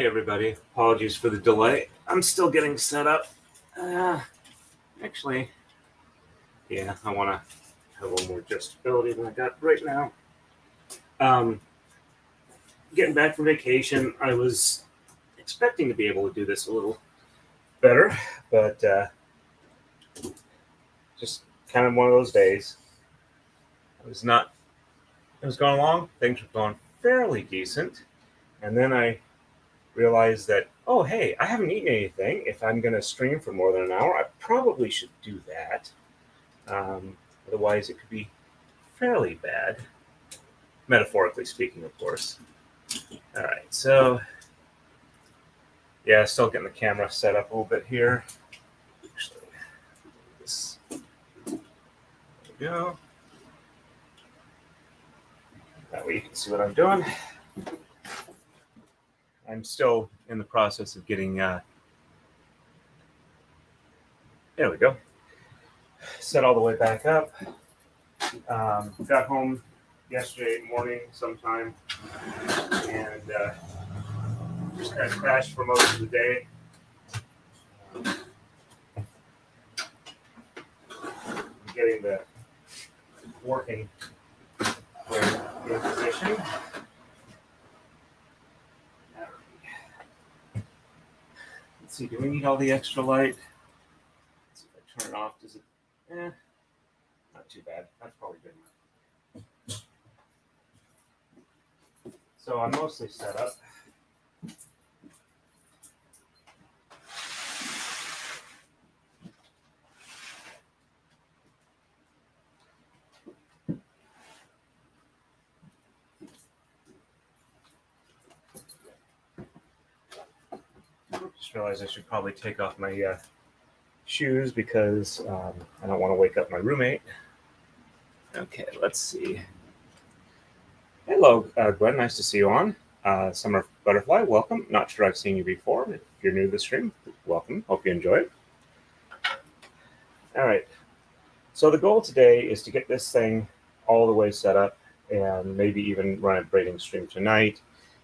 everybody. Apologies for the delay. I'm still getting set up. Actually, yeah, I want to have a little more adjustability than I got right now. Getting back from vacation, I was expecting to be able to do this a little better, but just kind of one of those days. It was going along. Things were going fairly decent, and then I realized that, oh, hey, I haven't eaten anything. If I'm going to stream for more than an hour, I probably should do that. Otherwise, it could be fairly bad. Metaphorically speaking, of course. All right, so yeah, still getting the camera set up a little bit here. Actually, there we go. That way you can see what I'm doing. I'm still in the process of getting, there we go, set all the way back up. Got home yesterday morning sometime and just kind of crashed for most of the day. Getting the working in position. Let's see, do we need all the extra light? Let's see if I turn it off. Does it? Not too bad. That's probably good enough. So I'm mostly set up. Just realized I should probably take off my shoes because I don't want to wake up my roommate. Okay, let's see. Hello, Gwen. Nice to see you on. Summer Butterfly, welcome. Not sure I've seen you before. If you're new to the stream, welcome. Hope you enjoy it. All right. So the goal today is to get this thing all the way set up and maybe even run a braiding stream tonight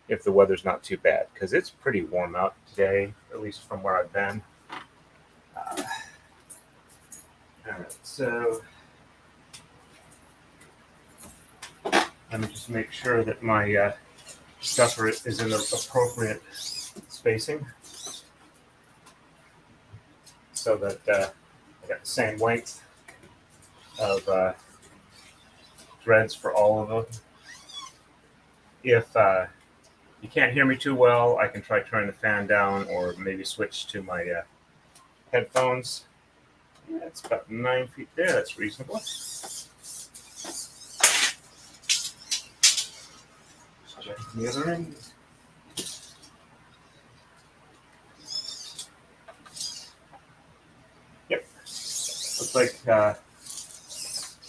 if the weather's not too bad, because it's pretty warm out today, at least from where I've been. All right, so let me just make sure that my stuffer is in the appropriate spacing so that I got the same length of threads for all of them. If you can't hear me too well, I can try turning the fan down or maybe switch to my headphones. Yeah, it's about 9 feet there. That's reasonable. Check the other end. Yep. Looks like I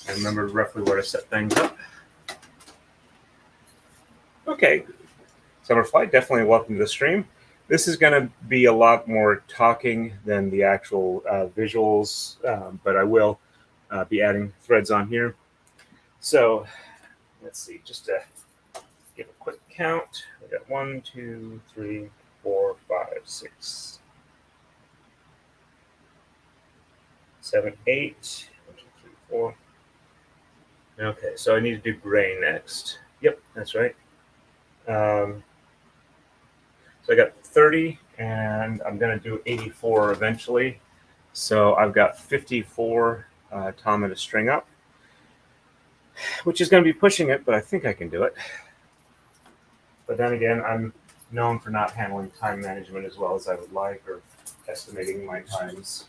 remember roughly where to set things up. Okay. Summerfly, definitely welcome to the stream. This is going to be a lot more talking than the actual visuals, but I will be adding threads on here. So let's see, just to give a quick count. We got 1, 2, 3, 4, 5, 6, 7, 8. 1, 2, 3, 4. Okay, so I need to do gray next. Yep, that's right. So I got 30, and I'm going to do 84 eventually. So I've got 54 Tama to string up, which is going to be pushing it, but I think I can do it. But then again, I'm known for not handling time management as well as I would like, or estimating my times.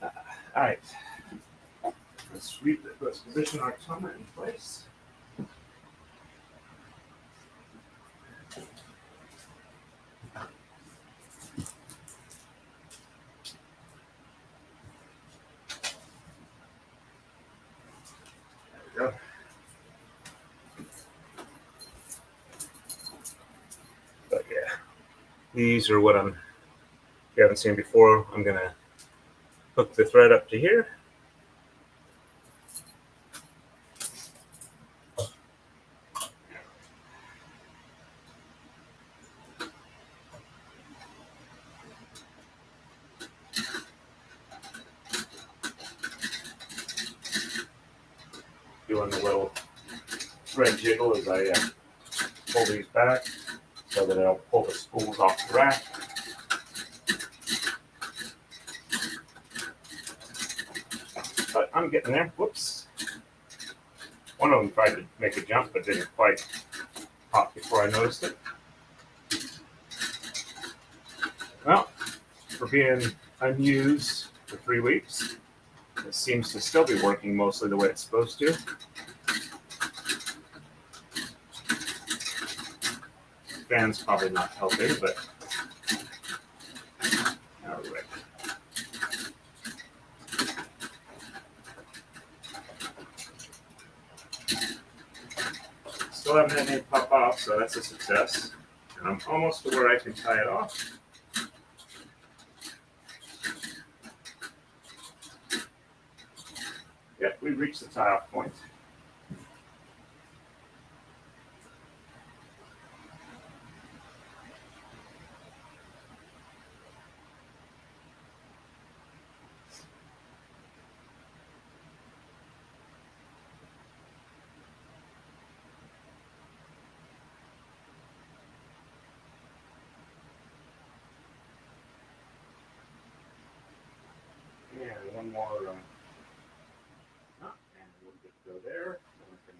All right. Let's position our Tama in place. Go. But yeah, these are what if you haven't seen before, I'm going to hook the thread up to here. doing the little thread jiggle as I pull these back so that I'll pull the spools off the rack. But I'm getting there. Whoops. One of them tried to make a jump but didn't quite pop before I noticed it. Well, for being unused for 3 weeks, it seems to still be working mostly the way it's supposed to. Fan's probably not helping, but all right. Still haven't had any pop off, so that's a success. And I'm almost to where I can tie it off. Yep, we reached the tie-off point. And one more, and we'll get to go there. Then we can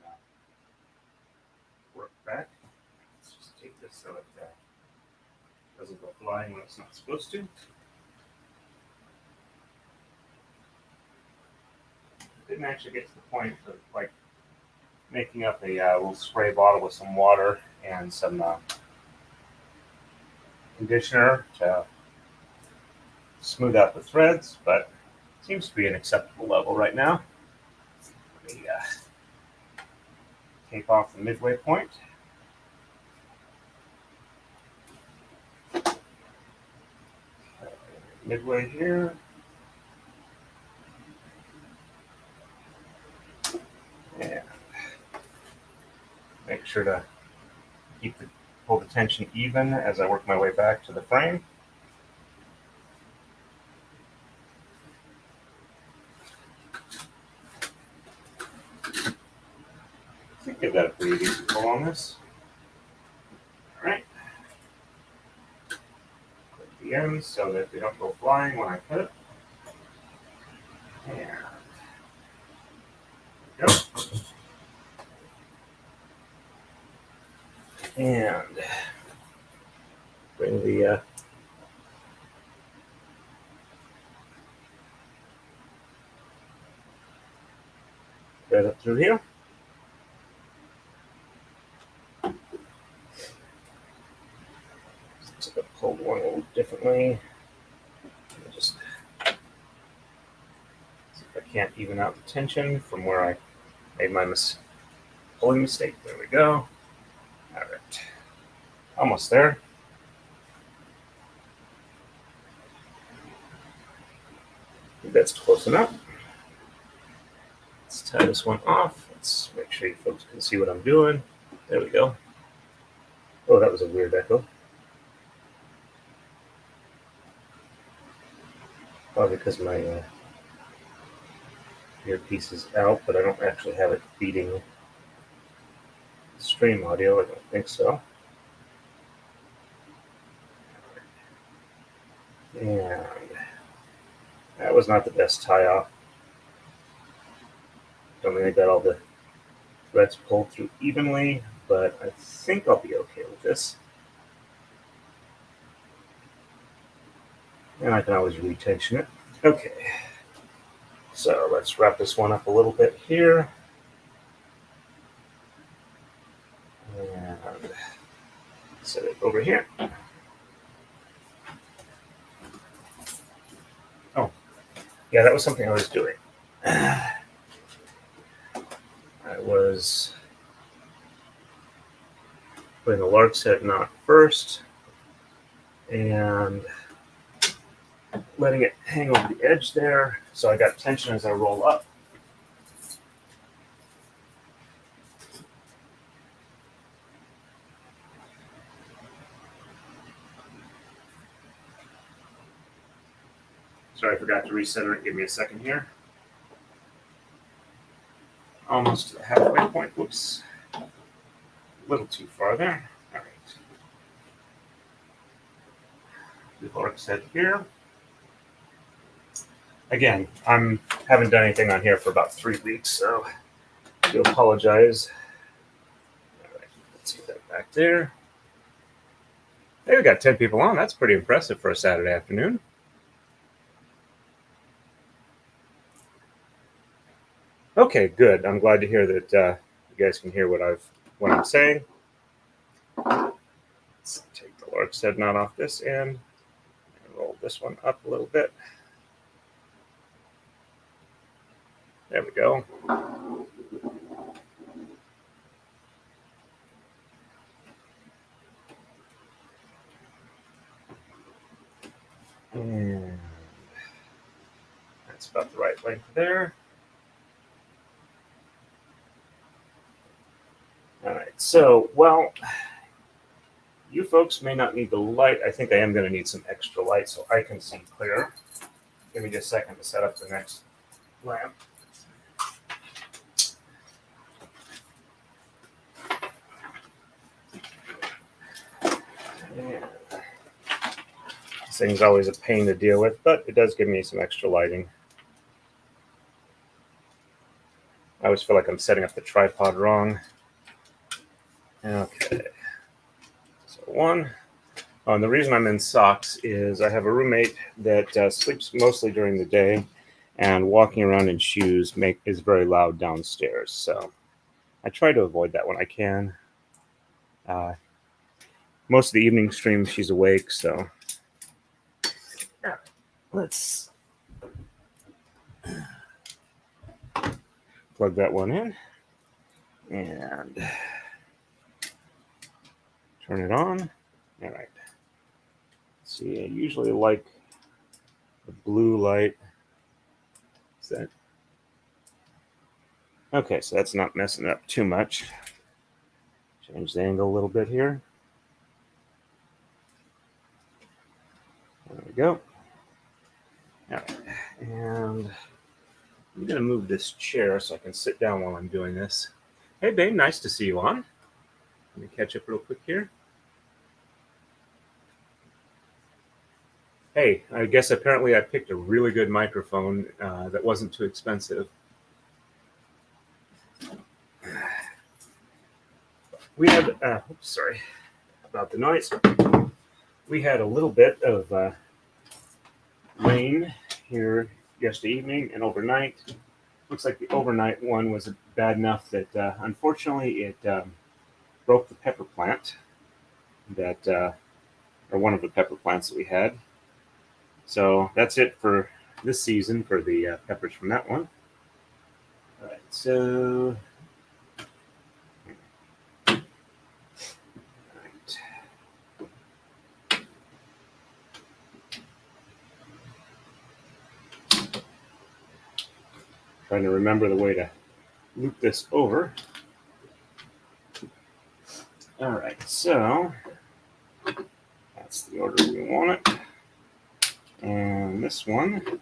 work back. Let's just take this so it doesn't go flying when it's not supposed to. Didn't actually get to the point of like making up a little spray bottle with some water and some conditioner to smooth out the threads, but seems to be an acceptable level right now. Let me tape off the midway point. Midway here. And make sure to pull the tension even as I work my way back to the frame. I think they've got a pretty decent pull on this. All right. Clip the ends so that they don't go flying when I cut it. And there we go. And bring the thread up through here. So I'm going to pull one a little differently. Just see if I can't even out the tension from where I made my pulling mistake. There we go. All right, almost there. I think that's close enough. Let's tie this one off. Let's make sure you folks can see what I'm doing. There we go. Oh, that was a weird echo. Probably because my earpiece is out, but I don't actually have it feeding stream audio. I don't think so. And that was not the best tie off. Don't think I got all the threads pulled through evenly, but I think I'll be okay with this. And I can always retension it. Okay. So let's wrap this one up a little bit here. And set it over here. Oh, yeah, that was something I was doing. I was putting the lark's head knot first and letting it hang over the edge there so I got tension as I roll up. Sorry, I forgot to recenter it. Give me a second here. almost to the halfway point. Whoops. A little too far there. All right. The Lord said here. Again, I haven't done anything on here for about 3 weeks, so I do apologize. All right, let's get that back there. Hey, we got 10 people on. That's pretty impressive for a Saturday afternoon. Okay, good. I'm glad to hear that you guys can hear what I'm saying. Let's take the large head knot off this end and roll this one up a little bit. There we go. And that's about the right length there. All right, so, well, you folks may not need the light. I think I am going to need some extra light so I can see clear. Give me just a second to set up the next lamp. Yeah. This thing's always a pain to deal with, but it does give me some extra lighting. I always feel like I'm setting up the tripod wrong. Okay. So one. Oh, and the reason I'm in socks is I have a roommate that sleeps mostly during the day, and walking around in shoes is very loud downstairs. So I try to avoid that when I can. Most of the evening streams, she's awake, so let's plug that one in and turn it on. All right. See, I usually like the blue light. Is that okay? So that's not messing it up too much. Change the angle a little bit here. There we go. All right. And I'm going to move this chair so I can sit down while I'm doing this. Hey, babe, nice to see you on. Let me catch up real quick here. Hey, I guess apparently I picked a really good microphone that wasn't too expensive. We had, oops, sorry about the noise. We had a little bit of rain here yesterday evening and overnight. Looks like the overnight one was bad enough that unfortunately it broke the pepper plant that, or one of the pepper plants that we had. So that's it for this season for the peppers from that one. All right, so trying to remember the way to loop this over. All right, so that's the order we want it. And this one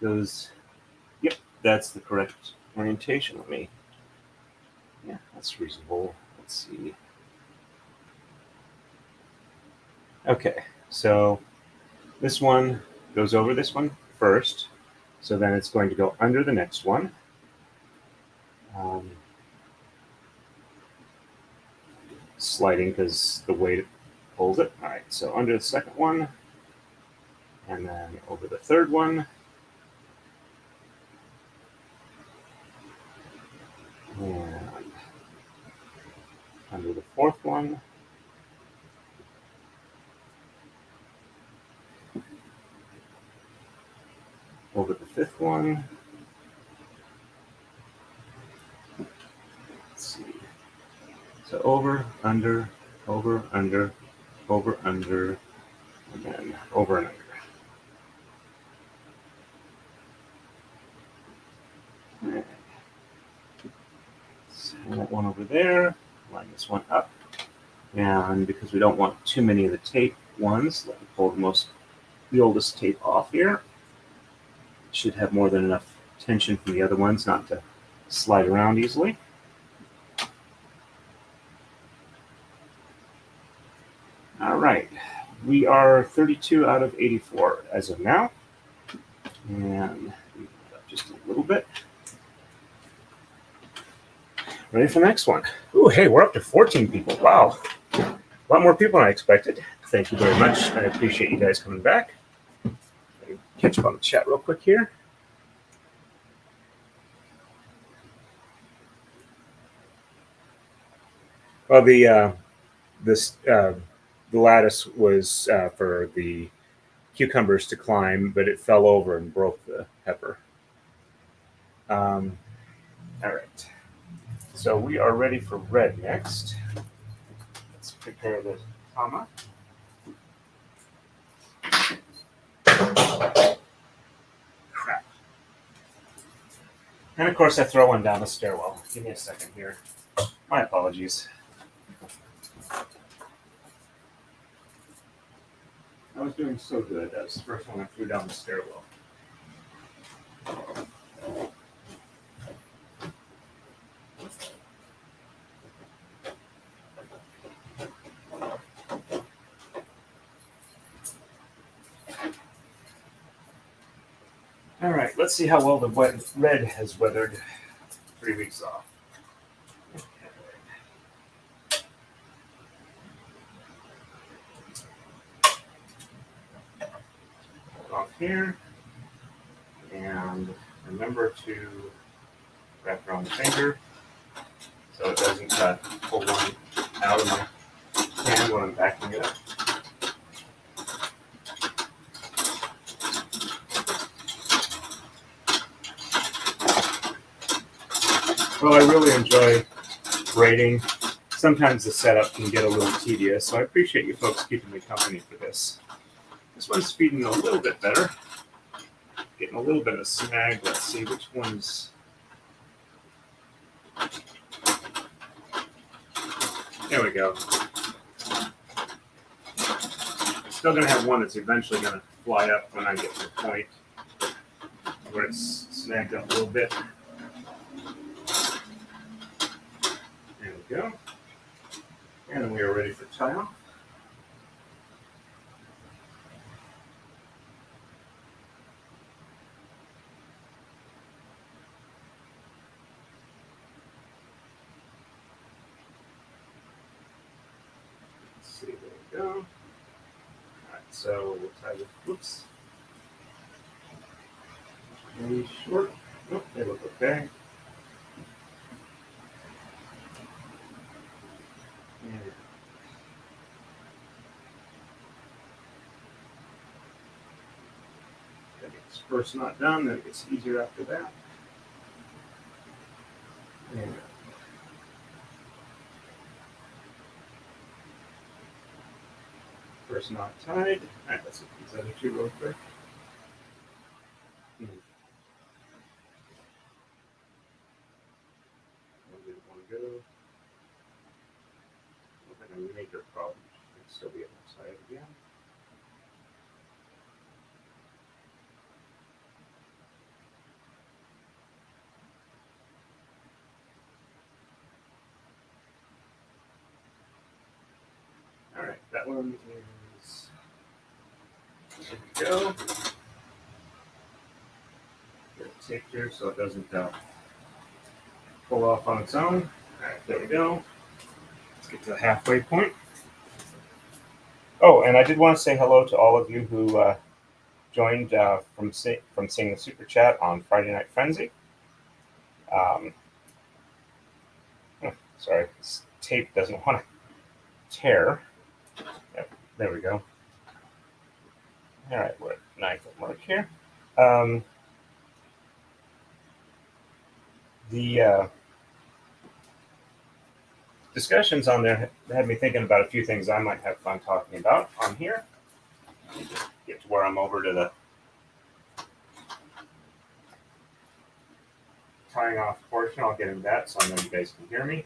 goes, yep, that's the correct orientation. Yeah, that's reasonable. Let's see. Okay, so this one goes over this one first. So then it's going to go under the next one. Sliding because the weight pulls it. All right, so under the second one, and then over the third one. And under the fourth one. Over the fifth one. Let's see. So over, under, over, under, over, under, and then over and under. Right. Send that one over there. Line this one up. And because we don't want too many of the tape ones, let me pull the oldest tape off here. Should have more than enough tension from the other ones not to slide around easily. All right, we are 32 out of 84 as of now, and just a little bit. Ready for the next one. Ooh, hey, we're up to 14 people. Wow, a lot more people than I expected. Thank you very much. I appreciate you guys coming back. Let me catch up on the chat real quick here. Well, the lattice was for the cucumbers to climb, but it fell over and broke the pepper. All right. So we are ready for red next. Let's prepare the tama. Crap. And of course I throw one down the stairwell. Give me a second here. My apologies. I was doing so good. That was the first one I threw down the stairwell. All right, let's see how well the red has weathered 3 weeks off. Off here, and remember to wrap around the finger so it doesn't pull one out of my hand when I'm backing it up. Well, I really enjoy braiding. Sometimes the setup can get a little tedious, so I appreciate you folks keeping me company for this. This one's feeding a little bit better. Getting a little bit of snag. Let's see which one's. There we go. Still going to have one that's eventually going to fly up when I get to the point where it's snagged up a little bit. There we go. And then we are ready for tie-off. Let's see, there we go. All right, so we'll tie this, whoops. Very short. Oh, they look okay. And gotta get this first knot done, then it gets easier after that. And first knot tied. All right, let's look at these other two real quick. Where did one go? Look like a major problem. I'd still be able to tie it again. All right, that one is. There we go. Get it taped here so it doesn't pull off on its own. All right, there we go. Let's get to the halfway point. Oh, and I did want to say hello to all of you who joined from seeing the super chat on Friday Night Frenzy. Sorry, this tape doesn't want to tear. Yep, there we go. All right, we're at knife at work here. The discussions on there had me thinking about a few things I might have fun talking about on here. Get to where I'm over to the tying off portion. I'll get into that so I know you guys can hear me.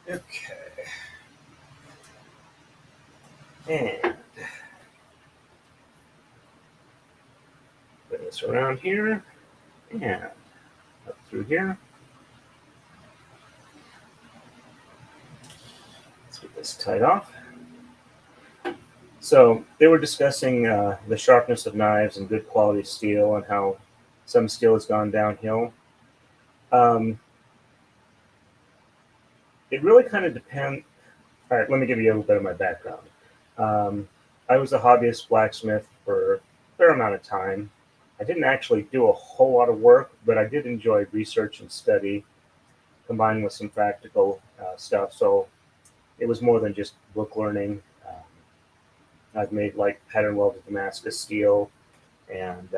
Okay. And this around here and up through here. Let's get this tied off. So they were discussing the sharpness of knives and good quality steel and how some steel has gone downhill. It really kind of depends. All right, let me give you a little bit of my background. I was a hobbyist blacksmith for a fair amount of time. I didn't actually do a whole lot of work, but I did enjoy research and study combined with some practical stuff. So it was more than just book learning. I've made like pattern welded Damascus steel and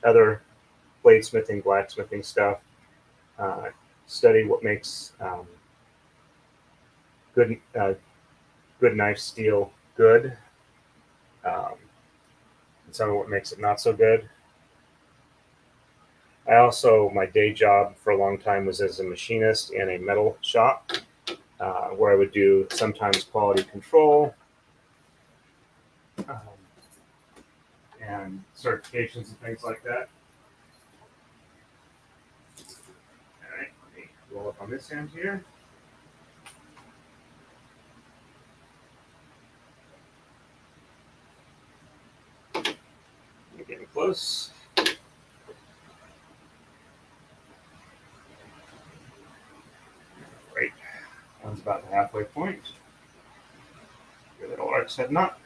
other bladesmithing, blacksmithing stuff. Studied what makes good knife steel good, and some of what makes it not so good. I also, my day job for a long time was as a machinist in a metal shop, where I would do sometimes quality control and certifications and things like that. All right, let me roll up on this end here. We're getting close. Great. One's about the halfway point. Your little arc's heading up.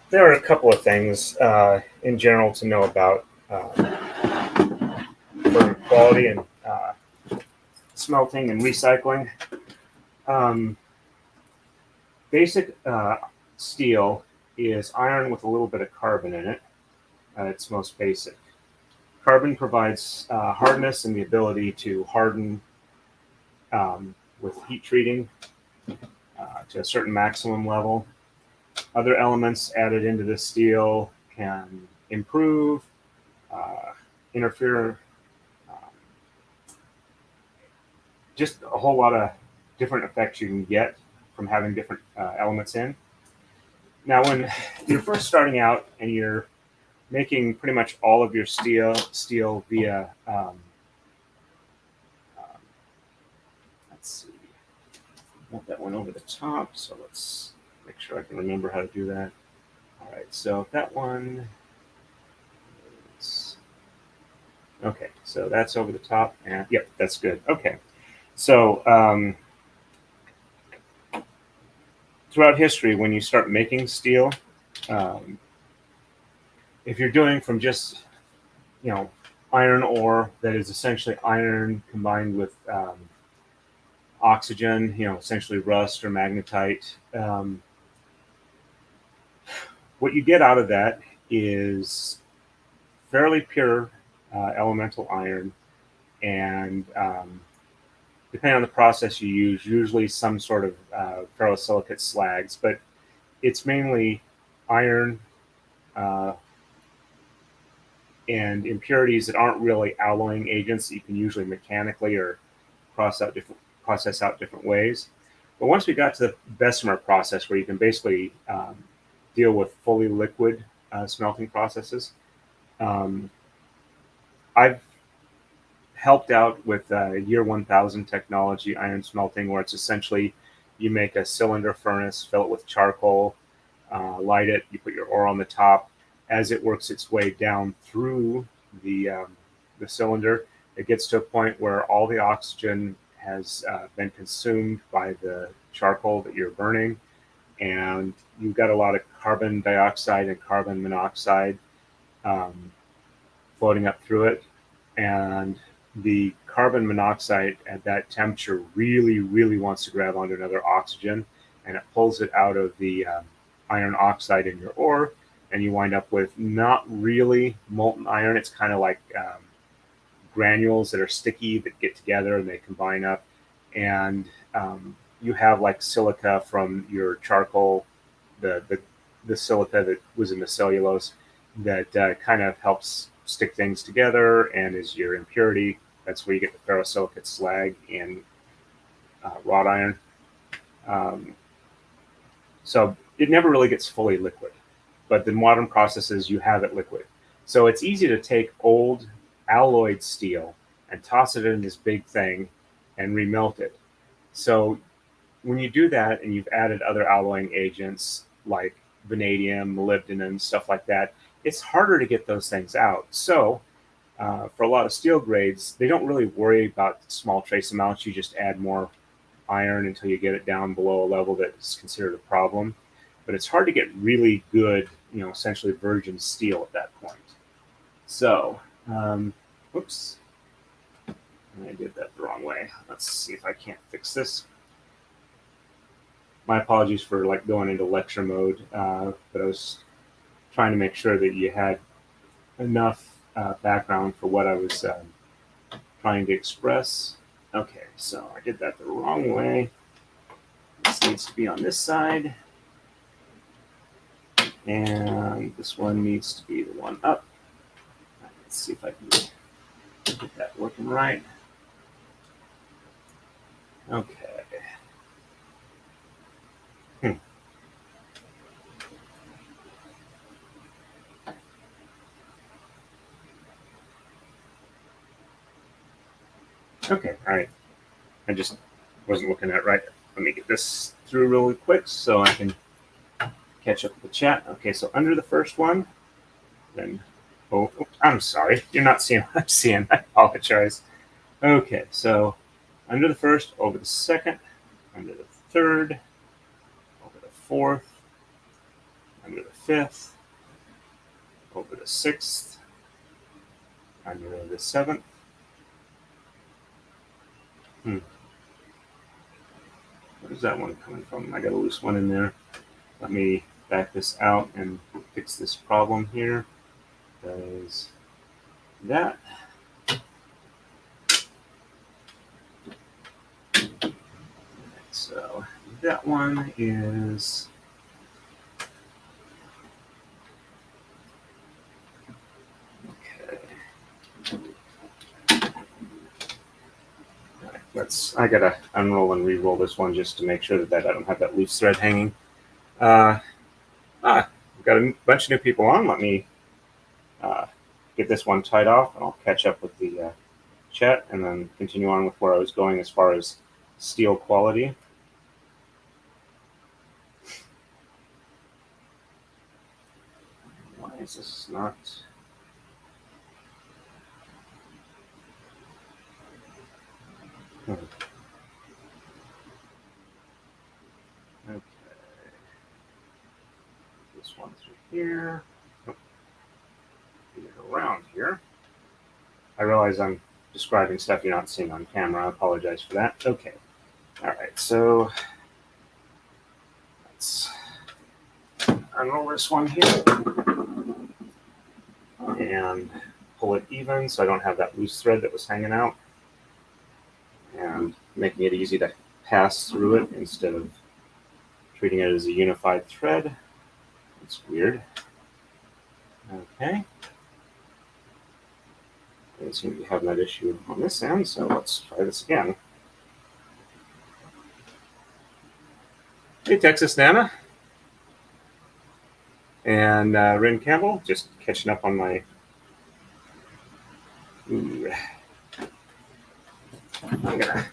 There are a couple of things in general to know about for quality and smelting and recycling. Basic steel is iron with a little bit of carbon in it. It's most basic. Carbon provides hardness and the ability to harden with heat treating to a certain maximum level. Other elements added into the steel can improve, interfere, just a whole lot of different effects you can get from having different elements in. Now, when you're first starting out and you're making pretty much all of your steel via, let's see, I want that one over the top, so let's make sure I can remember how to do that. All right, so that one is, okay, so that's over the top, and yep, that's good. Okay, so throughout history, when you start making steel, if you're doing from just, iron ore that is essentially iron combined with oxygen, essentially rust or magnetite, what you get out of that is fairly pure elemental iron, and depending on the process you use, usually some sort of ferrosilicate slags, but it's mainly iron and impurities that aren't really alloying agents that you can usually mechanically or process out different ways. But once we got to the Bessemer process, where you can basically deal with fully liquid smelting processes, I've helped out with year 1000 technology iron smelting, where it's essentially you make a cylinder furnace, fill it with charcoal, light it, you put your ore on the top. As it works its way down through the cylinder, it gets to a point where all the oxygen has been consumed by the charcoal that you're burning, and you've got a lot of carbon dioxide and carbon monoxide floating up through it. And the carbon monoxide at that temperature really, really wants to grab onto another oxygen, and it pulls it out of the iron oxide in your ore, and you wind up with not really molten iron. It's kind of like granules that are sticky that get together and they combine up, and you have like silica from your charcoal, the silica that was in the cellulose that kind of helps stick things together and is your impurity. That's where you get the ferrosilicate slag in wrought iron. So it never really gets fully liquid, but the modern processes, you have it liquid. So it's easy to take old alloyed steel and toss it in this big thing and remelt it. So when you do that and you've added other alloying agents like vanadium, molybdenum, stuff like that, it's harder to get those things out. So for a lot of steel grades, they don't really worry about small trace amounts. You just add more iron until you get it down below a level that's considered a problem. But it's hard to get really good, essentially virgin steel at that point. So, oops, I did that the wrong way. Let's see if I can't fix this. My apologies for going into lecture mode, but I was trying to make sure that you had enough background for what I was trying to express. Okay, so I did that the wrong way. This needs to be on this side. And this one needs to be the one up. Let's see if I can get that working right. Okay. Okay, all right. I just wasn't looking at it right. Let me get this through really quick so I can catch up with the chat. Okay, so under the first one, then, oh, I'm sorry. You're not seeing what I'm seeing. I apologize. Okay, so under the first, over the second, under the third, over the fourth, under the fifth, over the sixth, under the seventh. Where's that one coming from? I got a loose one in there. Let me back this out and fix this problem here. Does that. So that one is okay. I gotta unroll and re-roll this one just to make sure that I don't have that loose thread hanging. We've got a bunch of new people on. Let me get this one tied off, and I'll catch up with the chat and then continue on with where I was going as far as steel quality. Why is this not? Okay. This one through here. Oh. Get it around here. I realize I'm describing stuff you're not seeing on camera. I apologize for that. Okay. All right. So let's unroll this one here and pull it even so I don't have that loose thread that was hanging out, and making it easy to pass through it instead of treating it as a unified thread. It's weird. Okay. I seem to be having that issue on this end, so let's try this again. Hey, Texas Nana. And Rin Campbell, just catching up on my. I'm going to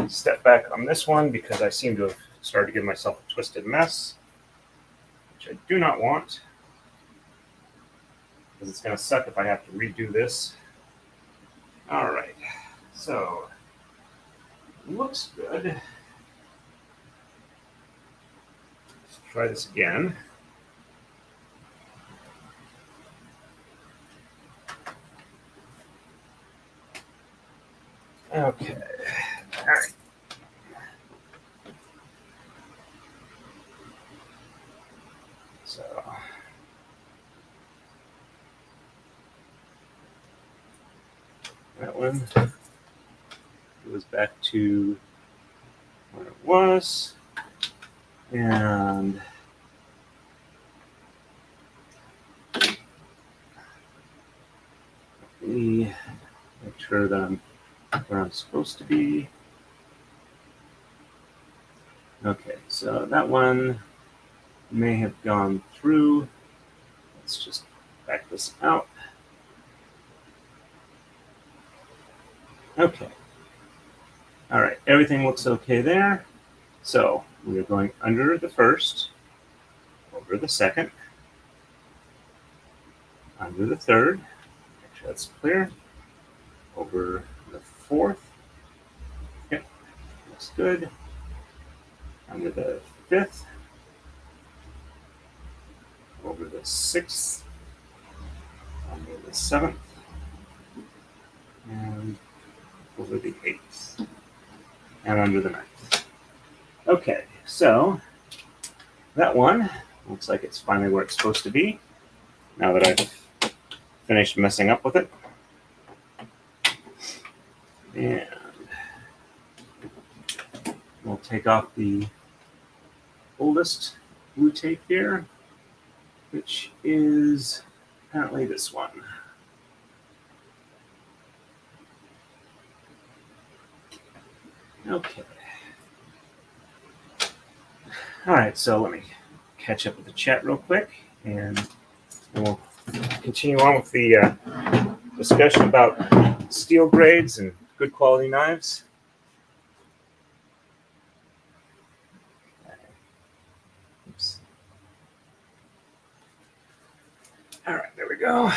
step back on this one because I seem to have started to give myself a twisted mess, which I do not want, because it's going to suck if I have to redo this. All right, so looks good. Let's try this again. Okay, all right. So that one goes back to where it was, and let me make sure that I'm where I'm supposed to be. Okay, so that one may have gone through. Let's just back this out. Okay. All right, everything looks okay there. So we are going under the first, over the second, under the third, make sure that's clear, over the fourth, yep, looks good, under the fifth, over the sixth, under the seventh, and over the eighth, and under the ninth. Okay, so that one looks like it's finally where it's supposed to be, now that I've finished messing up with it. And we'll take off the oldest blue tape here, which is apparently this one. Okay. All right, so let me catch up with the chat real quick, and then we'll continue on with the discussion about steel grades and good quality knives. Oops. All right, there we go.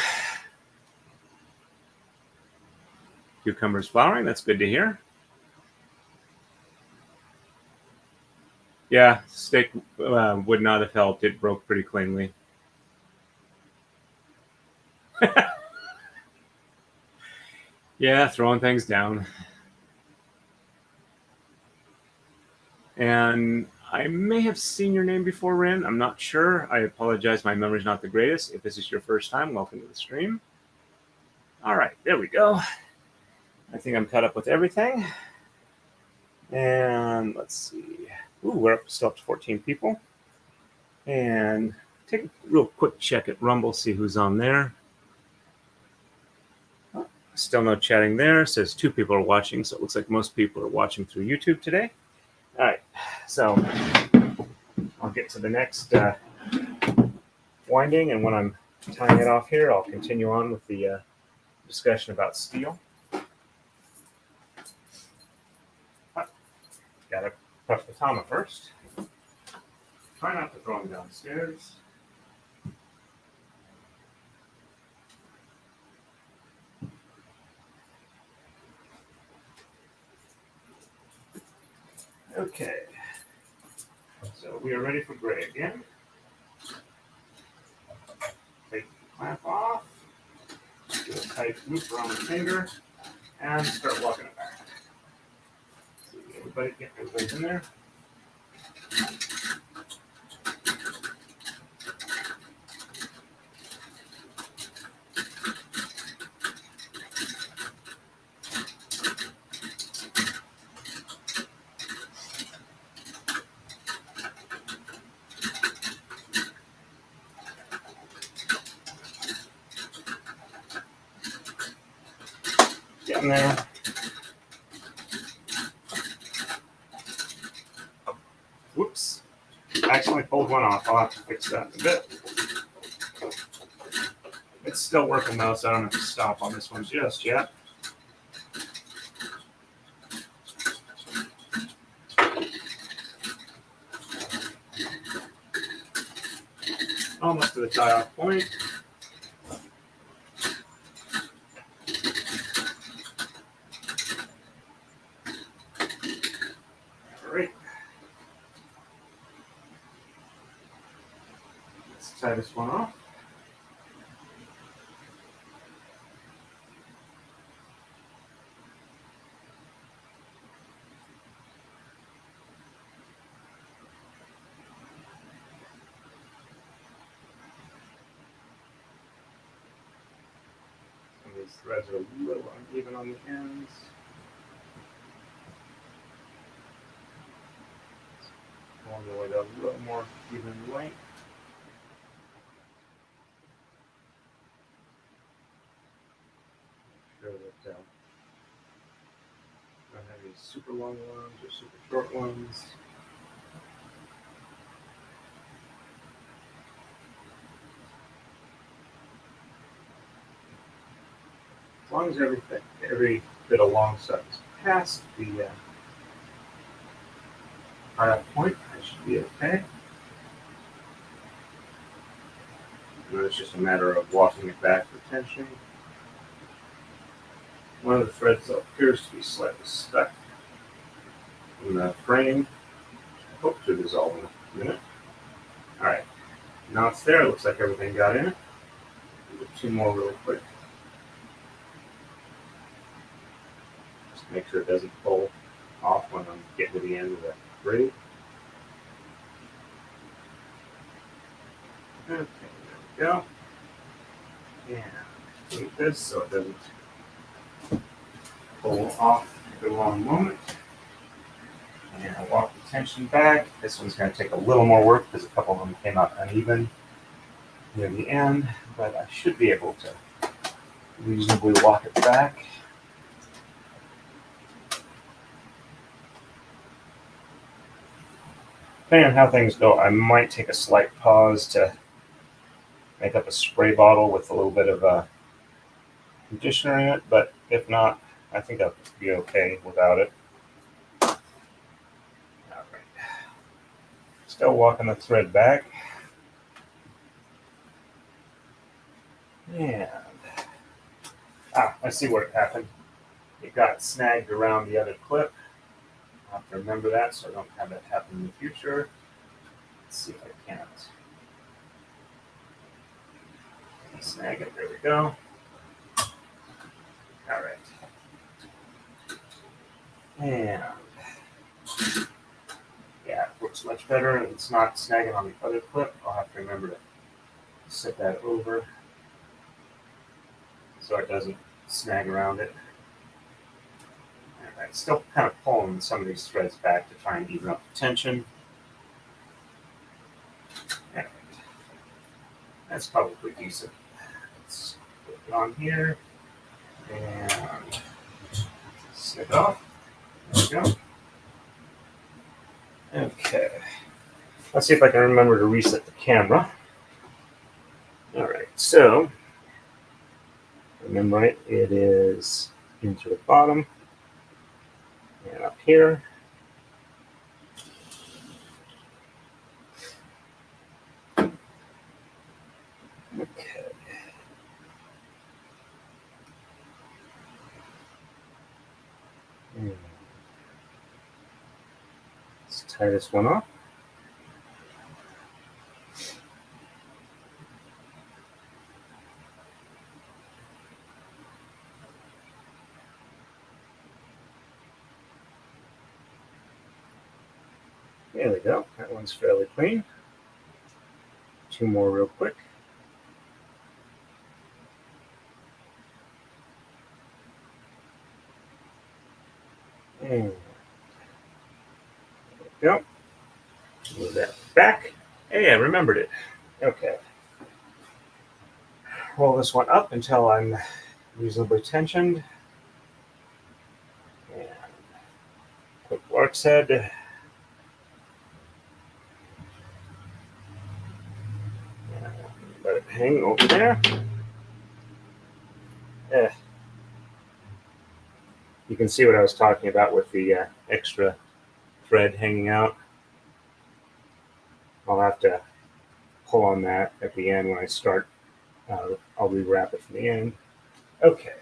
Cucumbers flowering, that's good to hear. Yeah, steak would not have helped. It broke pretty cleanly. Yeah, throwing things down. And I may have seen your name before, Rin. I'm not sure. I apologize. My memory's not the greatest. If this is your first time, welcome to the stream. All right, there we go. I think I'm caught up with everything. And let's see. Ooh, we're still up to 14 people. And take a real quick check at Rumble, see who's on there. Oh, still no chatting there. It says 2 people are watching, so it looks like most people are watching through YouTube today. All right, so I'll get to the next winding, and when I'm tying it off here, I'll continue on with the discussion about steel. Got to prep the tama first. Try not to throw them downstairs. Okay, so we are ready for gray again. Take the clamp off, do a tight loop around the finger, and start walking it back. So everybody's in there. Getting there. Whoops. I accidentally pulled one off. I'll have to fix that in a bit. It's still working though, so I don't have to stop on this one just yet. Almost to the tie-off point. All right. Let's tie this one off. These threads are a little uneven on the ends. Formulate a little more even length. Make sure that super long ones or super short ones. As long as every bit of long stuff is past the point, I should be okay. And then it's just a matter of walking it back for tension. One of the threads appears to be slightly stuck in the frame. I hope to dissolve in a minute. All right, now it's there. It looks like everything got in it. Do 2 more really quick. Just make sure it doesn't pull off when I'm getting to the end of the braid. Okay, there we go. And move this so it doesn't pull off at the wrong moment. And I'll walk the tension back. This one's going to take a little more work because a couple of them came out uneven near the end, but I should be able to reasonably walk it back. Depending on how things go, I might take a slight pause to make up a spray bottle with a little bit of conditioner in it, but if not, I think I'll be okay without it. All right. Still walking the thread back. And I see where it happened. It got snagged around the other clip. I'll have to remember that so I don't have that happen in the future. Let's see if I can't snag it. There we go. All right. And yeah, it works much better. And it's not snagging on the other clip. I'll have to remember to set that over so it doesn't snag around it. All right, still kind of pulling some of these threads back to try and even up the tension. All right. That's probably decent. Let's put it on here and snip it off. There we go. Okay. Let's see if I can remember to reset the camera. All right, so remember it is into the bottom and up here. Okay. Let's tie this one off. There we go. That one's fairly clean. 2 more real quick. And there we go. Move that back. Hey, I remembered it. Okay. Roll this one up until I'm reasonably tensioned. And put lark's head. And let it hang over there. You can see what I was talking about with the extra thread hanging out. I'll have to pull on that at the end when I start. I'll rewrap it from the end. Okay.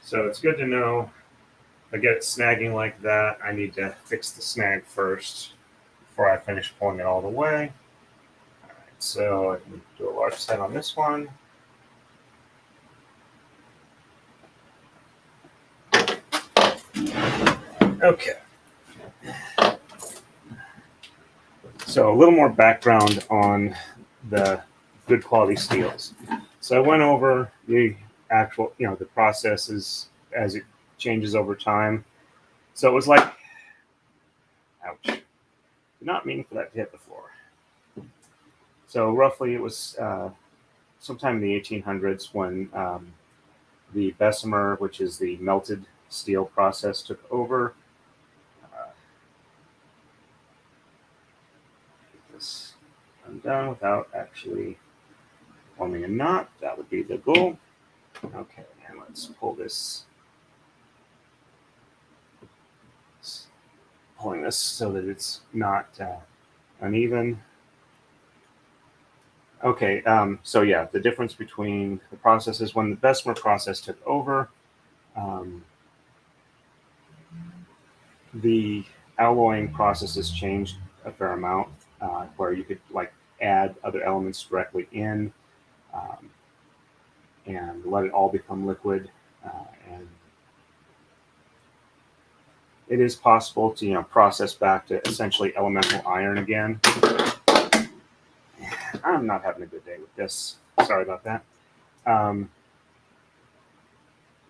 So it's good to know if I get it snagging like that, I need to fix the snag first before I finish pulling it all the way. All right, so I can do a large set on this one. Okay. So a little more background on the good quality steels. So I went over the actual, the processes as it changes over time. So it was like Ouch. Did not mean for that to hit the floor. So roughly it was sometime in the 1800s when the Bessemer, which is the melted steel process, took over. Get this undone without actually forming a knot. That would be the goal. Okay, and let's pull this. Pulling this so that it's not uneven. Okay, so yeah, the difference between the processes when the Bessemer process took over, the alloying processes changed a fair amount, where you could like add other elements directly in and let it all become liquid, and it is possible to process back to essentially elemental iron again. I'm not having a good day with this. Sorry about that.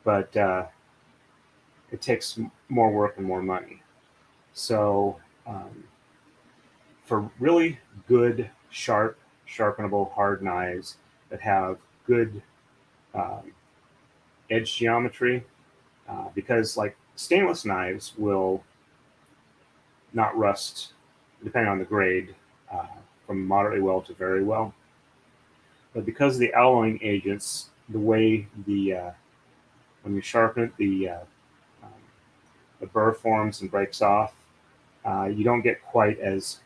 But it takes more work and more money. So for really good, sharp, sharpenable, hard knives that have good edge geometry, because like stainless knives will not rust depending on the grade, from moderately well to very well. But because of the alloying agents, the way when you sharpen it, the burr forms and breaks off, you don't get quite as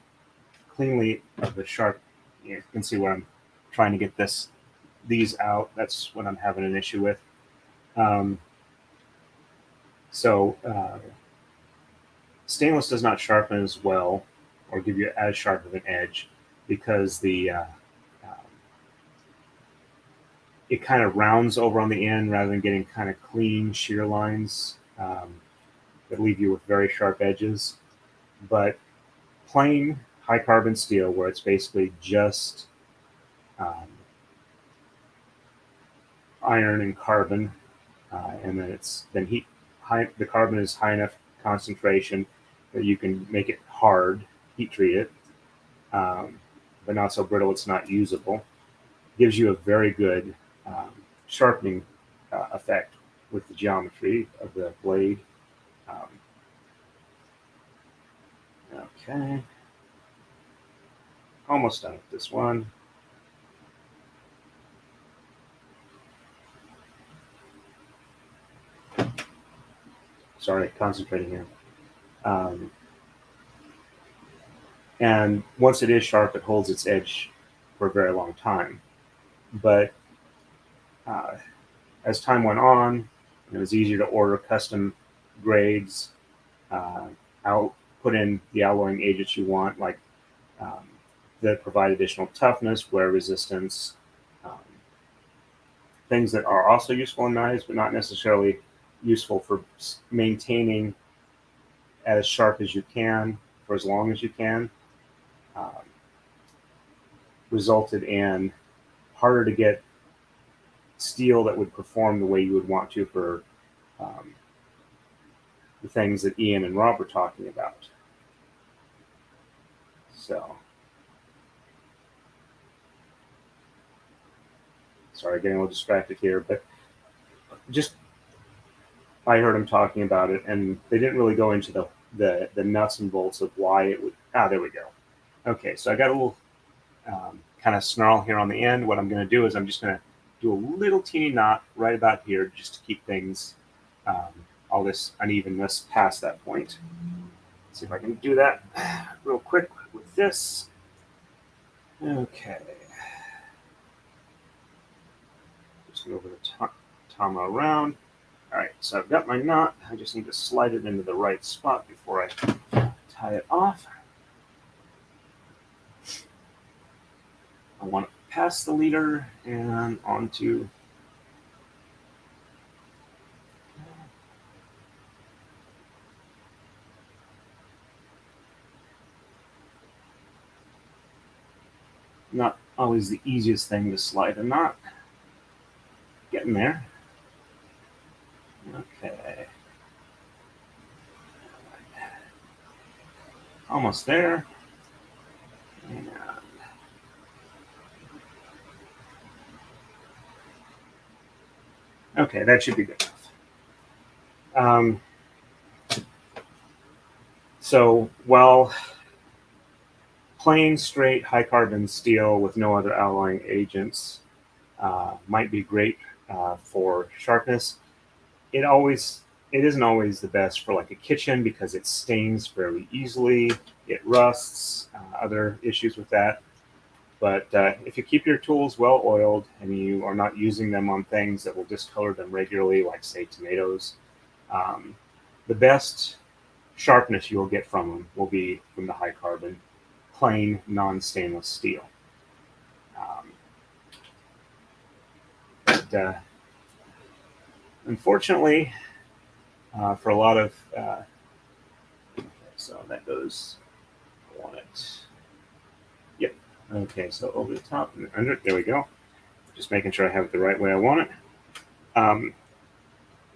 cleanly of the sharp. You can see where I'm trying to get these out. That's what I'm having an issue with. So stainless does not sharpen as well or give you as sharp of an edge because it kind of rounds over on the end rather than getting kind of clean shear lines that leave you with very sharp edges. But plain high carbon steel, where it's basically just iron and carbon, and then heat. The carbon is high enough concentration that you can make it hard, heat treat it, but not so brittle it's not usable. Gives you a very good sharpening effect with the geometry of the blade. Okay, almost done with this one. Sorry, concentrating here. And once it is sharp, it holds its edge for a very long time. But as time went on, it was easier to order custom grades. I'll put in the alloying agents you want, like that provide additional toughness, wear resistance, things that are also useful in knives, but not necessarily useful for maintaining as sharp as you can for as long as you can. Resulted in harder to get steel that would perform the way you would want to for the things that Ian and Rob were talking about. So, sorry, getting a little distracted here, but just I heard them talking about it, and they didn't really go into the nuts and bolts of why it would. There we go. Okay, so I got a little kind of snarl here on the end. What I'm going to do is I'm just going to do a little teeny knot right about here just to keep things, all this unevenness past that point. Let's see if I can do that real quick with this. Okay. Just move the tama around. All right, so I've got my knot. I just need to slide it into the right spot before I tie it off. I want to pass the leader and onto not always the easiest thing to slide a knot. Getting there. Okay. almost there. And okay, that should be good enough. So while plain, straight, high-carbon steel with no other alloying agents might be great for sharpness, it isn't always the best for like a kitchen because it stains very easily, it rusts, other issues with that. But if you keep your tools well oiled and you are not using them on things that will discolor them regularly, like say tomatoes, the best sharpness you will get from them will be from the high carbon, plain non-stainless steel. But unfortunately, for a lot of so that goes, I want it. Yep. Okay, so over the top and under. There we go. Just making sure I have it the right way I want it.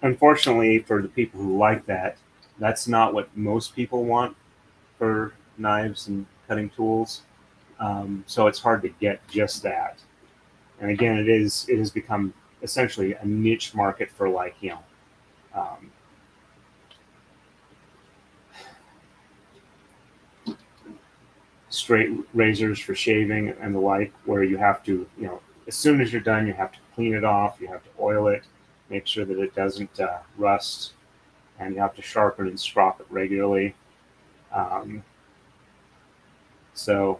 Unfortunately, for the people who like that, that's not what most people want for knives and cutting tools. So it's hard to get just that. And again, it has become essentially a niche market for like straight razors for shaving and the like, where you have to as soon as you're done, you have to clean it off, you have to oil it, make sure that it doesn't rust, and you have to sharpen and strop it regularly. So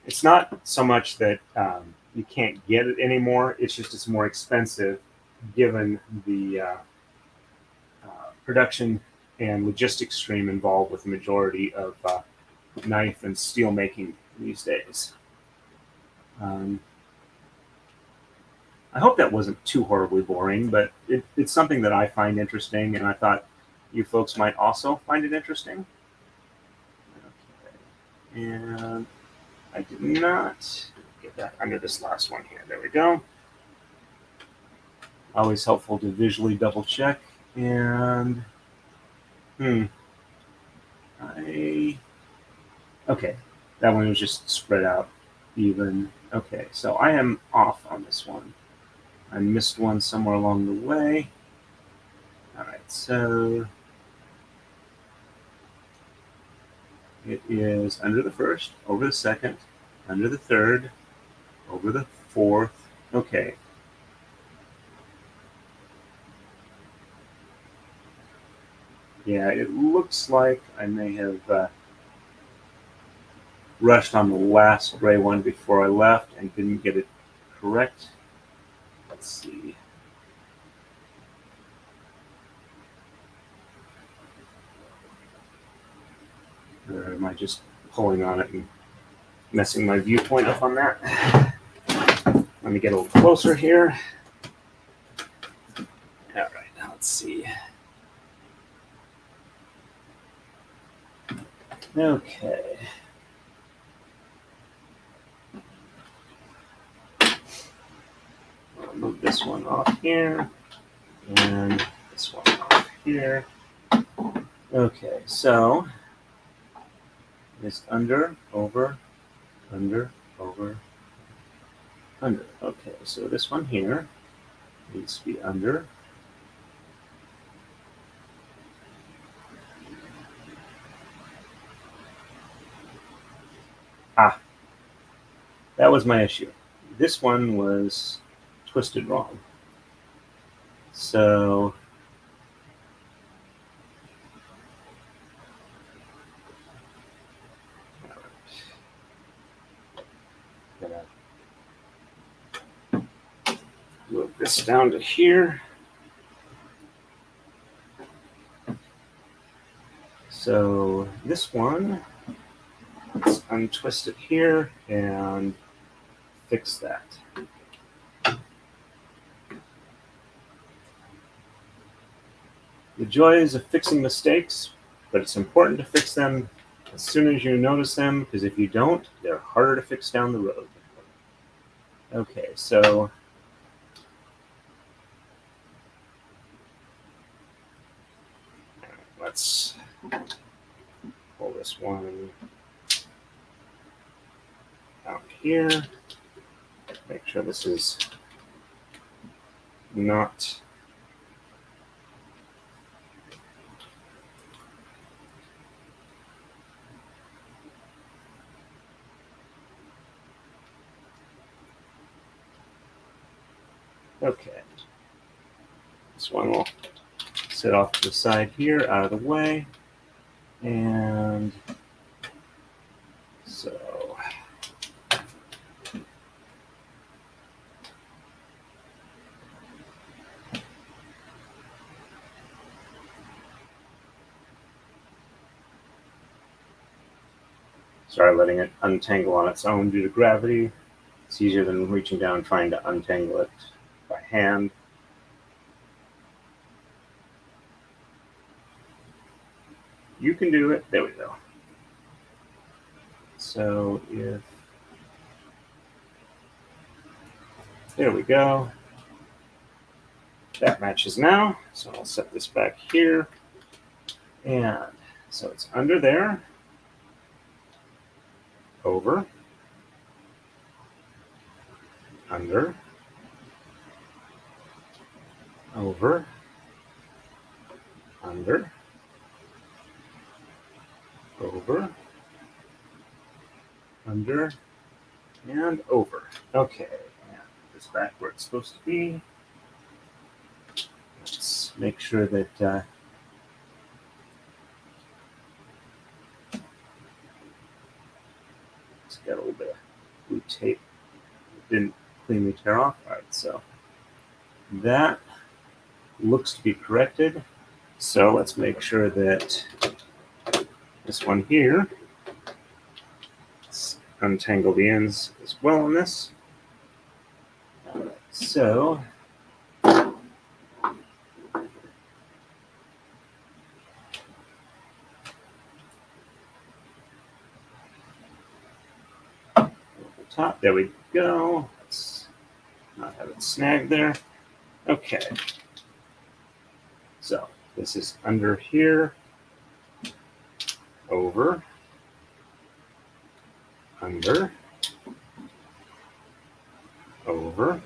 it's not so much that you can't get it anymore. It's just it's more expensive given the production and logistics stream involved with the majority of knife and steel making these days. I hope that wasn't too horribly boring, but it's something that I find interesting, and I thought you folks might also find it interesting. Okay. And I did not get that under this last one here. There we go. Always helpful to visually double check. And okay, that one was just spread out even. Okay, so I am off on this one. I missed one somewhere along the way. All right, so it is under the first, over the second, under the third, over the fourth. Okay. Yeah, it looks like I may have rushed on the last gray one before I left and didn't get it correct. Let's see. Or am I just pulling on it and messing my viewpoint up on that? Let me get a little closer here. All right, now let's see. Okay. I'll move this one off here and this one off here. Okay, so it's under, over, under, over, under. Okay, so this one here needs to be under. That was my issue. This one was twisted wrong. So gonna move this down to here. So this one, let's untwist it here and fix that. The joys of fixing mistakes, but it's important to fix them as soon as you notice them, because if you don't, they're harder to fix down the road. Okay, so let's pull this one out here. Make sure this is not okay. This one will sit off to the side here, out of the way. And so sorry, letting it untangle on its own due to gravity. It's easier than reaching down and trying to untangle it by hand. You can do it. There we go. So there we go. That matches now. So I'll set this back here. And so it's under there, over, under, over, under, over, under, and over. Okay, and this back where it's supposed to be. Let's make sure that it's got a little bit of blue tape. It didn't cleanly tear off. All right, so that looks to be corrected. So let's make sure that this one here, let's untangle the ends as well on this. All right, so top, there we go. Let's not have it snagged there. Okay. So this is under here, over, under, over,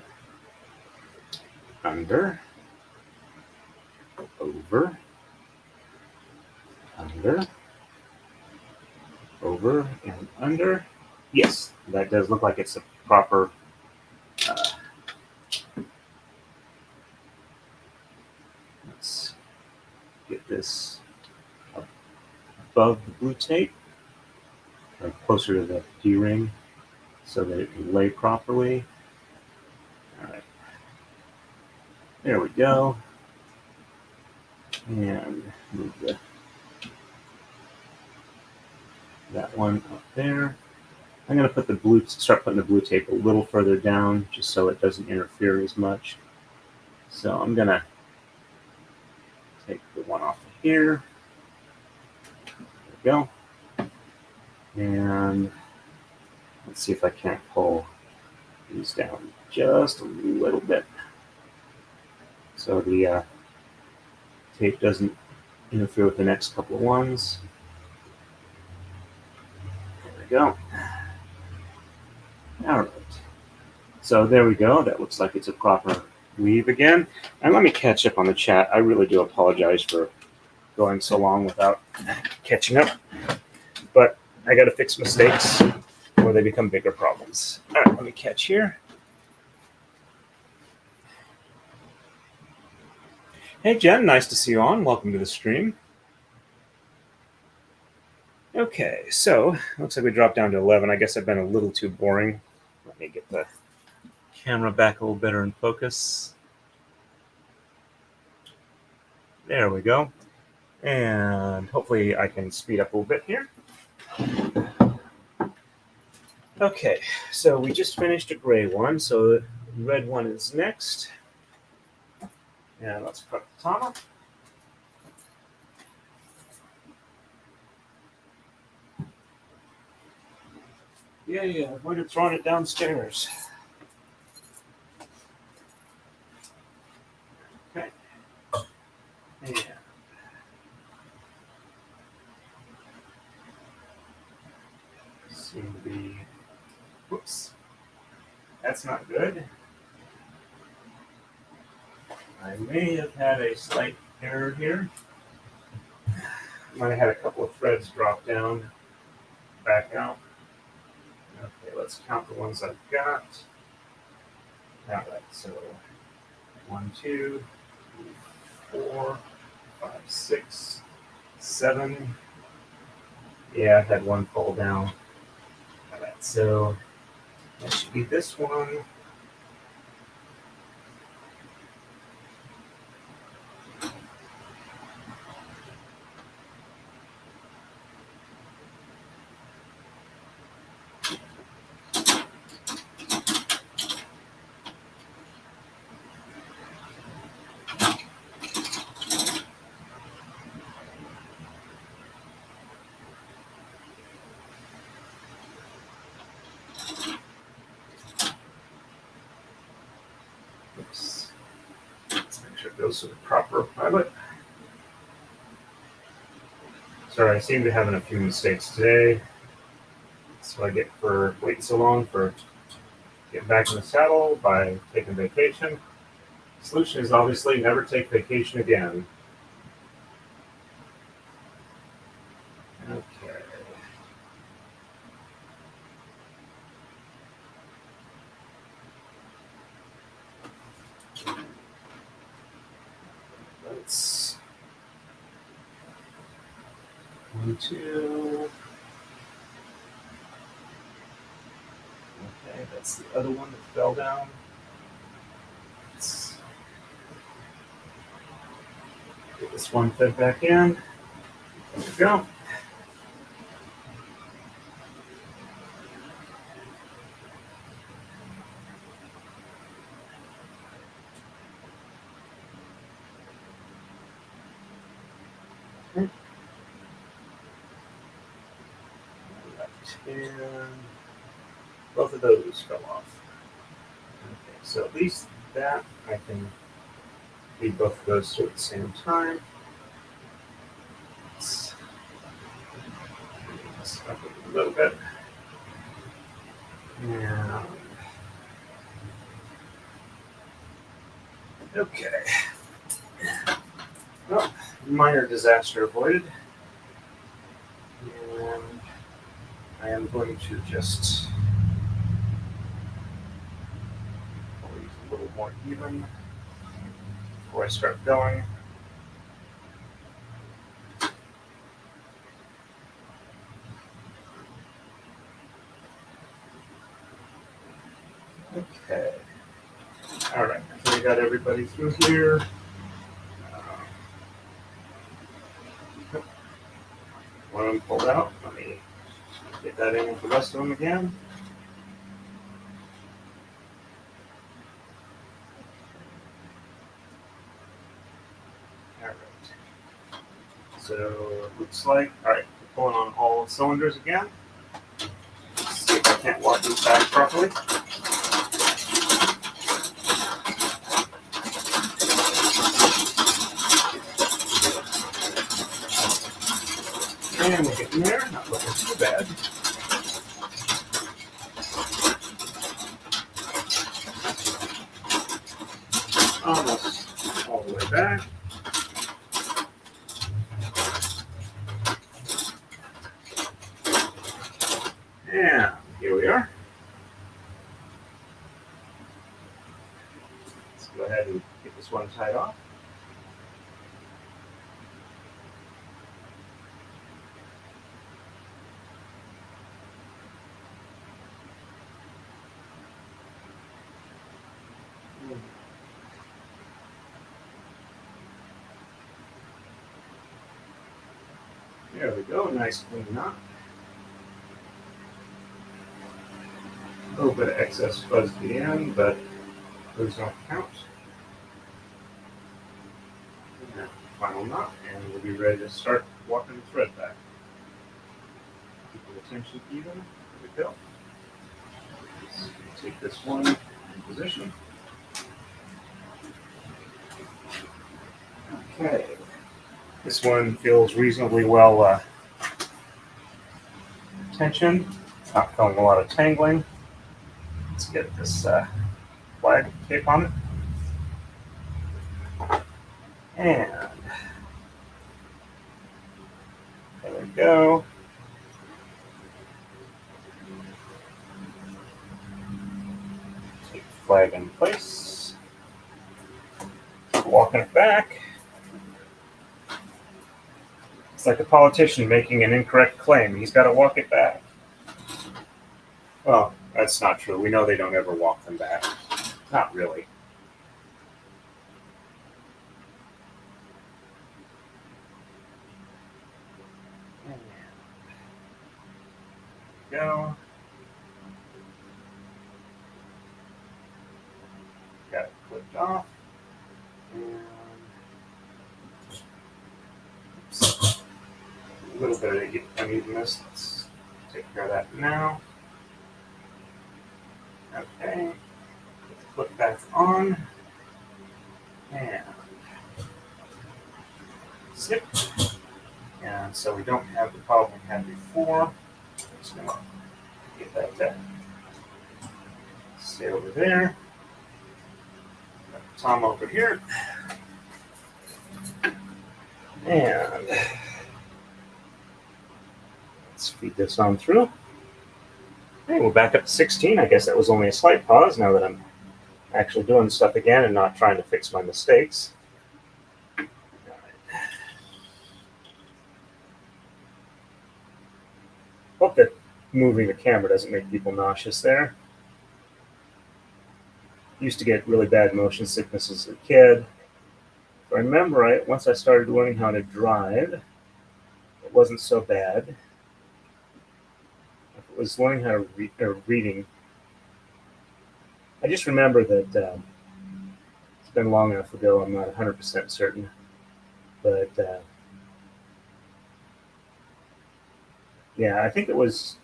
under, over, under, over, and under. Yes, that does look like it's a proper let's get this above the blue tape, or closer to the D-ring, so that it can lay properly. All right, there we go. And move that one up there. I'm going to put start putting the blue tape a little further down, just so it doesn't interfere as much. So I'm going to take the one off of here. There we go. And let's see if I can't pull these down just a little bit, so the tape doesn't interfere with the next couple of ones. There we go. All right. So there we go. That looks like it's a proper weave again. And let me catch up on the chat. I really do apologize for going so long without catching up. But I got to fix mistakes before they become bigger problems. All right, let me catch here. Hey, Jen, nice to see you on. Welcome to the stream. Okay, so looks like we dropped down to 11. I guess I've been a little too boring. Let me get the camera back a little better in focus. There we go. And hopefully I can speed up a little bit here. Okay, so we just finished a gray one, so the red one is next. And let's cut the top up. Yeah, avoided throwing it downstairs. Okay. And That's not good. I may have had a slight error here. Might have had a couple of threads drop down, back out. Okay, let's count the ones I've got. All right, so 1, 2, 3, 4, 5, 6, 7. Yeah, I had one fall down. All right, so that should be this one. Oops. Let's make sure it goes to the proper pilot. Sorry, I seem to be having a few mistakes today. That's what I get for waiting so long for getting back in the saddle by taking vacation. The solution is obviously never take vacation again. Okay. Let's 1, 2. Okay, that's the other one that fell down. Let's get this one fed back in. There we go. And both of those fell off. Okay, so at least that I can feed both of those through at the same time. Let's mix this up a little bit. And okay. Well, minor disaster avoided. And I am going to just probably use a little more even before I start going. Okay. All right. So we got everybody through here. One of them pulled out. Let me get that in with the rest of them again. All right. So it looks like, all right, we're pulling on all cylinders again. Let's see if I can't walk these back properly. And we're getting there, not looking too bad. Almost all the way back. And here we are. Let's go ahead and get this one tied off. There we go, nice clean knot. A little bit of excess fuzz at the end, but those don't count. And final knot, and we'll be ready to start walking the thread back. Keep the tension even. There we go. Let's take this one in position. Okay. This one feels reasonably well tensioned. It's not feeling a lot of tangling. Let's Let's get this flag tape on it. And there we go. Take the flag in place. Walking it back. It's like a politician making an incorrect claim. He's got to walk it back. Well, that's not true. We know they don't ever walk them back. Not really. Go. Got it clipped off. And a little bit of unevenness. Let's take care of that now. Okay. Put the clip back on. And zip. And so we don't have the problem we had before. I'm just going to get that stay over there. Got Tom over here. And let's feed this on through. Okay, we're back up to 16. I guess that was only a slight pause now that I'm actually doing stuff again and not trying to fix my mistakes. Hope that moving the camera doesn't make people nauseous there. Used to get really bad motion sickness as a kid. If I remember right, once I started learning how to drive, it wasn't so bad. If it was learning how to read or reading, I just remember that it's been long enough ago, I'm not 100% certain, but yeah, I think it was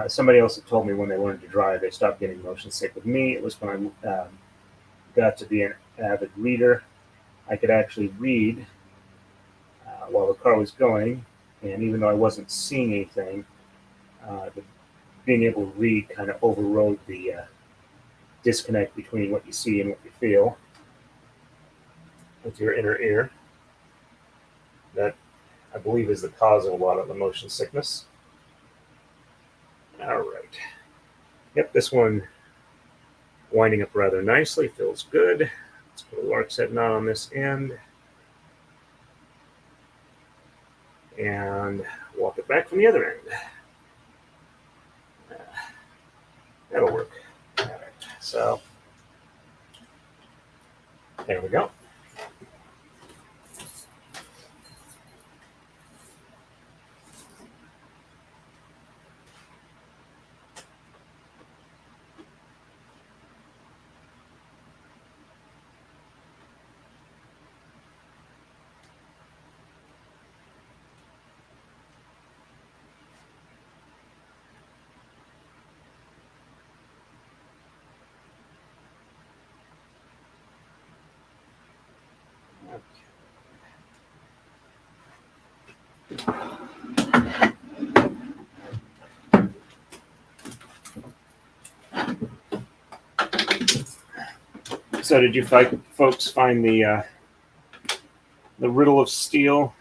somebody else that told me when they learned to drive, they stopped getting motion sick. With me, it was when I got to be an avid reader. I could actually read while the car was going, and even though I wasn't seeing anything, being able to read kind of overrode the disconnect between what you see and what you feel with your inner ear. That, I believe, is the cause of a lot of the motion sickness. All right. Yep, this one winding up rather nicely, feels good. Let's put a lark set knot on this end. And walk it back from the other end. That'll work. All right, so there we go. So did you folks find the riddle of steel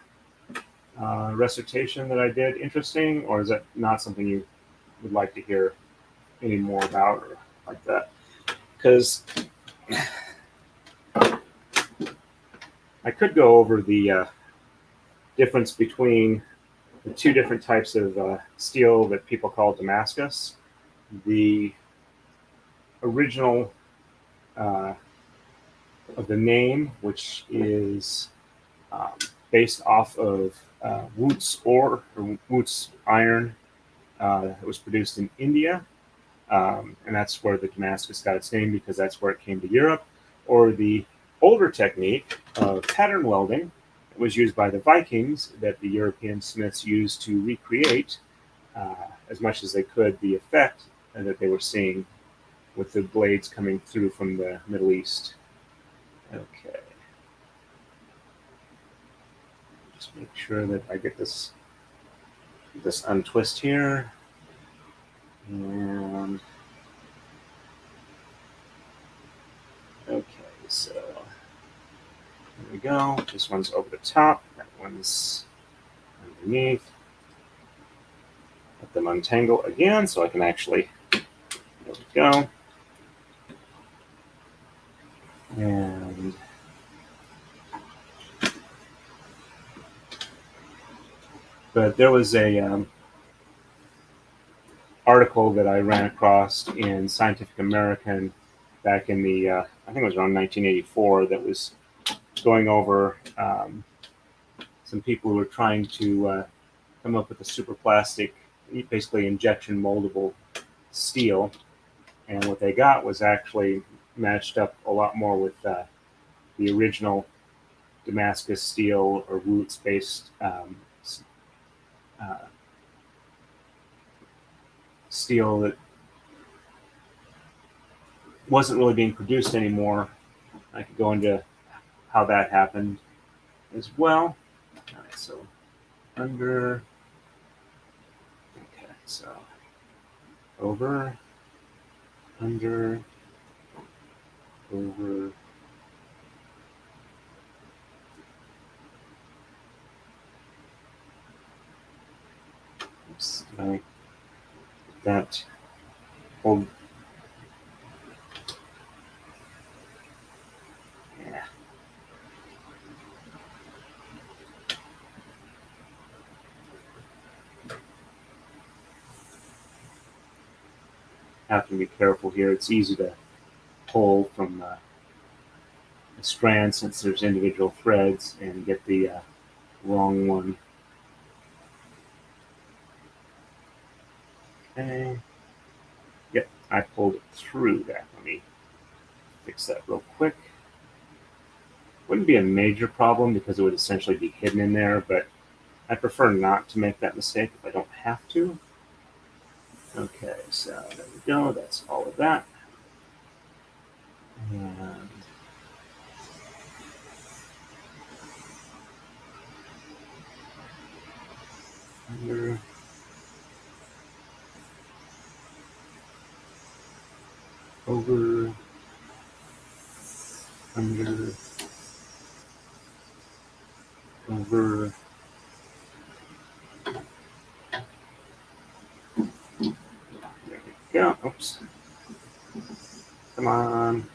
recitation that I did interesting, or is that not something you would like to hear any more about or like that? Because I could go over the difference between the two different types of steel that people call Damascus. The original of the name, which is based off of Wootz ore or Wootz iron that was produced in India. And that's where the Damascus got its name, because that's where it came to Europe. Or the older technique of pattern welding that was used by the Vikings, that the European smiths used to recreate as much as they could the effect that they were seeing with the blades coming through from the Middle East. Okay. Just make sure that I get this untwist here. And So there we go. This one's over the top. That one's underneath. Let them untangle again so I can actually, there we go. And but there was a article that I ran across in Scientific American back in the, I think it was around 1984, that was going over some people who were trying to come up with a super plastic, basically injection moldable steel. And what they got was actually matched up a lot more with the original Damascus steel or roots-based steel that wasn't really being produced anymore. I could go into how that happened as well. All right, so under, okay, so over, under, over, oops, like that hold. Yeah. Have to be careful here. It's easy to pull from the strand since there's individual threads and get the wrong one. Okay. Yep, I pulled it through that. Let me fix that real quick. Wouldn't be a major problem because it would essentially be hidden in there, but I prefer not to make that mistake if I don't have to. Okay, so there we go. That's all of that. And under, over, under, over. There we go. Oops. Come on.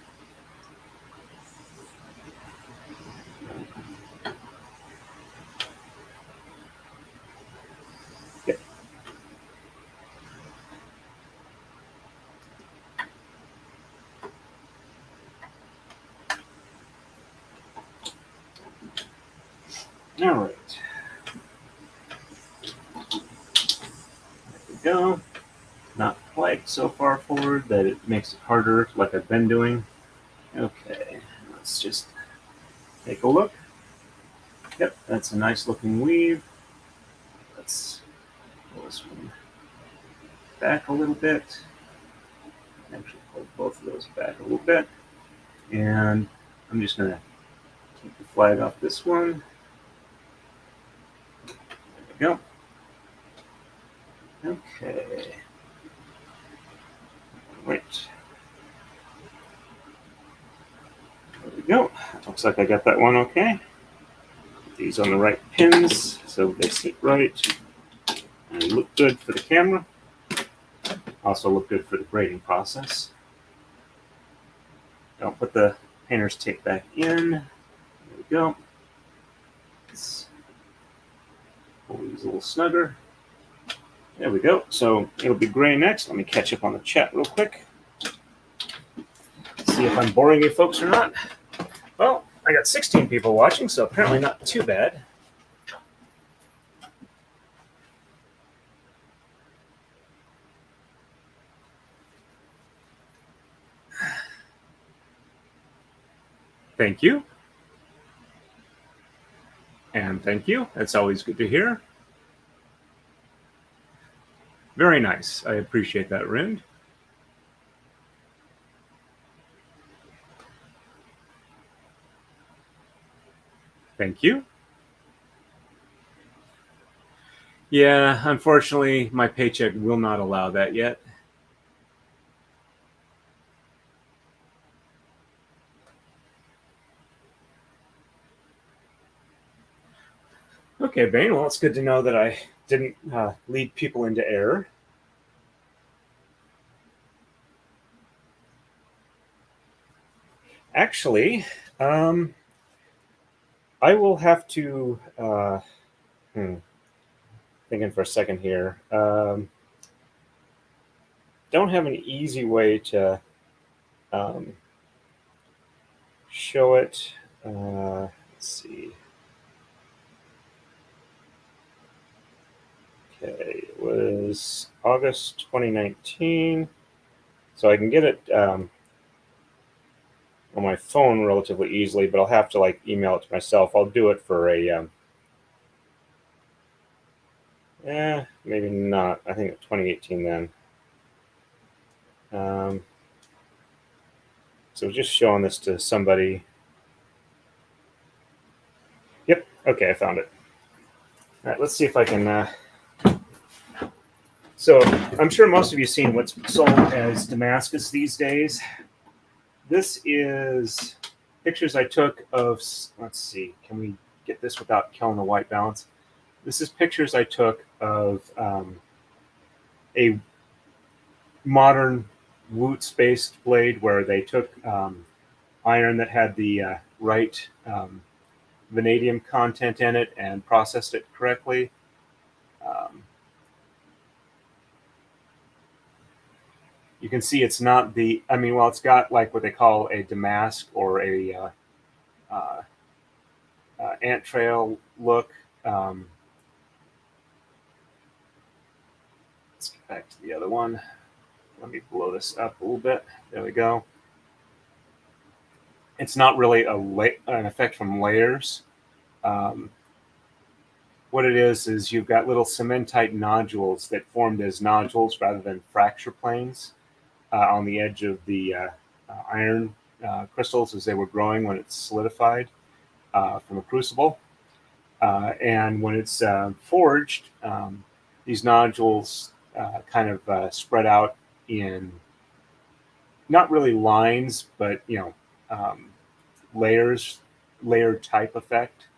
Okay. All right. There we go. Not quite so far forward that it makes it harder like I've been doing. Okay, let's just take a look. Yep, that's a nice looking weave. Let's pull this one back a little bit. Actually pull both of those back a little bit. And I'm just going to keep the flag off this one. There we go. Okay. Wait. There we go. Looks like I got that one okay. Put these on the right pins so they sit right and look good for the camera. Also look good for the braiding process. I'll put the painter's tape back in. There we go. Let's pull these a little snugger. There we go. So it'll be gray next. Let me catch up on the chat real quick. See if I'm boring you folks or not. Well, I got 16 people watching, so apparently not too bad. Thank you. And thank you. That's always good to hear. Very nice. I appreciate that, Rind. Thank you. Yeah, unfortunately, my paycheck will not allow that yet. Okay, Bane, well, it's good to know that I didn't lead people into error. Actually, I will have to, thinking for a second here. Don't have an easy way to show it. Let's see. Okay, it was August 2019. So I can get it on my phone relatively easily, but I'll have to like email it to myself. I'll do it for a, maybe not. I think 2018 then. So just showing this to somebody. Yep. Okay, I found it. All right, let's see if I can. So I'm sure most of you have seen what's sold as Damascus these days. This is pictures I took of. Let's see. Can we get this without killing the white balance? This is pictures I took of a modern Woots-based blade where they took iron that had the right vanadium content in it and processed it correctly. You can see it's not the, I mean, well, it's got like what they call a damask or a ant trail look. Let's get back to the other one. Let me blow this up a little bit. There we go. It's not really an effect from layers. What it is you've got little cementite nodules that formed as nodules rather than fracture planes on the edge of the iron crystals as they were growing when it's solidified from a crucible. And when it's forged, these nodules kind of spread out in not really lines, but layers, layered type effect.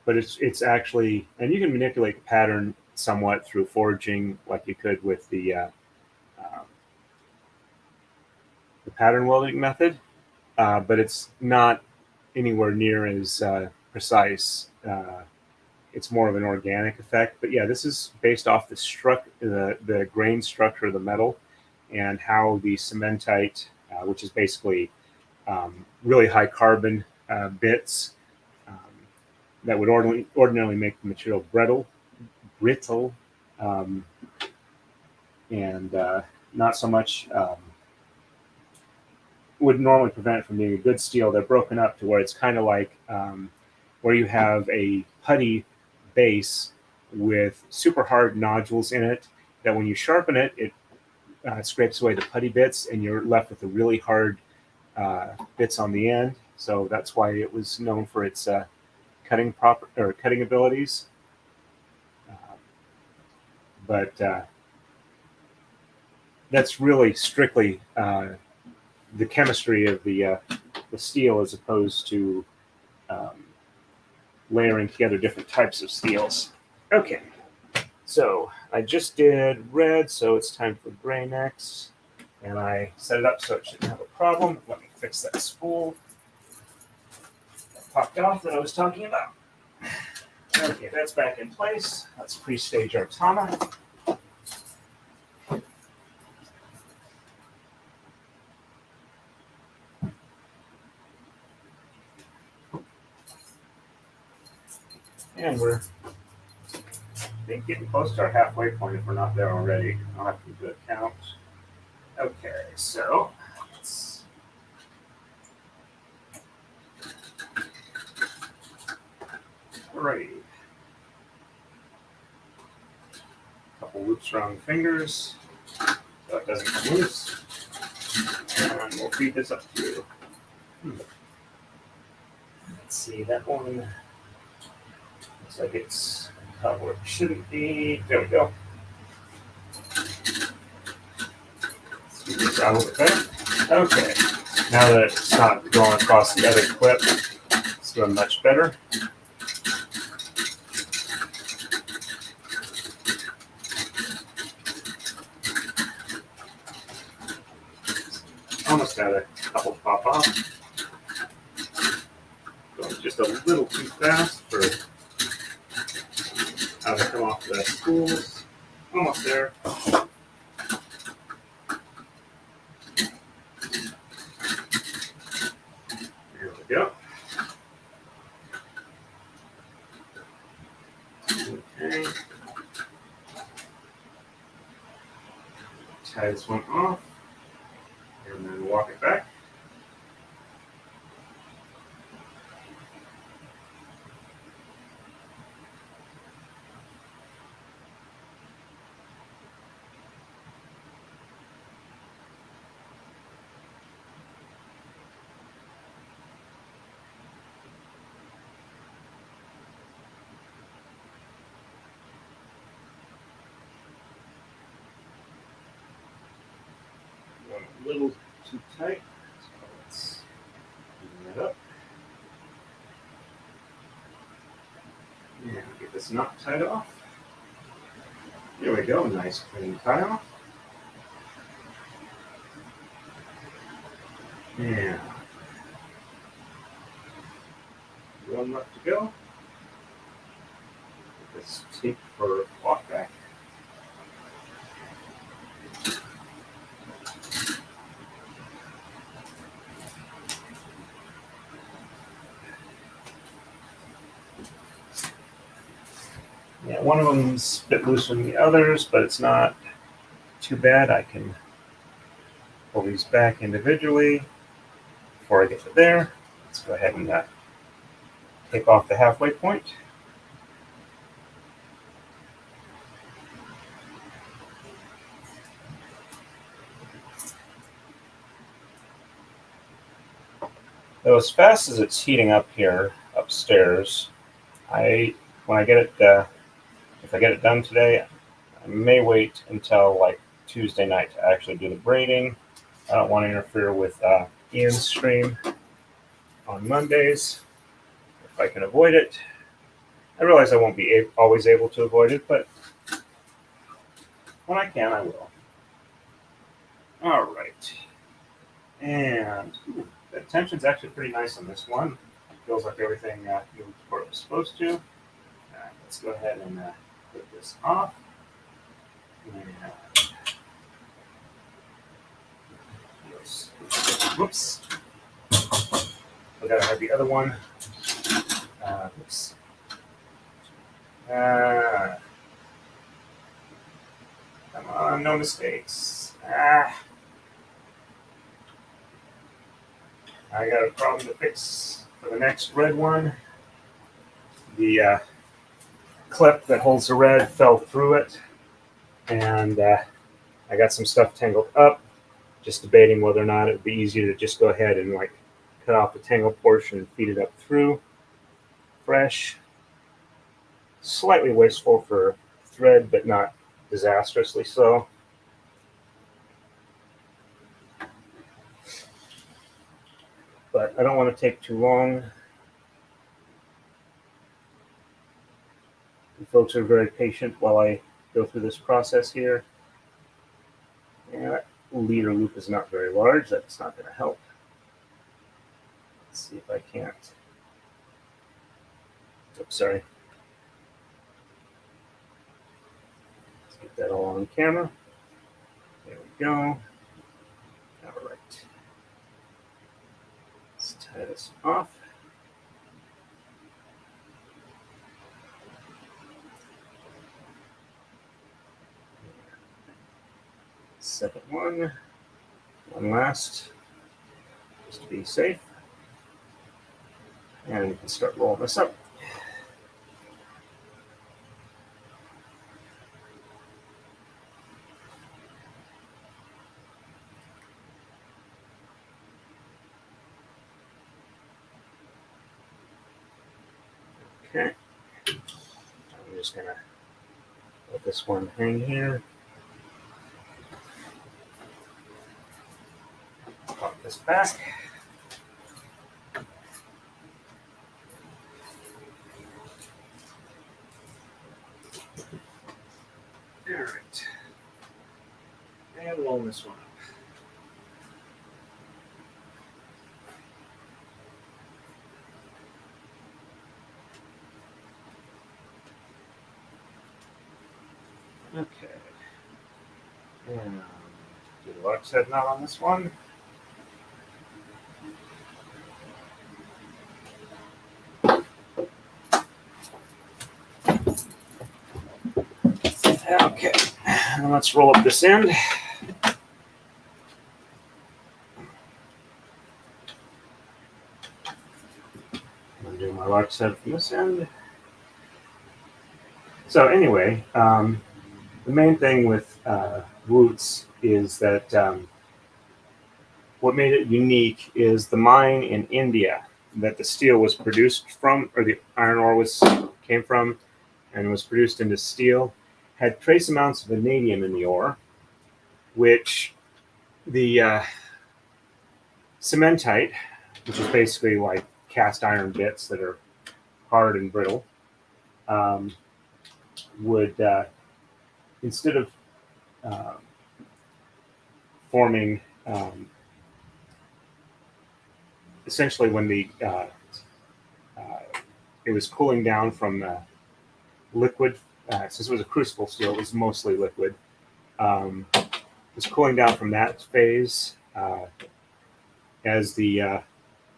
But it's actually, and you can manipulate the pattern somewhat through forging, like you could with the pattern welding method, but it's not anywhere near as precise. It's more of an organic effect. But yeah, this is based off the grain structure of the metal and how the cementite, which is basically really high carbon bits that would ordinarily make the material brittle, and not so much would normally prevent it from being a good steel. They're broken up to where it's kind of like where you have a putty base with super hard nodules in it that when you sharpen it, it scrapes away the putty bits and you're left with the really hard bits on the end. So that's why it was known for its cutting abilities. But that's really strictly the chemistry of the steel as opposed to layering together different types of steels. Okay, so I just did red, so it's time for gray next. And I set it up so it shouldn't have a problem. Let me fix that spool that popped off that I was talking about. Okay, that's back in place. Let's pre-stage our Tama. And we're getting close to our halfway point if we're not there already. I'll have to do a count. Okay, so let's braid. A couple loops around the fingers so it doesn't come loose. And we'll feed this up to Let's see, that one looks like it's about where it shouldn't be. There we go. Scoot this out a little bit. Okay, now that it's not going across the other clip, It's doing much better. Almost had a couple pop off. Going just a little too fast for how they come off the spools. Almost there. Here we go. Okay. Tie this one off and then walk it back. A little too tight, so let's even that up. And get this knot tied off. There we go, nice clean tie off. Yeah. One left to go. Get this tape for walk back. Yeah, one of them's a bit looser than the others, but it's not too bad. I can pull these back individually before I get to there. Let's go ahead and tape off the halfway point. Though as fast as it's heating up here upstairs, when I get it, if I get it done today, I may wait until like Tuesday night to actually do the braiding. I don't want to interfere with Ian's stream on Mondays if I can avoid it. I realize I won't be always able to avoid it, but when I can, I will. All right. And the tension's actually pretty nice on this one. Feels like everything moved where it was supposed to. Let's go ahead and put this off. And, whoops. We gotta have the other one. Oops. Come on, no mistakes. I got a problem to fix for the next red one. The clip that holds the red fell through it, and I got some stuff tangled up. Just debating whether or not it would be easier to just go ahead and like cut off the tangled portion and feed it up through fresh. Slightly wasteful for thread, but not disastrously so. But I don't want to take too long. You folks are very patient while I go through this process here. And that leader loop is not very large. That's not going to help. Let's see if I can't. Oops, sorry. Let's get that all on camera. There we go. All right. Let's tie this off. Second one last, just to be safe. And we can start rolling this up. Okay. I'm just gonna let this one hang here. Pop this back. And do the lark's head knot on this one. Okay, and let's roll up this end. Undo my lark's head from this end. So anyway, the main thing with roots is that what made it unique is the mine in India that the steel was produced from, or the iron ore came from, and was produced into steel, had trace amounts of vanadium in the ore, which the cementite, which is basically like cast iron bits that are hard and brittle, would instead of forming essentially when the it was cooling down from liquid, since it was a crucible steel, it was mostly liquid. It was cooling down from that phase as the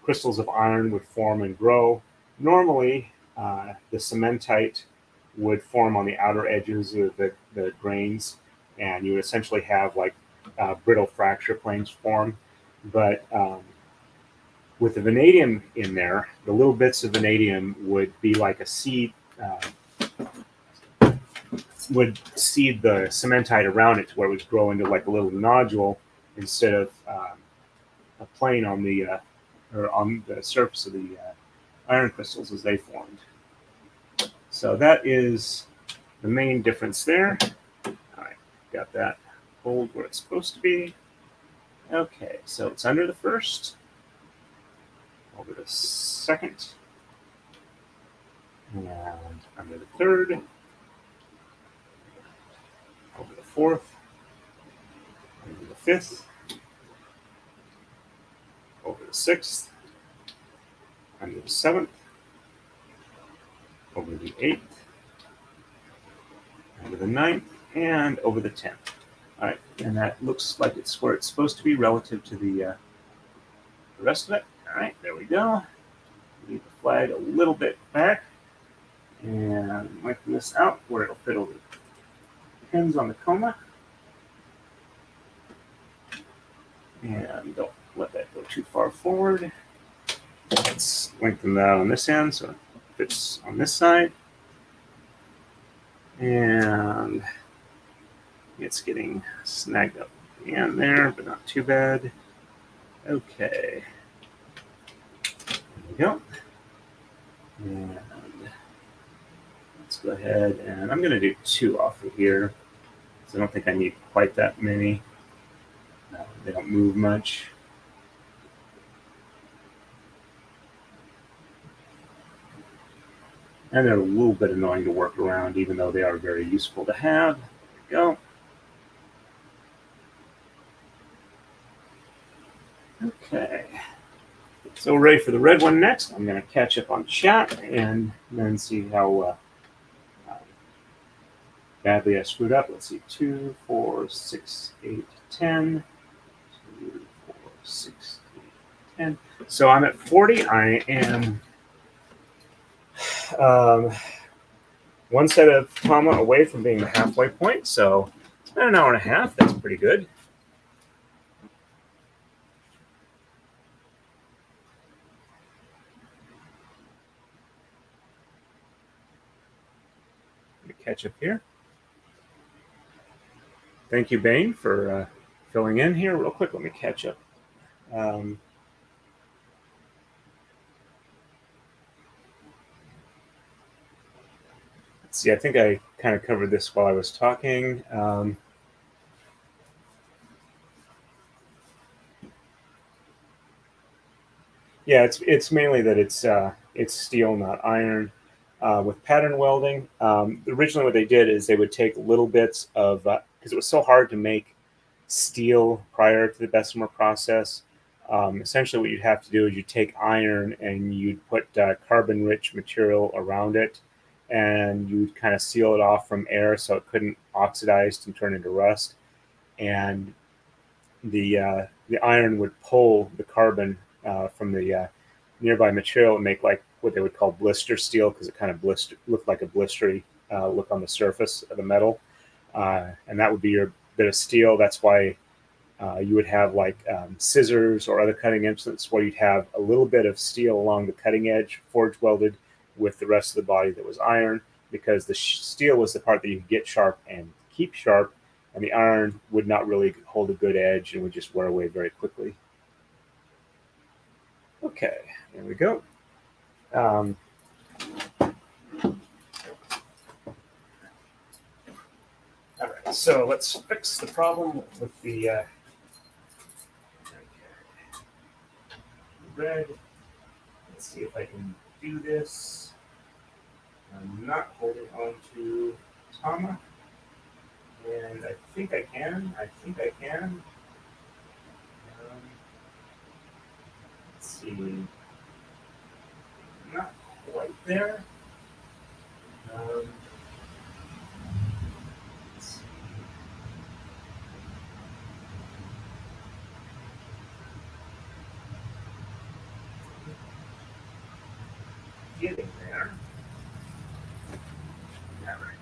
crystals of iron would form and grow. Normally, the cementite would form on the outer edges of the grains, and you would essentially have like brittle fracture planes form. But with the vanadium in there, the little bits of vanadium would be like a seed, would seed the cementite around it to where it would grow into like a little nodule instead of a plane on the or on the surface of the iron crystals as they formed. So that is the main difference there. All right, got that hold where it's supposed to be. Okay, so it's under the first, over the second, and under the third, over the fourth, over the fifth, over the sixth, under the seventh, over the eighth, over the ninth, and over the 10th. All right, and that looks like it's where it's supposed to be relative to the rest of it. All right, there we go. Leave the flag a little bit back and lengthen this out where it'll fit over the pins on the coma. And don't let that go too far forward. Let's lengthen that on this end so it fits on this side. And it's getting snagged up at the end there, but not too bad. Okay. There we go. And let's go ahead and I'm going to do 2 off of here. So I don't think I need quite that many. They don't move much. And they're a little bit annoying to work around, even though they are very useful to have. There we go. Okay. So we're ready for the red one next. I'm going to catch up on chat and then see how badly I screwed up. Let's see. 2, 4, 6, 8, 10. 2, 4, 6, 8, 10. So I'm at 40. I am one set of Tama away from being the halfway point. So it's been an hour and a half. That's pretty good. Let me catch up here. Thank you, Bane, for filling in here real quick. Let me catch up. Let's see, I think I kind of covered this while I was talking. Yeah, it's mainly that it's steel, not iron. With pattern welding, originally what they did is they would take little bits of, because it was so hard to make steel prior to the Bessemer process. Essentially what you'd have to do is you'd take iron and you'd put carbon-rich material around it, and you'd kind of seal it off from air so it couldn't oxidize and turn into rust. and the iron would pull the carbon from the nearby material and make like what they would call blister steel, because it kind of looked like a blistery look on the surface of the metal, and that would be your bit of steel. That's why you would have like scissors or other cutting instruments where you'd have a little bit of steel along the cutting edge, forge welded with the rest of the body that was iron, because the steel was the part that you could get sharp and keep sharp, and the iron would not really hold a good edge and would just wear away very quickly. Okay, there we go. All right, so let's fix the problem with the red. Let's see if I can do this. I'm not holding on to Tama, and I think I can. Let's see. Not quite there. Let's see. Getting there. All right.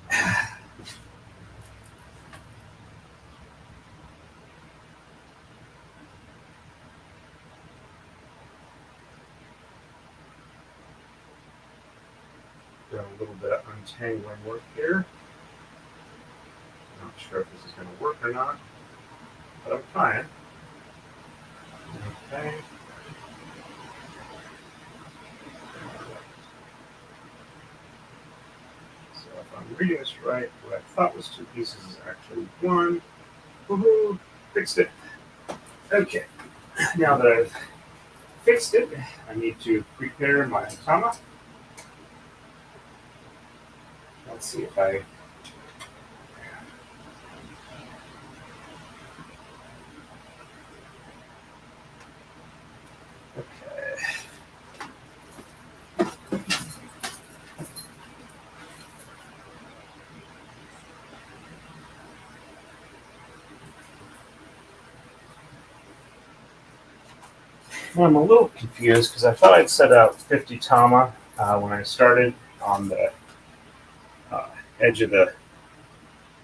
Doing a little bit of untangling work here. Not sure if this is going to work or not, but I'm trying. Okay. So if I'm reading this right, what I thought was two pieces is actually one. Woohoo! Fixed it. Okay. Now that I've fixed it, I need to prepare my Tama. Let's see if I... Okay. I'm a little confused because I thought I'd set out 50 Tama when I started on the edge of the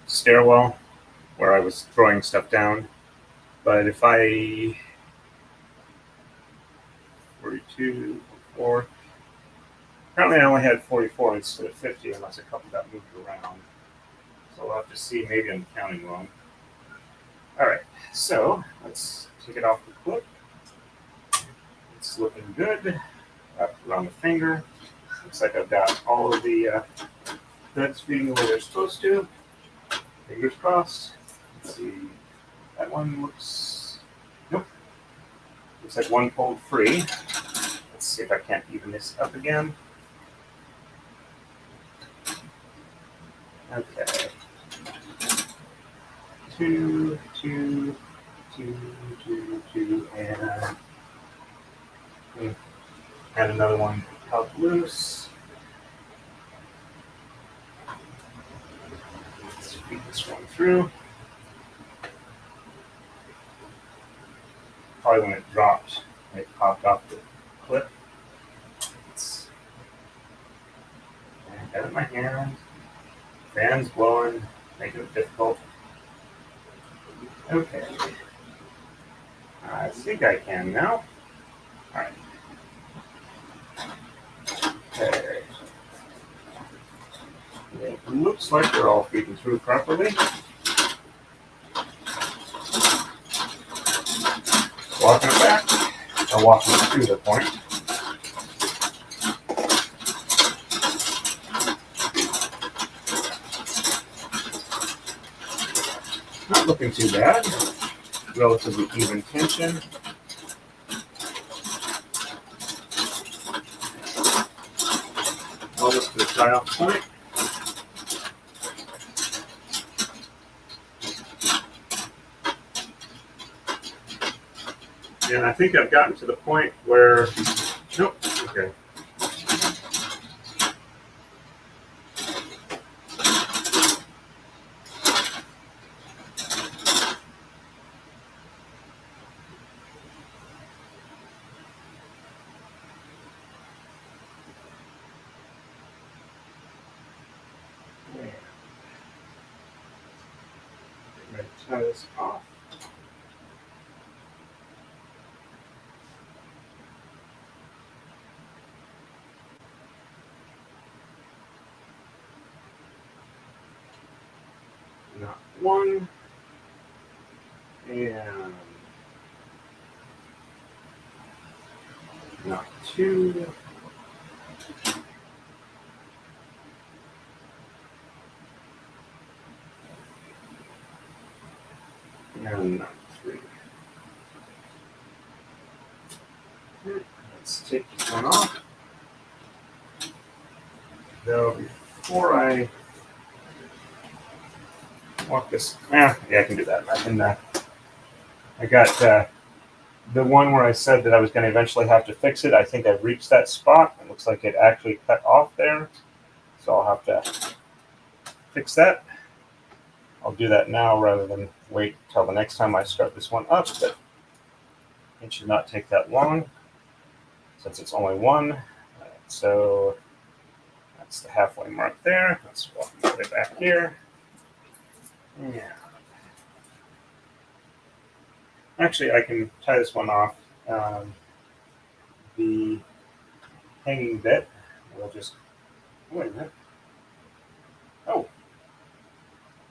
stairwell where I was throwing stuff down. But if I 42, 44, apparently I only had 44 instead of 50 unless a couple got moved around. So we'll have to see, maybe I'm counting wrong. All right, so let's take it off the clip. It's looking good. Wrapped around the finger. Looks like I've got all of the threads feeding the way they're supposed to. Fingers crossed. Let's see. That one looks... Nope. Looks like one pulled free. Let's see if I can't even this up again. Okay. Two, and another one out loose. Let's feed this one through. Probably when it dropped, it popped off the clip. I got it in my hand. Fan's blowing, making it difficult. Okay. I think I can now. All right. Okay. It looks like they're all feeding through properly. Walking it back, or walking it through the point. Not looking too bad. Relatively even tension. Almost to the tie off point. And I think I've gotten to the point where, nope, okay. going to tie this off. Not one, and not two, and not three. Let's take this one off. Though before I walk this, yeah, I can do that. I got the one where I said that I was going to eventually have to fix it. I think I've reached that spot. It looks like it actually cut off there, so I'll have to fix that. I'll do that now rather than wait till the next time I start this one up, but it should not take that long since it's only one. So that's the halfway mark there. Let's walk my way back here. Yeah. Actually, I can tie this one off. The hanging bit, we'll just, wait a minute. Oh,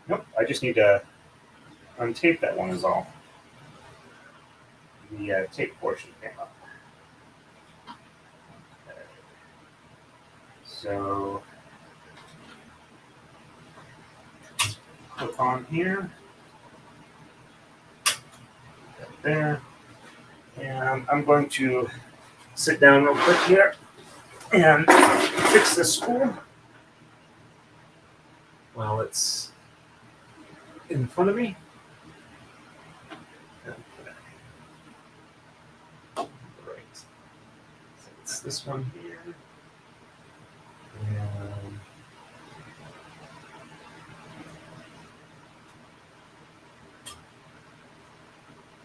nope, I just need to untape that one is all. The tape portion came up. Okay. So, clip on here. Right there. And I'm going to sit down real quick here and fix this spool while it's in front of me. Okay. Right. So it's this one here. And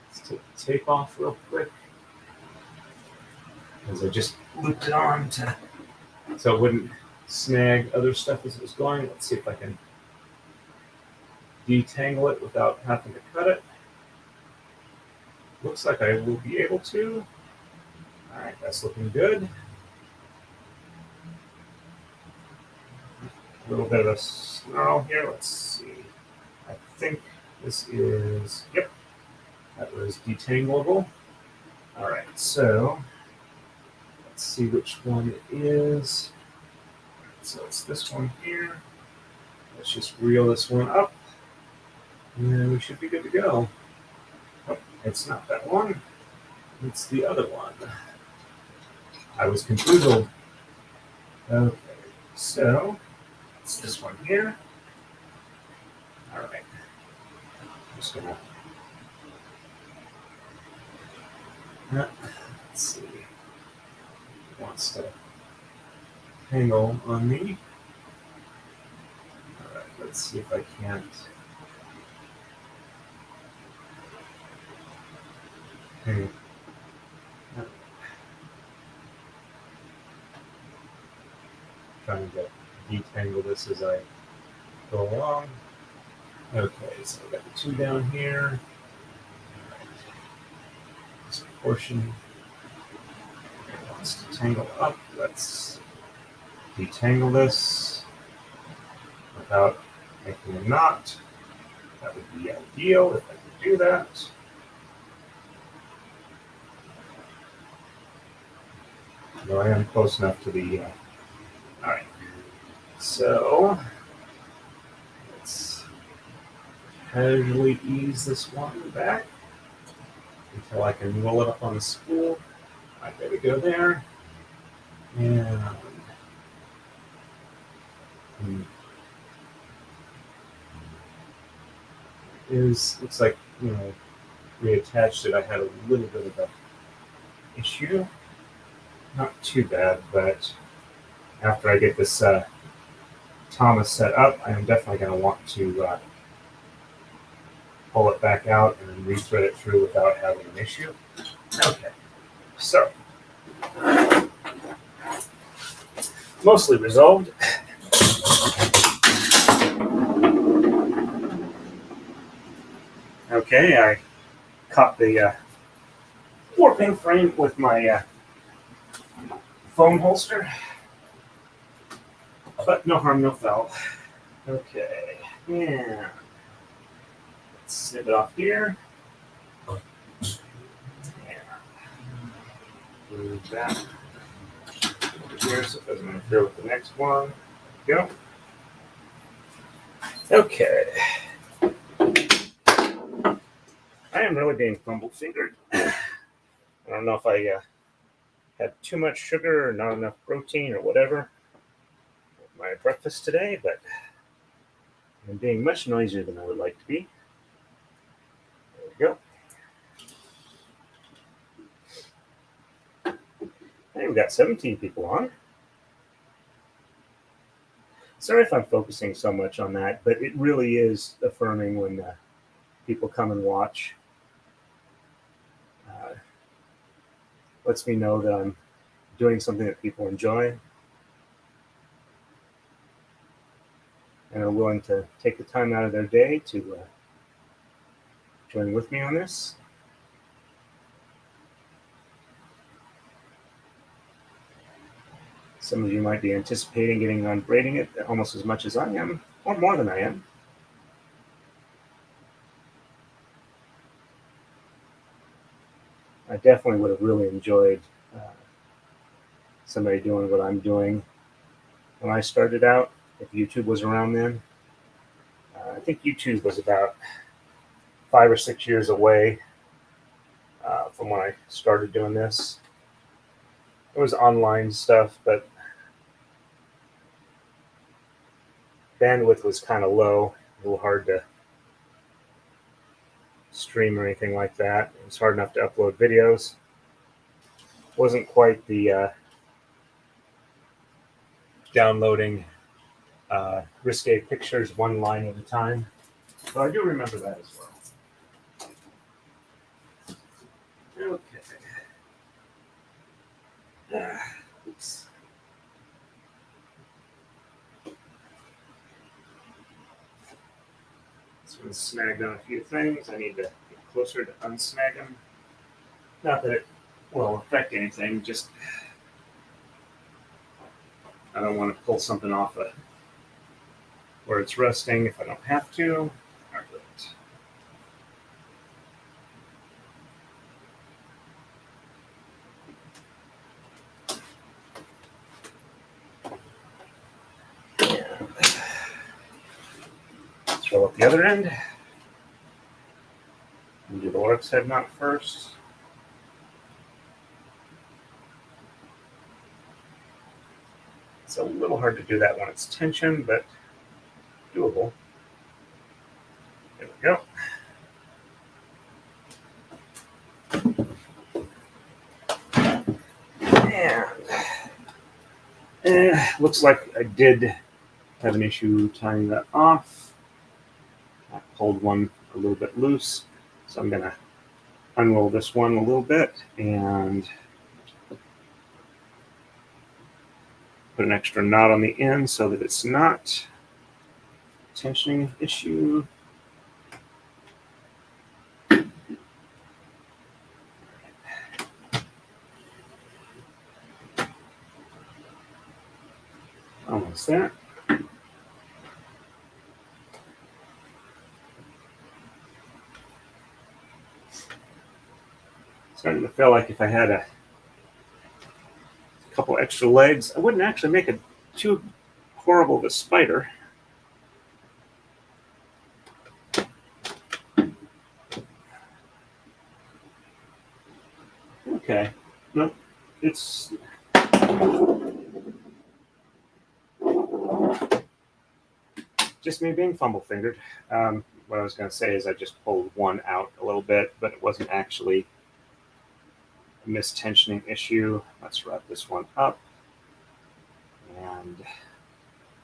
let's take the tape off real quick, because I just looped it on so it wouldn't snag other stuff as it was going. Let's see if I can detangle it without having to cut it. Looks like I will be able to. All right, that's looking good. A little bit of a snarl here. Let's see. I think this is, yep, that was detangleable. All right, so let's see which one it is. So it's this one here. Let's just reel this one up, and then we should be good to go. Oh, it's not that one. It's the other one. I was confused. Okay, so it's this one here. All right. I'm just gonna. Let's see. It wants to angle on me. All right, let's see if I can't. Hey. Trying to detangle this as I go along. Okay, so I've got the two down here. All right. This portion wants to tangle up. Let's detangle this without making a knot. That would be ideal if I could do that. Though I am close enough to the. All right. So let's casually ease this one back until I can roll it up on the spool. All right, there we go there. And looks like, reattached it. I had a little bit of an issue. Not too bad, but after I get this Thomas set up, I am definitely going to want to pull it back out and then re-thread it through without having an issue. Okay, so mostly resolved. Okay, I caught the 4-pin frame with my foam holster, but no harm, no foul. Okay, yeah. Let's snip it off here. Move that over here so it doesn't interfere with the next one. Go. Okay. I am really being fumble-fingered. I don't know if I had too much sugar or not enough protein or whatever with my breakfast today, but I'm being much noisier than I would like to be. There we go. Hey, we got 17 people on. Sorry if I'm focusing so much on that, but it really is affirming when people come and watch. Lets me know that I'm doing something that people enjoy and are willing to take the time out of their day to join with me on this. Some of you might be anticipating getting on braiding it almost as much as I am, or more than I am. I definitely would have really enjoyed somebody doing what I'm doing when I started out, if YouTube was around then. I think YouTube was about 5 or 6 years away from when I started doing this. It was online stuff, but bandwidth was kind of low, a little hard to stream or anything like that. It was hard enough to upload videos. Wasn't quite the downloading risque pictures one line at a time. But I do remember that as well. Okay. Oops. This one's snagged on a few things. I need to get closer to unsnag them. Not that it will affect anything, just I don't want to pull something off where it's resting if I don't have to. All right. Let's roll up the other end. And do the lark's head knot first. It's a little hard to do that when it's tension, but doable. There we go. And looks like I did have an issue tying that off. I pulled one a little bit loose, so I'm going to unroll this one a little bit and put an extra knot on the end so that it's not a tensioning issue. Almost there. Starting to feel like if I had a couple extra legs, I wouldn't actually make it too horrible of a spider. Okay, no, it's just me being fumble-fingered. What I was going to say is I just pulled one out a little bit, but it wasn't actually a mistensioning issue. Let's wrap this one up. And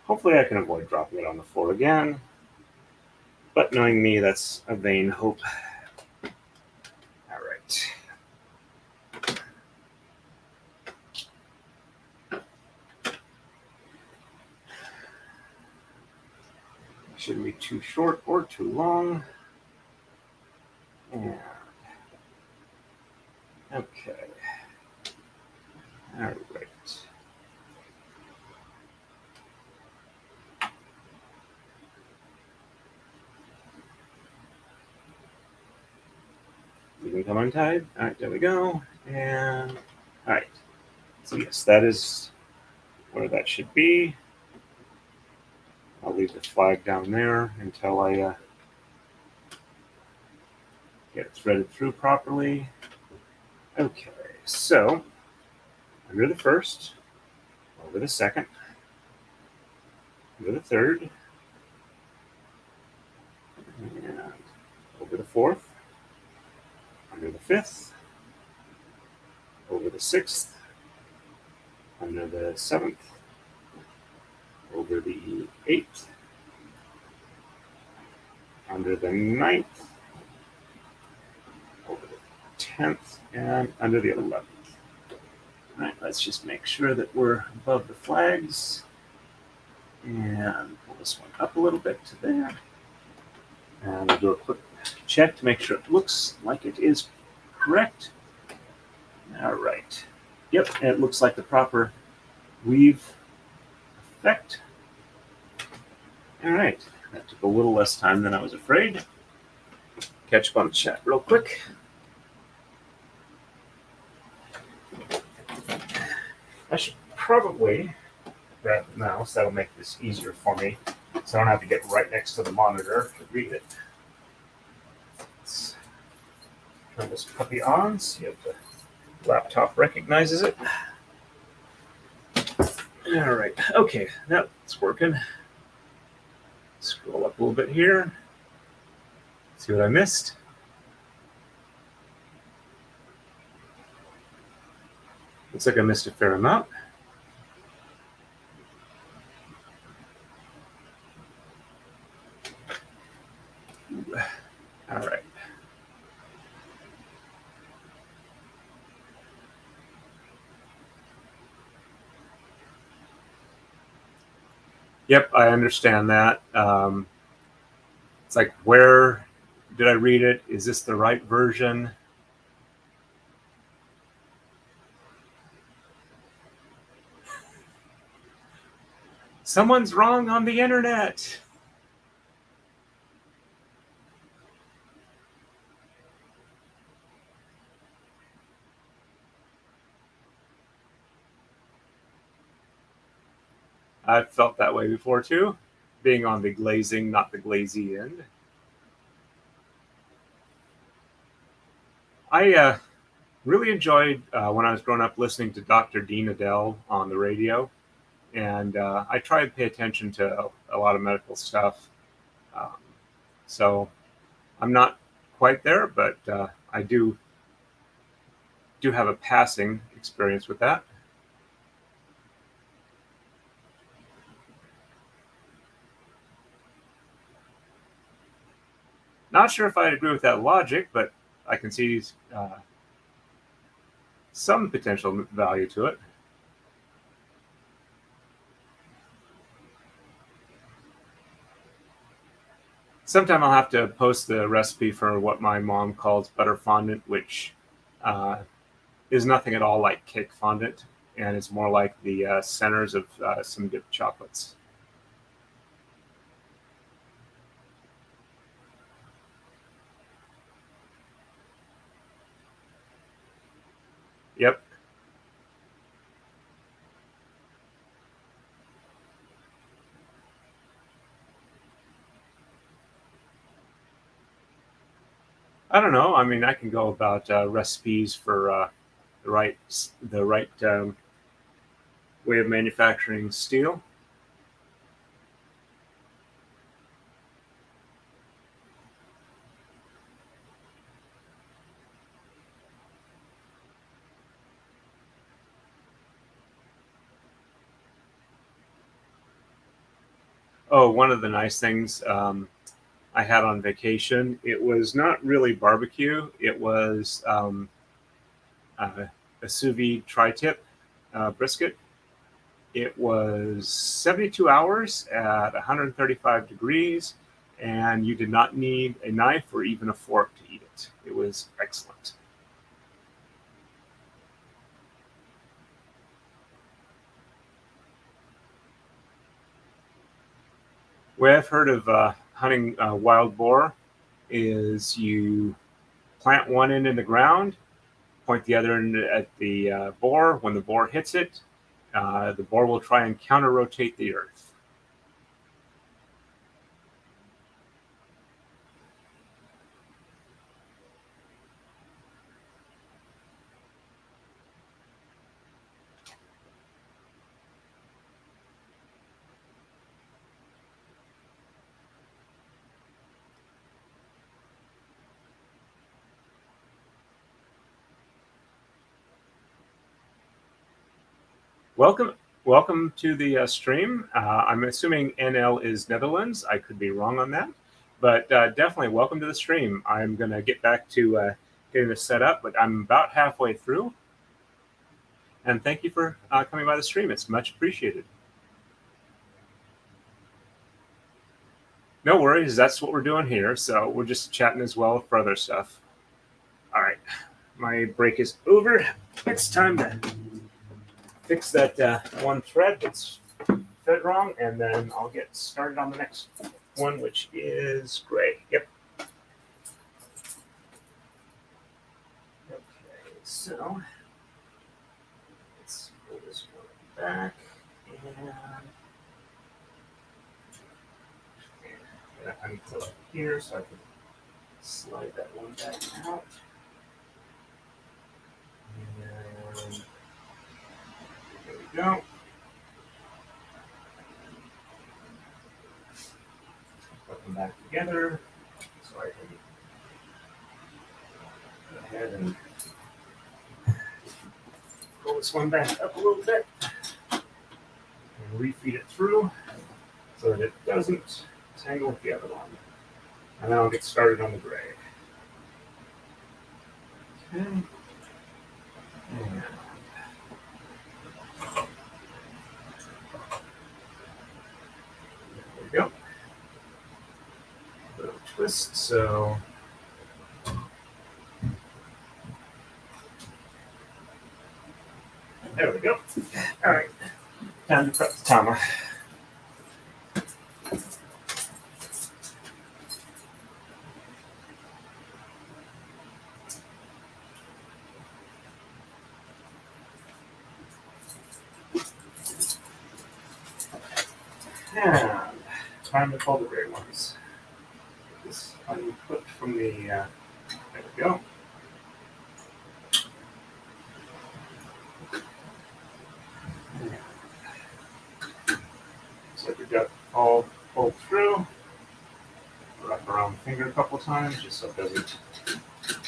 hopefully I can avoid dropping it on the floor again. But knowing me, that's a vain hope. All right. Shouldn't be too short or too long. Okay. All right. You can come untied. All right, there we go. And all right. So yes, that is where that should be. I'll leave the flag down there until I get it threaded through properly. Okay, so under the first, over the second, over the third, and over the fourth, under the fifth, over the sixth, under the seventh, over the eighth, under the ninth, over the 10th, and under the 11th. All right, let's just make sure that we're above the flags. And pull this one up a little bit to there. And I'll do a quick check to make sure it looks like it is correct. All right. Yep, it looks like the proper weave effect. All right, that took a little less time than I was afraid. Catch up on the chat real quick. I should probably grab the mouse. That'll make this easier for me, so I don't have to get right next to the monitor to read it. Let's turn this puppy on, see if the laptop recognizes it. All right, okay, now it's working. Scroll up a little bit here. See what I missed. Looks like I missed a fair amount. All right. Yep, I understand that. It's like, where did I read it? Is this the right version? Someone's wrong on the internet. I've felt that way before too, being on the glazing, not the glazy end. I really enjoyed when I was growing up listening to Dr. Dean Adele on the radio, and I try to pay attention to a lot of medical stuff. Um, so I'm not quite there, but I do have a passing experience with that. Not sure if I agree with that logic, but I can see some potential value to it. Sometime I'll have to post the recipe for what my mom calls butter fondant, which is nothing at all like cake fondant, and it's more like the centers of some dipped chocolates. Yep. I don't know. I mean, I can go about recipes for the right way of manufacturing steel. Oh, one of the nice things I had on vacation, it was not really barbecue. It was a sous vide tri-tip brisket. It was 72 hours at 135 degrees, and you did not need a knife or even a fork to eat it. It was excellent. way I've heard of hunting wild boar is you plant one end in the ground, point the other end at the boar. When the boar hits it, the boar will try and counter-rotate the earth. Welcome to the stream. I'm assuming NL is Netherlands. I could be wrong on that, but definitely welcome to the stream. I'm going to get back to getting this set up, but I'm about halfway through. And thank you for coming by the stream. It's much appreciated. No worries. That's what we're doing here. So we're just chatting as well for other stuff. All right. My break is over. It's time to fix that one thread that's fed wrong, and then I'll get started on the next one, which is gray. Yep. Okay, so let's pull this one back, and I need to pull up here so I can slide that one back out. And there we go. Put them back together so I can go ahead and pull this one back up a little bit and refeed it through so that it doesn't tangle with the other one. And then I'll get started on the gray. Okay. And there we go. A little twist, so there we go. All right, time to prep the timer. And time to pull the gray ones. This unclipped from the, there we go. So we've got all pulled through. Wrap around the finger a couple times just so it doesn't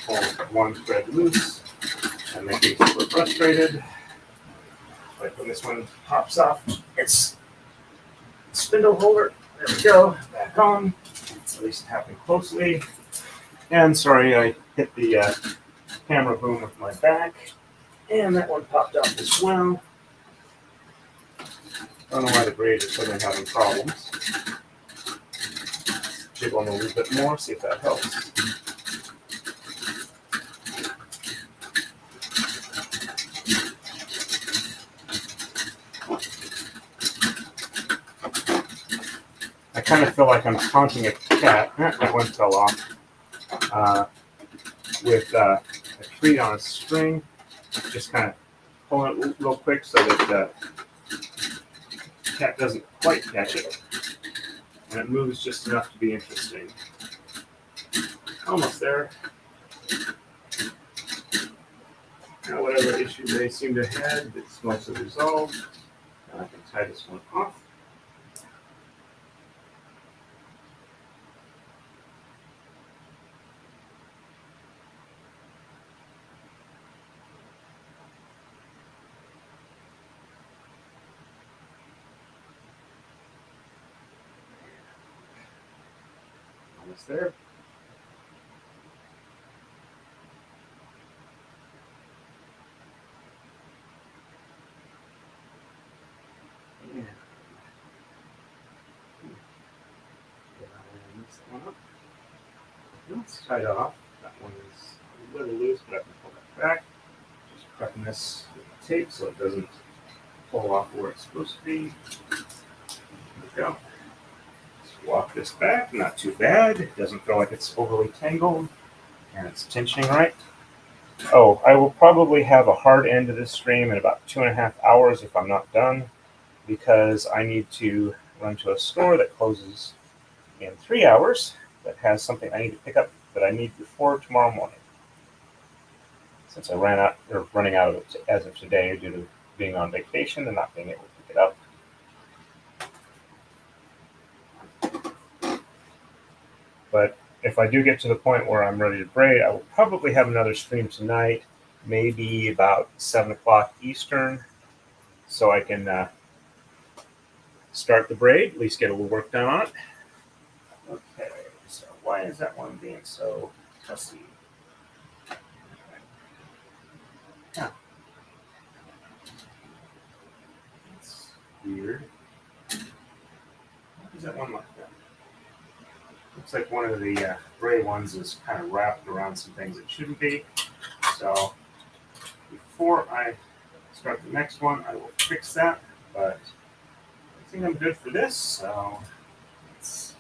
pull one thread loose and make me super frustrated. Like when this one pops off, it's spindle holder. There we go. Back on. At least tapping closely. And sorry, I hit the camera boom with my back. And that one popped off as well. I don't know why the braid is suddenly having problems. Jiggle them a little bit more, see if that helps. I kind of feel like I'm taunting a cat. That one fell off. With a treat on a string. Just kind of pulling it real quick so that the cat doesn't quite catch it. And it moves just enough to be interesting. Almost there. Now whatever issue they seem to have, it's mostly resolved. Now I can tie this one off. Almost there. Yeah. Mix that one up. It's tied off. That one is a little loose, but I can pull that back. Just prepping this with the tape so it doesn't pull off where it's supposed to be. There we go. Walk this back, not too bad. It doesn't feel like it's overly tangled, and it's tensioning right. Oh, I will probably have a hard end to this stream in about 2.5 hours if I'm not done, because I need to run to a store that closes in 3 hours that has something I need to pick up that I need before tomorrow morning. Since I running out of it as of today due to being on vacation and not being able to pick it up. But if I do get to the point where I'm ready to braid, I will probably have another stream tonight, maybe about 7 o'clock Eastern, so I can start the braid, at least get a little work done on it. Okay, so why is that one being so fussy? Huh. That's weird. Why is that one like that? Looks like one of the gray ones is kind of wrapped around some things it shouldn't be. So before I start the next one, I will fix that. But I think I'm good for this. So let's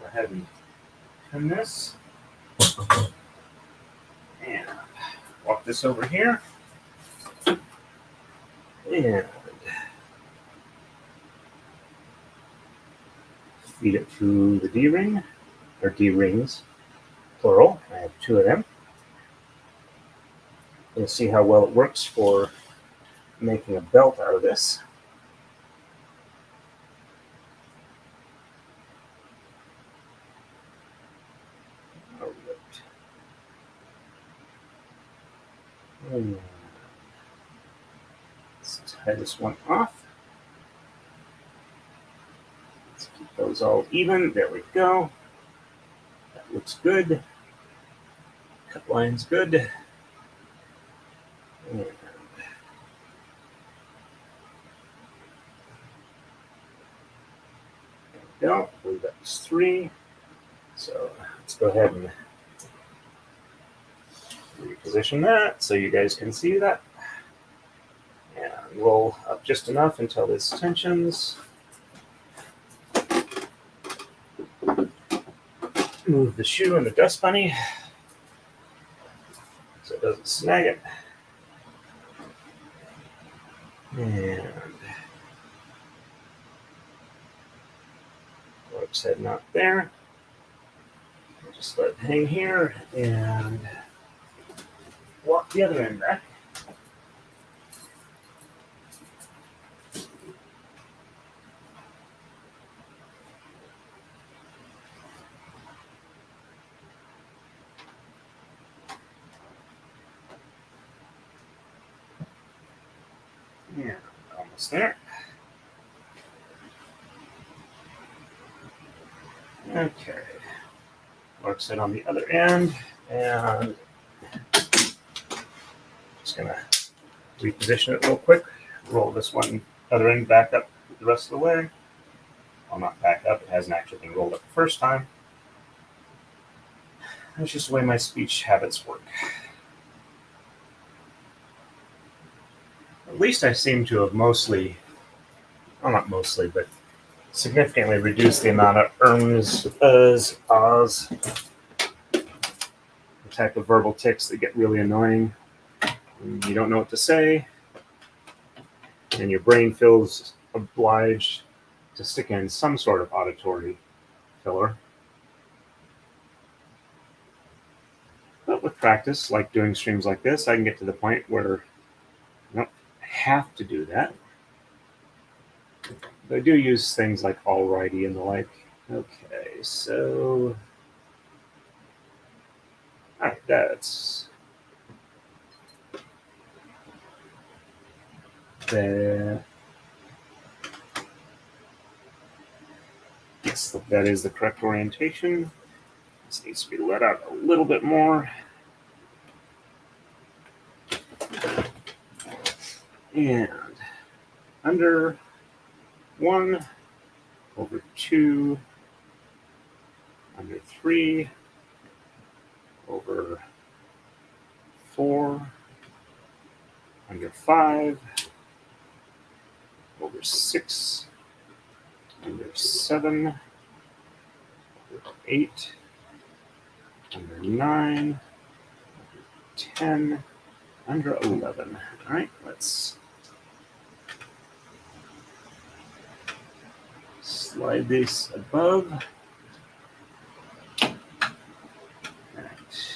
go ahead and trim this. And walk this over here. And feed it through the D-ring, or D-rings, plural. I have 2 of them. You'll see how well it works for making a belt out of this. Let's tie this one off. Let's keep those all even. There we go. That looks good. Cut line's good. And there we go. I believe that was 3. So let's go ahead and reposition that so you guys can see that. And roll up just enough until this tensions. Move the shoe and the dust bunny so it doesn't snag it. And rope's head not there. Just let it hang here and walk the other end back. Yeah, almost there. Okay. Works it on the other end, and just gonna reposition it real quick. Roll this one other end back up the rest of the way. Well, not back up. It hasn't actually been rolled up the first time. That's just the way my speech habits work. At least I seem to have mostly, well, not mostly, but significantly reduced the amount of ahs, the type of verbal tics that get really annoying. You don't know what to say, and your brain feels obliged to stick in some sort of auditory filler. But with practice, like doing streams like this, I can get to the point where I don't have to do that. But I do use things like alrighty and the like. Okay, so all right, that's that. Yes, that is the correct orientation. This needs to be let out a little bit more. And under 1, over 2, under 3, over 4, under 5, over 6, under 7, under 8, under 9, under 10, under 11. All right, let's slide this above. All right.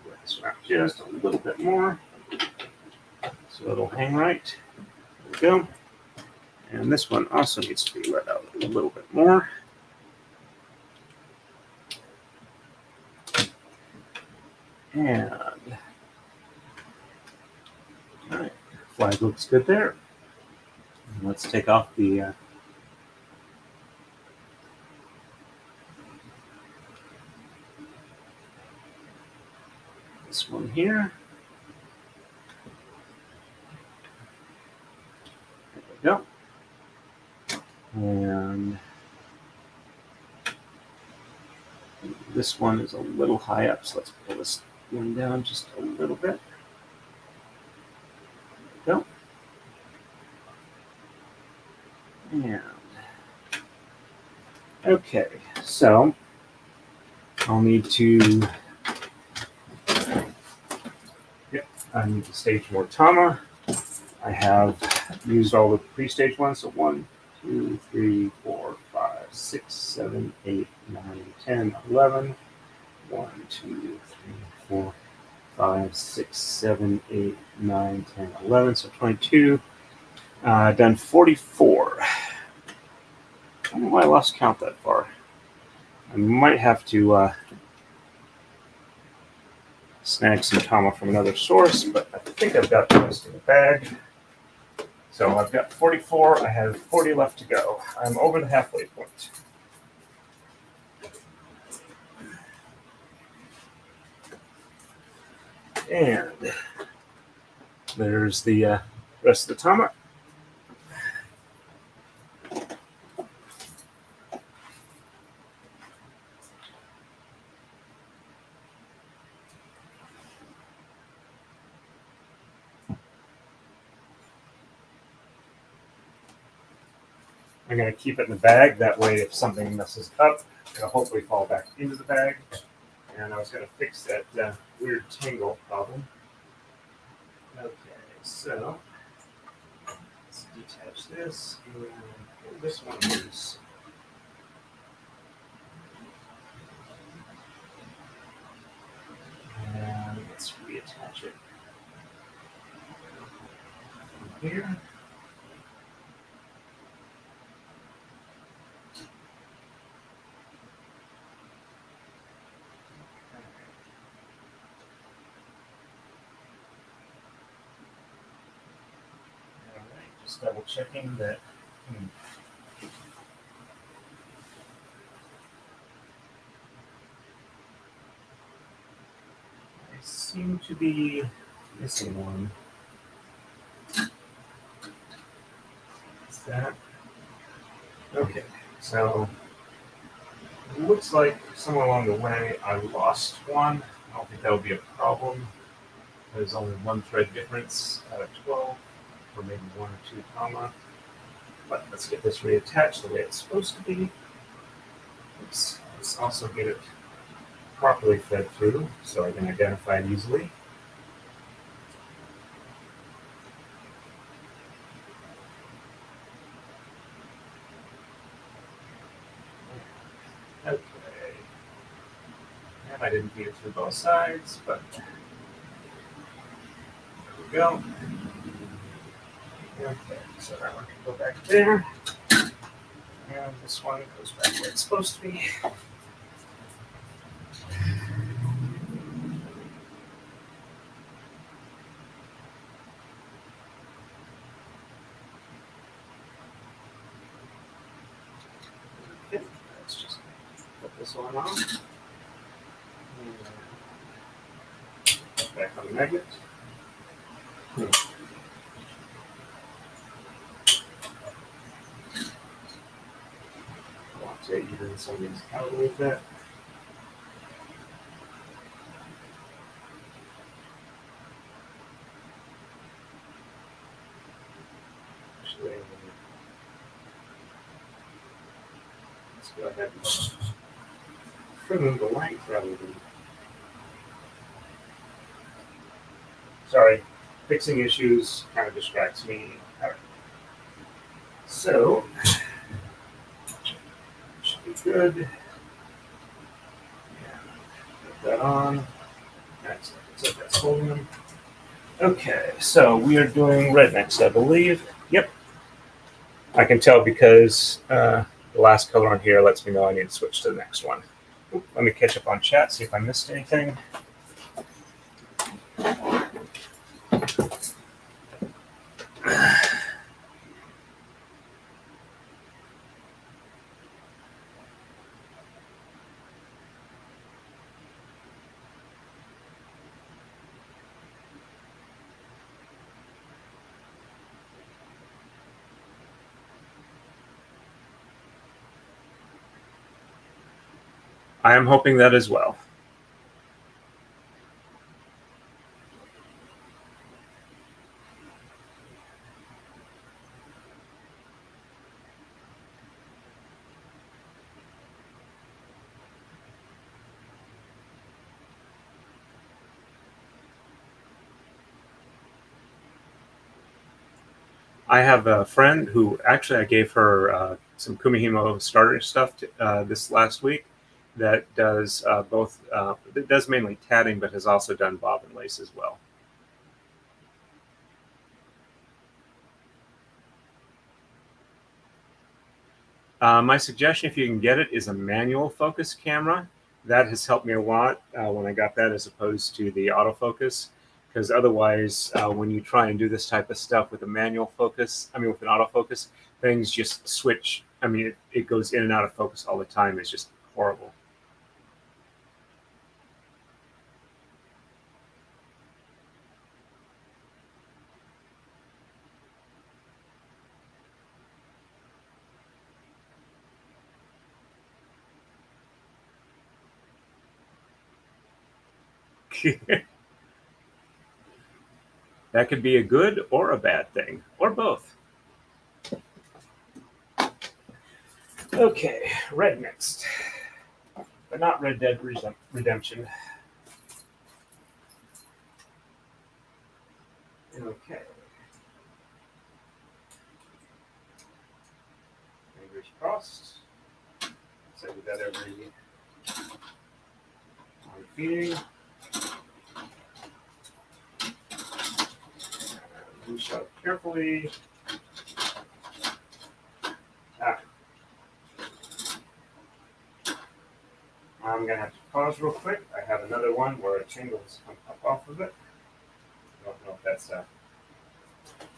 Let's wrap just a little bit more so it'll hang right. There we go. And this one also needs to be let out a little bit more. And all right, flag looks good there. And let's take off the this one here. There we go. And this one is a little high up, so let's pull this one down just a little bit. There we go. And okay, so I'll need to I need to stage more tama. I have used all the pre-stage ones, so 1, 2, 3, 4, 5, 6, 7, 8, 9, 10, 11. 1, 2, 3, 4, 5, 6, 7, 8, 9, 10, 11. So 22. Done 44. I don't know why I lost count that far. I might have to snag some tama from another source, but I think I've got the rest in the bag. So I've got 44. I have 40 left to go. I'm over the halfway point. And there's the rest of the tama. I'm going to keep it in the bag. That way, if something messes up, it'll hopefully fall back into the bag. And I was going to fix that weird tangle problem. Okay, so let's detach this and pull this one loose. And let's reattach it from here. Just double checking that. I seem to be missing one. Is that? Okay, so it looks like somewhere along the way I lost one. I don't think that would be a problem. There's only one thread difference out of 12. Or maybe 1 or 2 tama. But let's get this reattached the way it's supposed to be. Let's also get it properly fed through so I can identify it easily. Okay. And I didn't feed it through both sides, but there we go. Okay, so that one can go back there. And this one goes back where it's supposed to be. Okay, let's just put this one on. And back on the magnet. Even some of these out with that. Actually, Let's go ahead and trim the length rather than. Sorry, fixing issues kind of distracts me. All right. So, should be good. Yeah, put that on. That's like that's holding them. Okay, so we are doing red next, I believe. Yep. I can tell because the last color on here lets me know I need to switch to the next one. Oop, let me catch up on chat, see if I missed anything. I am hoping that as well. I have a friend who actually I gave her some Kumihimo starter stuff this last week that does both. It does mainly tatting, but has also done bobbin lace as well. My suggestion, if you can get it, is a manual focus camera. That has helped me a lot when I got that, as opposed to the autofocus. Because otherwise, when you try and do this type of stuff with a manual focus, with an autofocus, things just switch. It goes in and out of focus all the time. It's just horrible. That could be a good or a bad thing, or both. Okay, red next. But not Red Dead Redemption. Okay. Fingers crossed. So I do that every on feeding. Loose out carefully. I'm going to have to pause real quick. I have another one where a tangle has come up off of it. I don't know if that's an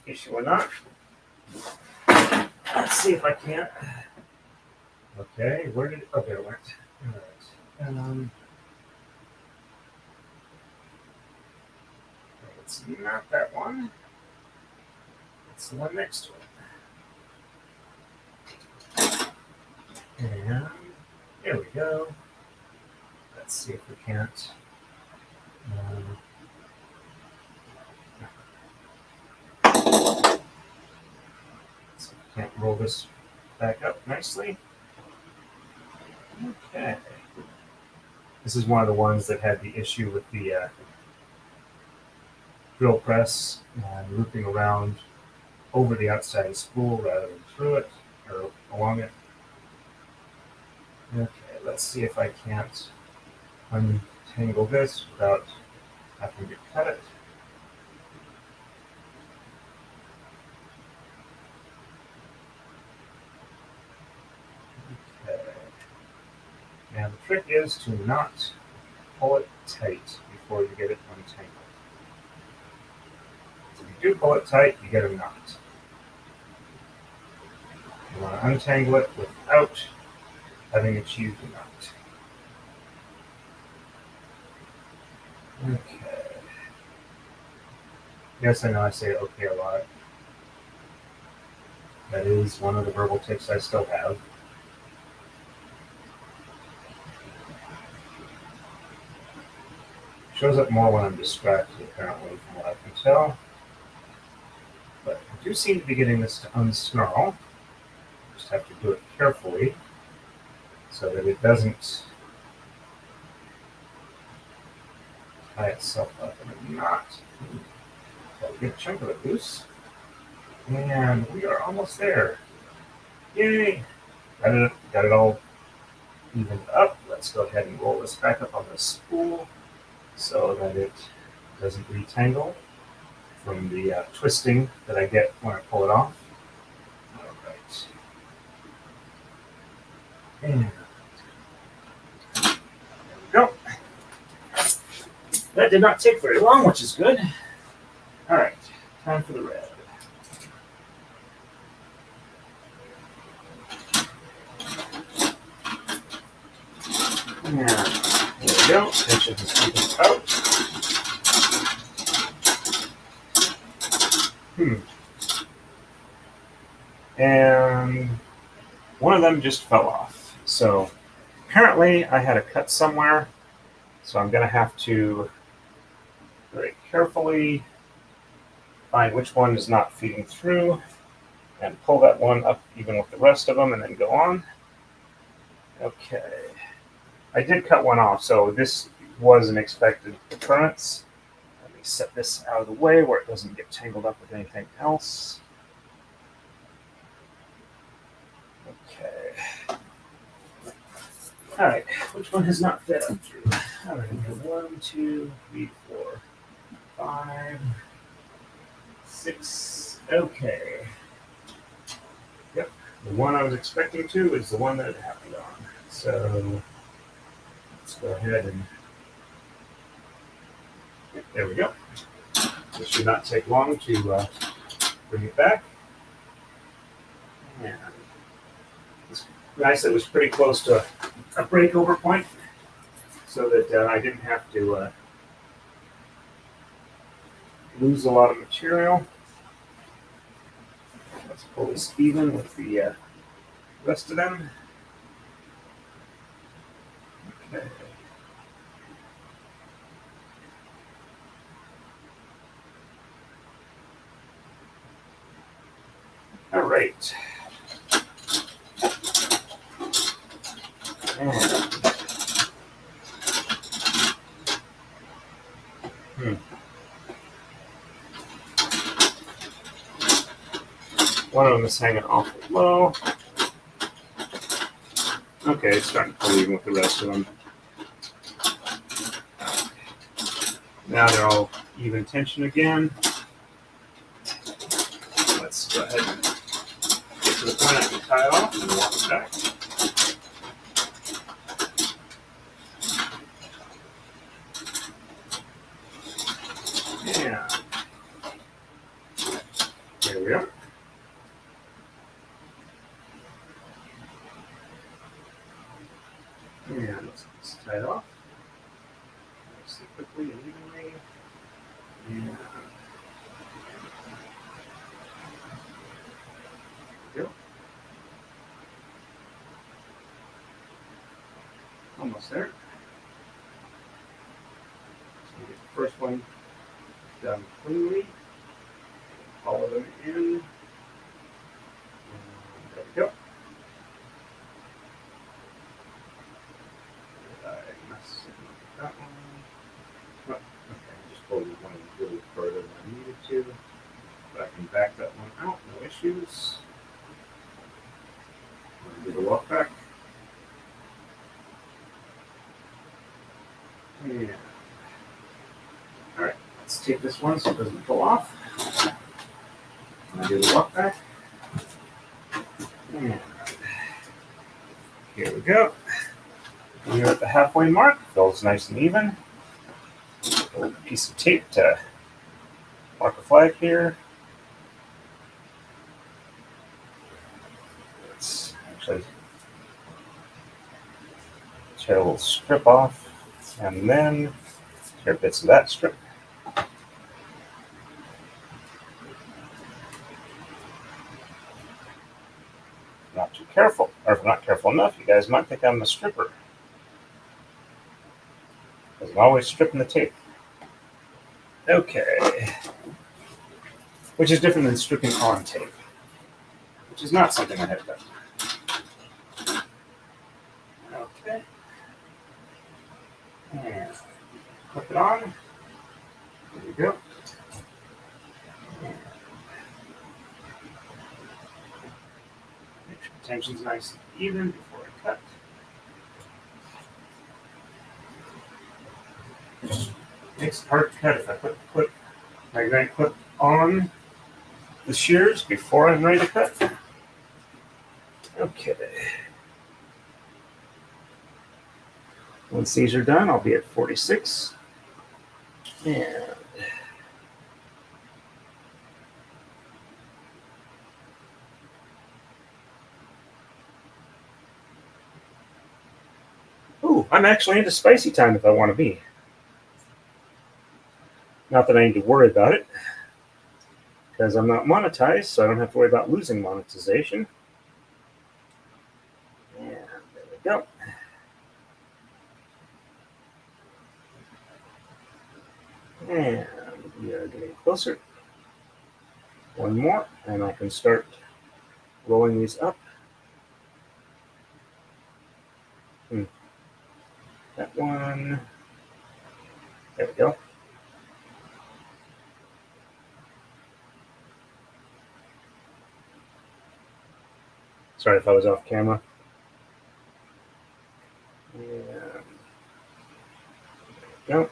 issue or not. Let's see if I can't. Okay, where did it? Okay, it went. All right. It's not that one. It's the one next to it. And there we go. Let's see if we can't. So we can't roll this back up nicely. Okay. This is one of the ones that had the issue with the drill press and looping around over the outside of the spool rather than through it or along it. Okay, let's see if I can't untangle this without having to cut it. Okay. And the trick is to not pull it tight before you get it untangled. If you do pull it tight, you get a knot. You want to untangle it without having achieved a knot. Okay. Yes, I know I say okay a lot. That is one of the verbal tics I still have. Shows up more when I'm distracted, apparently, from what I can tell. But I do seem to be getting this to unsnarl. Just have to do it carefully. so that it doesn't tie itself up in a knot. Got a good chunk of it loose. And we are almost there. Yay! Got it all evened up. Let's go ahead and roll this back up on the spool so that it doesn't retangle from the twisting that I get when I pull it off. All right. And there we go. That did not take very long, which is good. All right, time for the red. And there we go. Tension has taken out. And one of them just fell off. So apparently I had a cut somewhere. So I'm going to have to very carefully find which one is not feeding through and pull that one up even with the rest of them and then go on. Okay. I did cut one off, so this was an expected occurrence. Let me set this out of the way where it doesn't get tangled up with anything else. Okay. All right, which one has not fed up through? All right, 1, 2, 3, 4, 5, 6. Okay. Yep, the one I was expecting to is the one that it happened on. So let's go ahead and, there we go. This should not take long to bring it back. And it's nice that it was pretty close to a breakover point so that I didn't have to lose a lot of material. Let's pull this even with the rest of them. Okay. All right. One of them is hanging awful low. Okay, it's starting to pull even with the rest of them. Now they're all even tension again. Let's go ahead and get to the point I can tie it off and walk it back. Yeah. There we go. And let's tie it off. Nicely, quickly, and evenly. And there we go. Almost there. So we get the first one done cleanly. Follow them in. And there we go. That one. Oh, okay, I just pulled one a little further than I needed to. But I can back that one out, no issues. Do the walk back. Yeah. Alright, let's take this one so it doesn't pull off. And I do the walk back. And here we go. We're at the halfway mark. Feels nice and even. A little piece of tape to mark a flag here. Let's actually tear a little strip off and then tear bits of that strip. Not too careful, or if I'm not careful enough, you guys might think I'm a stripper. Because I'm always stripping the tape. Okay. Which is different than stripping on tape. Which is not something I have done. Clip it on. There you go. Make sure the tension's nice and even before I cut. Makes it hard to cut if I put the magnetic clip on the shears before I'm ready to cut. Okay. Once these are done, I'll be at 46. And ooh, I'm actually into spicy time if I want to be. Not that I need to worry about it, because I'm not monetized, so I don't have to worry about losing monetization. And there we go. And we are getting closer. One more, and I can start rolling these up. That one. There we go. Sorry if I was off camera. And there we go.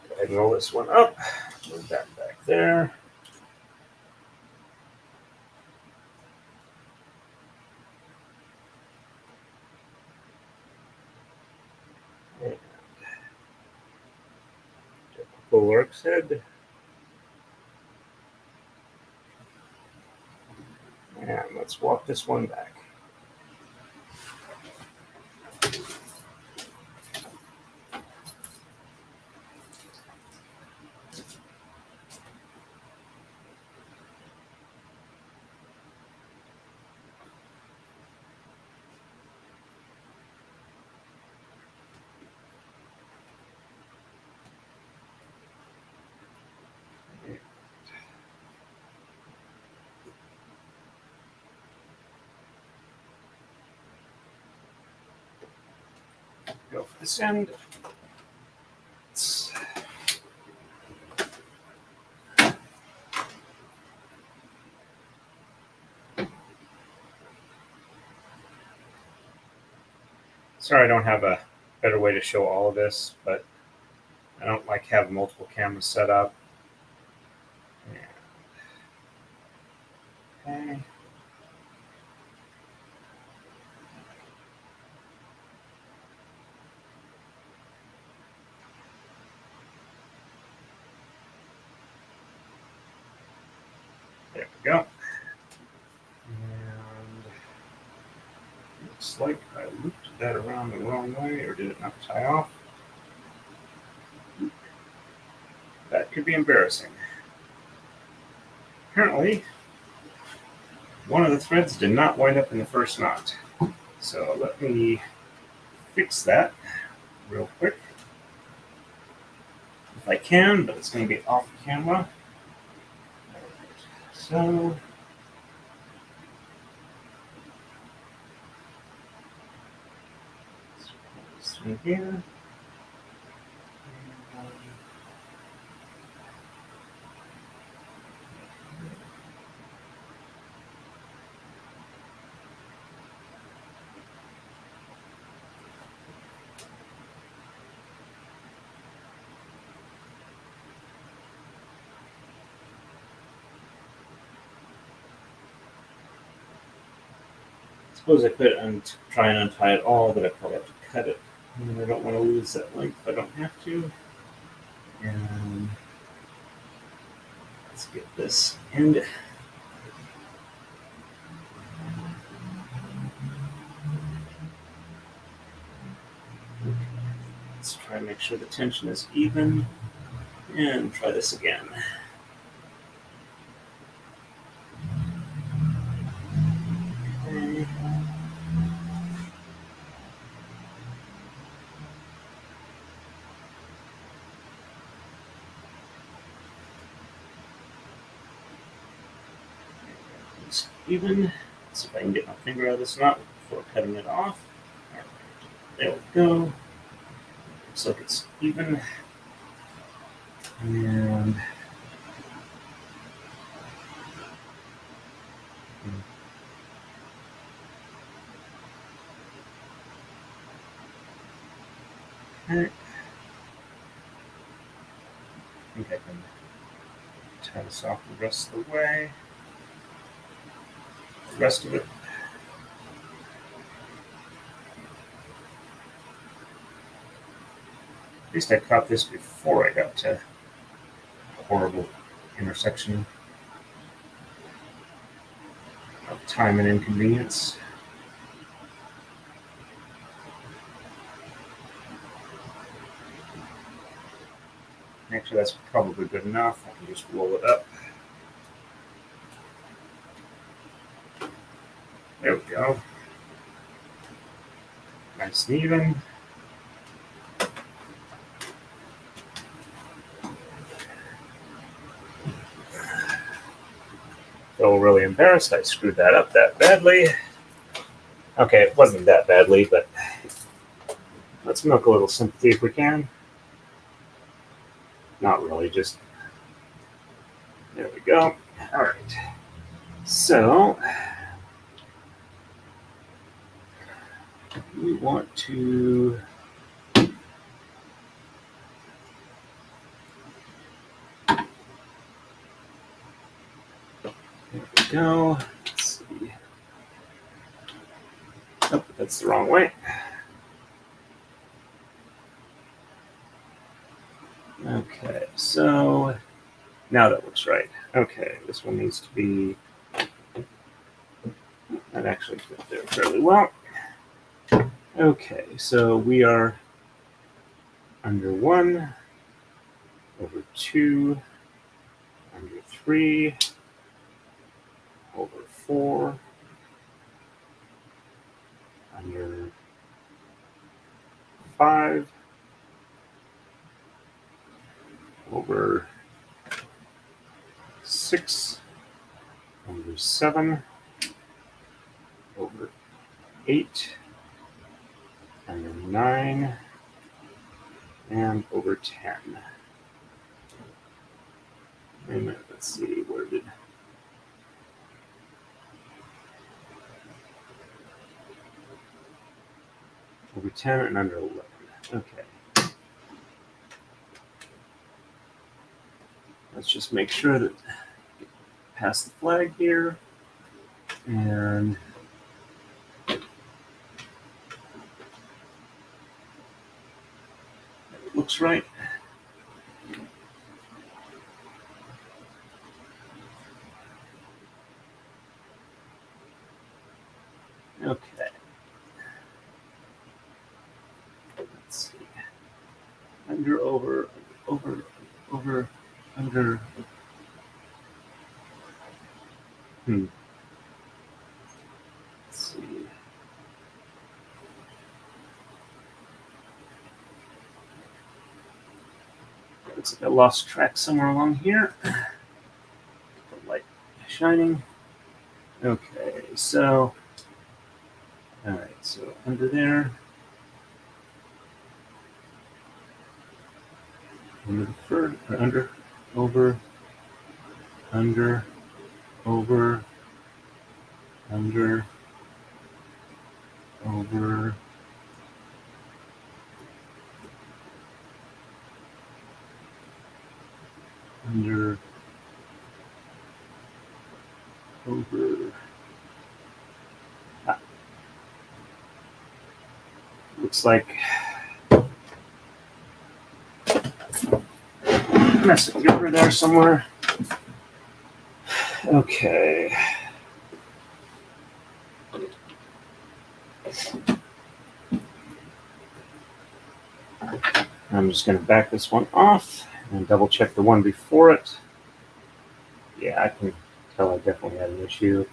Go ahead and roll this one up. Move that back there. And typical works head. And let's walk this one back. Go for this end. Sorry I don't have a better way to show all of this, but I don't like having multiple cameras set up. Okay. There we go. And looks like I looped that around the wrong way, or did it not tie off? That could be embarrassing. Apparently, one of the threads did not wind up in the first knot. So let me fix that real quick. If I can, but it's going to be off camera. So let's put this in here. Suppose I could try and untie it all, but I probably have to cut it. And I don't want to lose that length. I don't have to. And let's get this end. Let's try and make sure the tension is even. And try this again. Okay. Even. See if I can get my finger out of this knot before cutting it off. All right. There we go. Looks like it's even. And okay. I think I can tie this off the rest of the way. The rest of it. At least I caught this before I got to a horrible intersection of time and inconvenience. Actually, that's probably good enough. I can just roll it up. There we go. Nice and even. Feel really embarrassed I screwed that up that badly. Okay, it wasn't that badly, but let's milk a little sympathy if we can. Not really, just there we go. All right. So we want to there we go. Let's see. Oh, that's the wrong way. Okay, so now that looks right. Okay, this one needs to be, that actually fit there fairly well. Okay, so we are under 1, over 2, under 3, over 4, under 5, over 6, over 7, over 8, under 9, and over 10. Wait a minute, let's see, where did... Over 10 and under 11. Okay. Let's just make sure that pass the flag here. And it looks right. Okay. Let's see. Under, over, under. Let's see. Looks like I lost track somewhere along here. The light shining. Okay, so, all right, so under there. Under the third, or under, over, under, over, under, over, under, over. Ah. Looks like messing over there somewhere. Okay. I'm just going to back this one off and double check the one before it. Yeah, I can tell I definitely had an issue.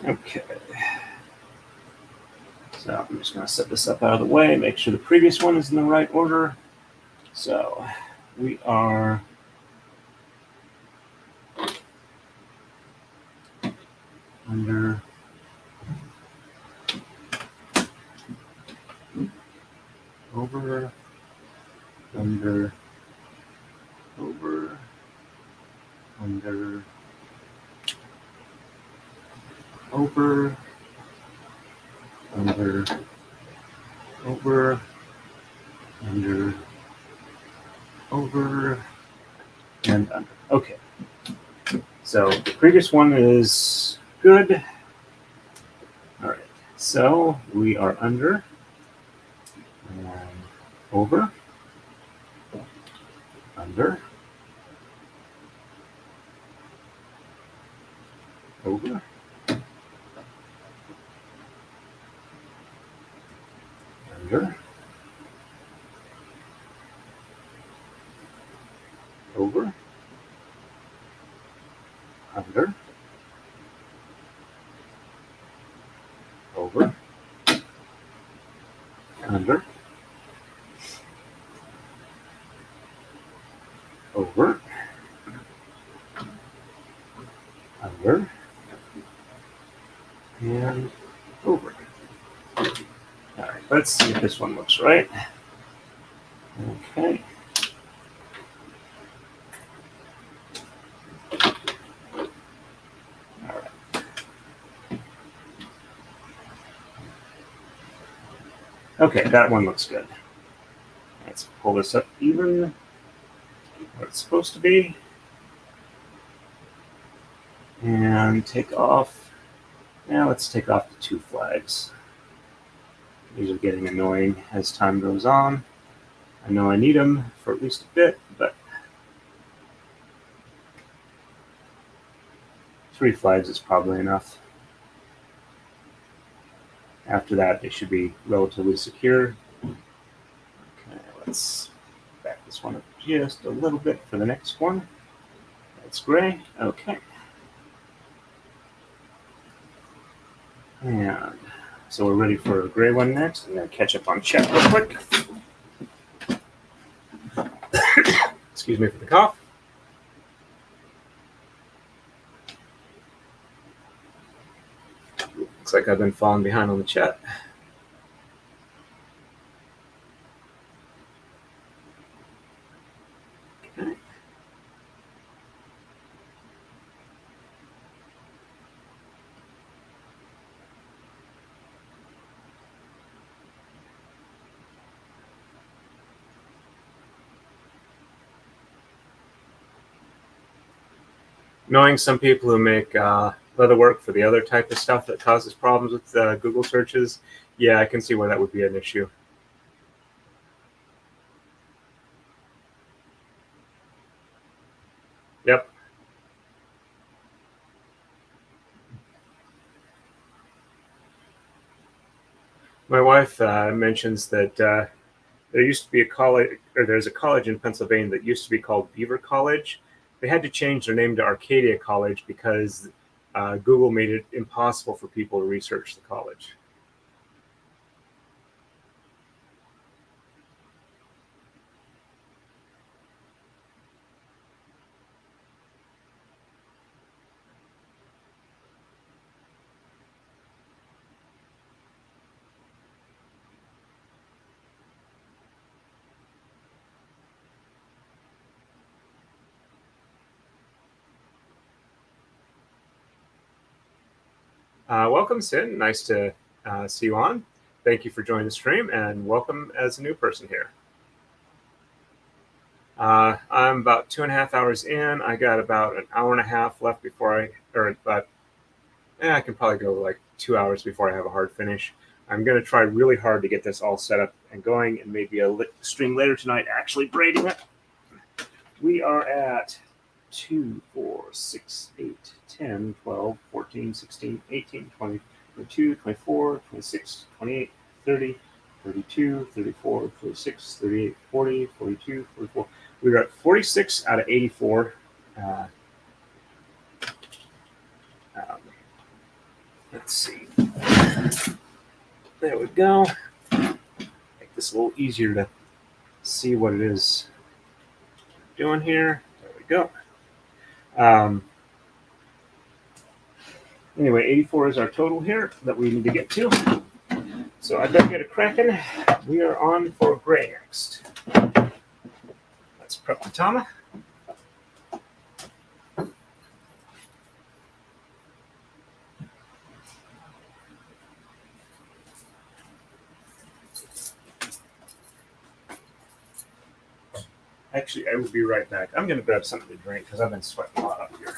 Okay. So I'm just going to set this up out of the way, make sure the previous one is in the right order. So we are under over, under, over, under, over, under, over, under, over, and under. Okay. So the previous one is good. All right. So we are under and over, under, over, under, over, under, over, under, over, under, and over. All right, let's see if this one looks right. Okay. All right. Okay, that one looks good. Let's pull this up even where it's supposed to be. And take off. Now let's take off the 2 flags. These are getting annoying as time goes on. I know I need them for at least a bit, but 3 flags is probably enough. After that, they should be relatively secure. Okay, let's back this one up just a little bit for the next one. That's gray. Okay. And so we're ready for a gray one next. I'm going to catch up on chat real quick. Excuse me for the cough. Looks like I've been falling behind on the chat. Okay. Knowing some people who make leather work for the other type of stuff that causes problems with Google searches, yeah, I can see why that would be an issue. Yep. My wife mentions that there used to be a college, or there's a college in Pennsylvania that used to be called Beaver College. They had to change their name to Arcadia College because Google made it impossible for people to research the college. Welcome, Sin. Nice to see you on. Thank you for joining the stream, and welcome as a new person here. I'm about 2.5 hours in. I got about an hour and a half left before I can probably go like 2 hours before I have a hard finish. I'm going to try really hard to get this all set up and going, and maybe a stream later tonight actually braiding it. We are at 2, 4, 6, 8, 10, 12, 14, 16, 18, 20, 22, 24, 26, 28, 30, 32, 34, 36, 38, 40, 42, 44. We're at 46 out of 84. Let's see. There we go. Make this a little easier to see what it is doing here. There we go. Anyway, 84 is our total here that we need to get to. So I better get it cracking. We are on for gray next. Let's prep the tama. Actually, I will be right back. I'm going to grab something to drink because I've been sweating a lot up here.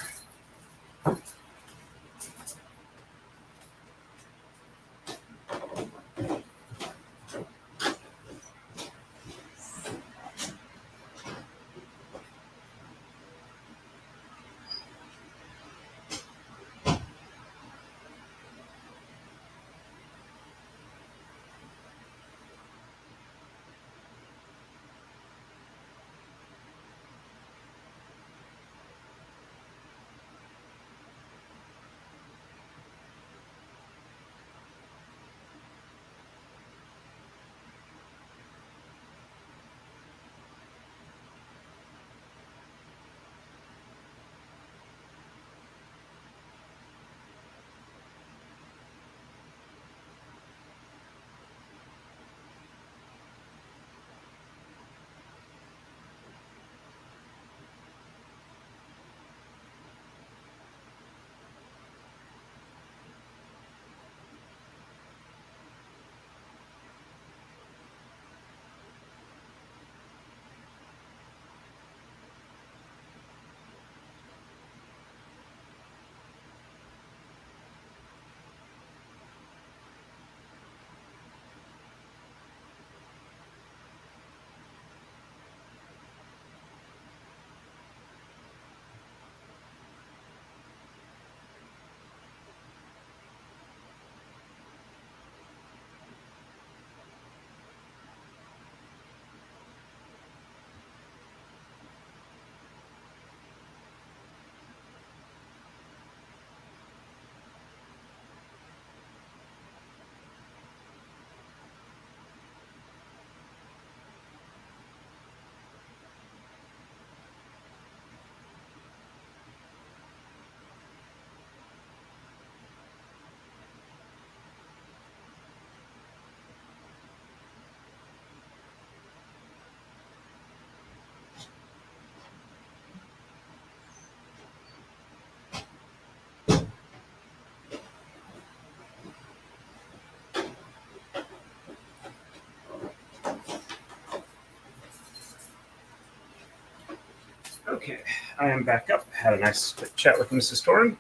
Okay, I am back up. Had a nice quick chat with Mrs. Torren.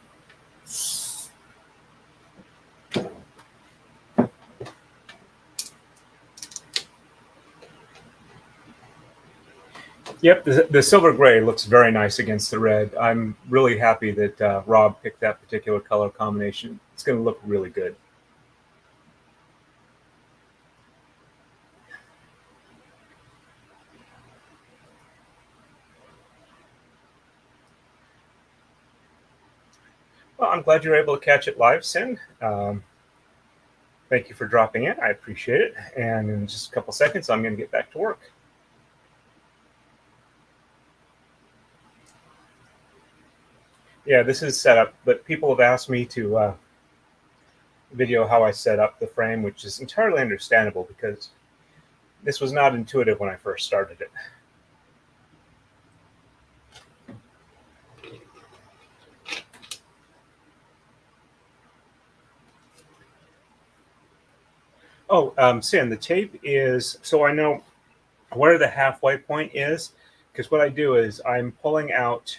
Yep, the silver gray looks very nice against the red. I'm really happy that Rob picked that particular color combination. It's going to look really good. Well, I'm glad you were able to catch it live, Sin. Thank you for dropping in. I appreciate it. And in just a couple seconds, I'm going to get back to work. Yeah, this is set up, but people have asked me to video how I set up the frame, which is entirely understandable because this was not intuitive when I first started it. Oh, Sin, the tape is, so I know where the halfway point is, because what I do is I'm pulling out,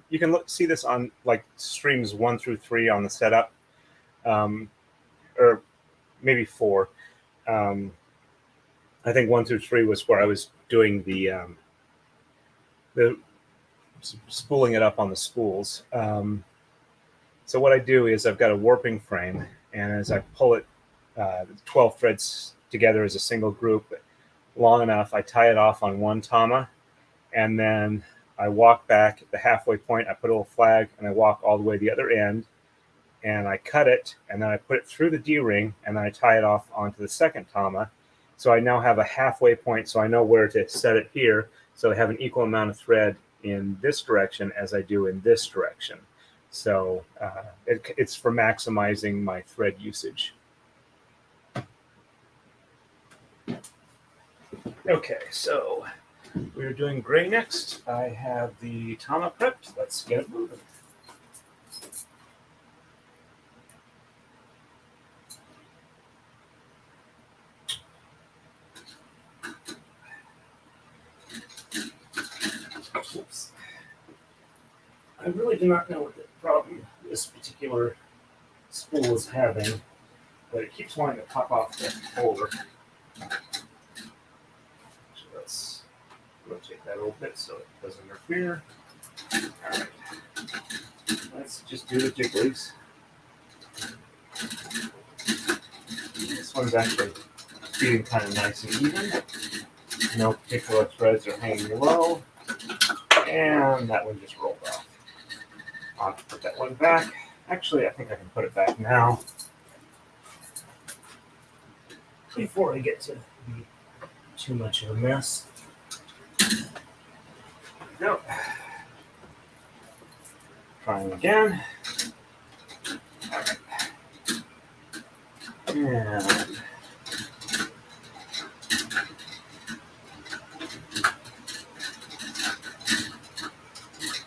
you can see this on like streams 1 through 3 on the setup, or maybe 4. I think 1 through 3 was where I was doing the spooling it up on the spools. So what I do is I've got a warping frame, and as I pull it 12 threads together as a single group long enough, I tie it off on one tama, and then I walk back at the halfway point. I put a little flag, and I walk all the way to the other end, and I cut it, and then I put it through the D-ring, and then I tie it off onto the second tama. So I now have a halfway point, so I know where to set it here. So I have an equal amount of thread in this direction as I do in this direction. So it's for maximizing my thread usage. Okay, so we're doing gray next. I have the tama prepped. Let's get it moving. Oops. I really do not know what the problem this particular spool is having, but it keeps wanting to pop off the holder. So let's rotate that a little bit so it doesn't interfere. All right. Let's just do the jigglies. This one's actually feeding kind of nice and even. No particular threads are hanging low. And that one just rolled off. I'll have to put that one back. Actually, I think I can put it back now before I get to be too much of a mess. There we go. Trying again. All right. And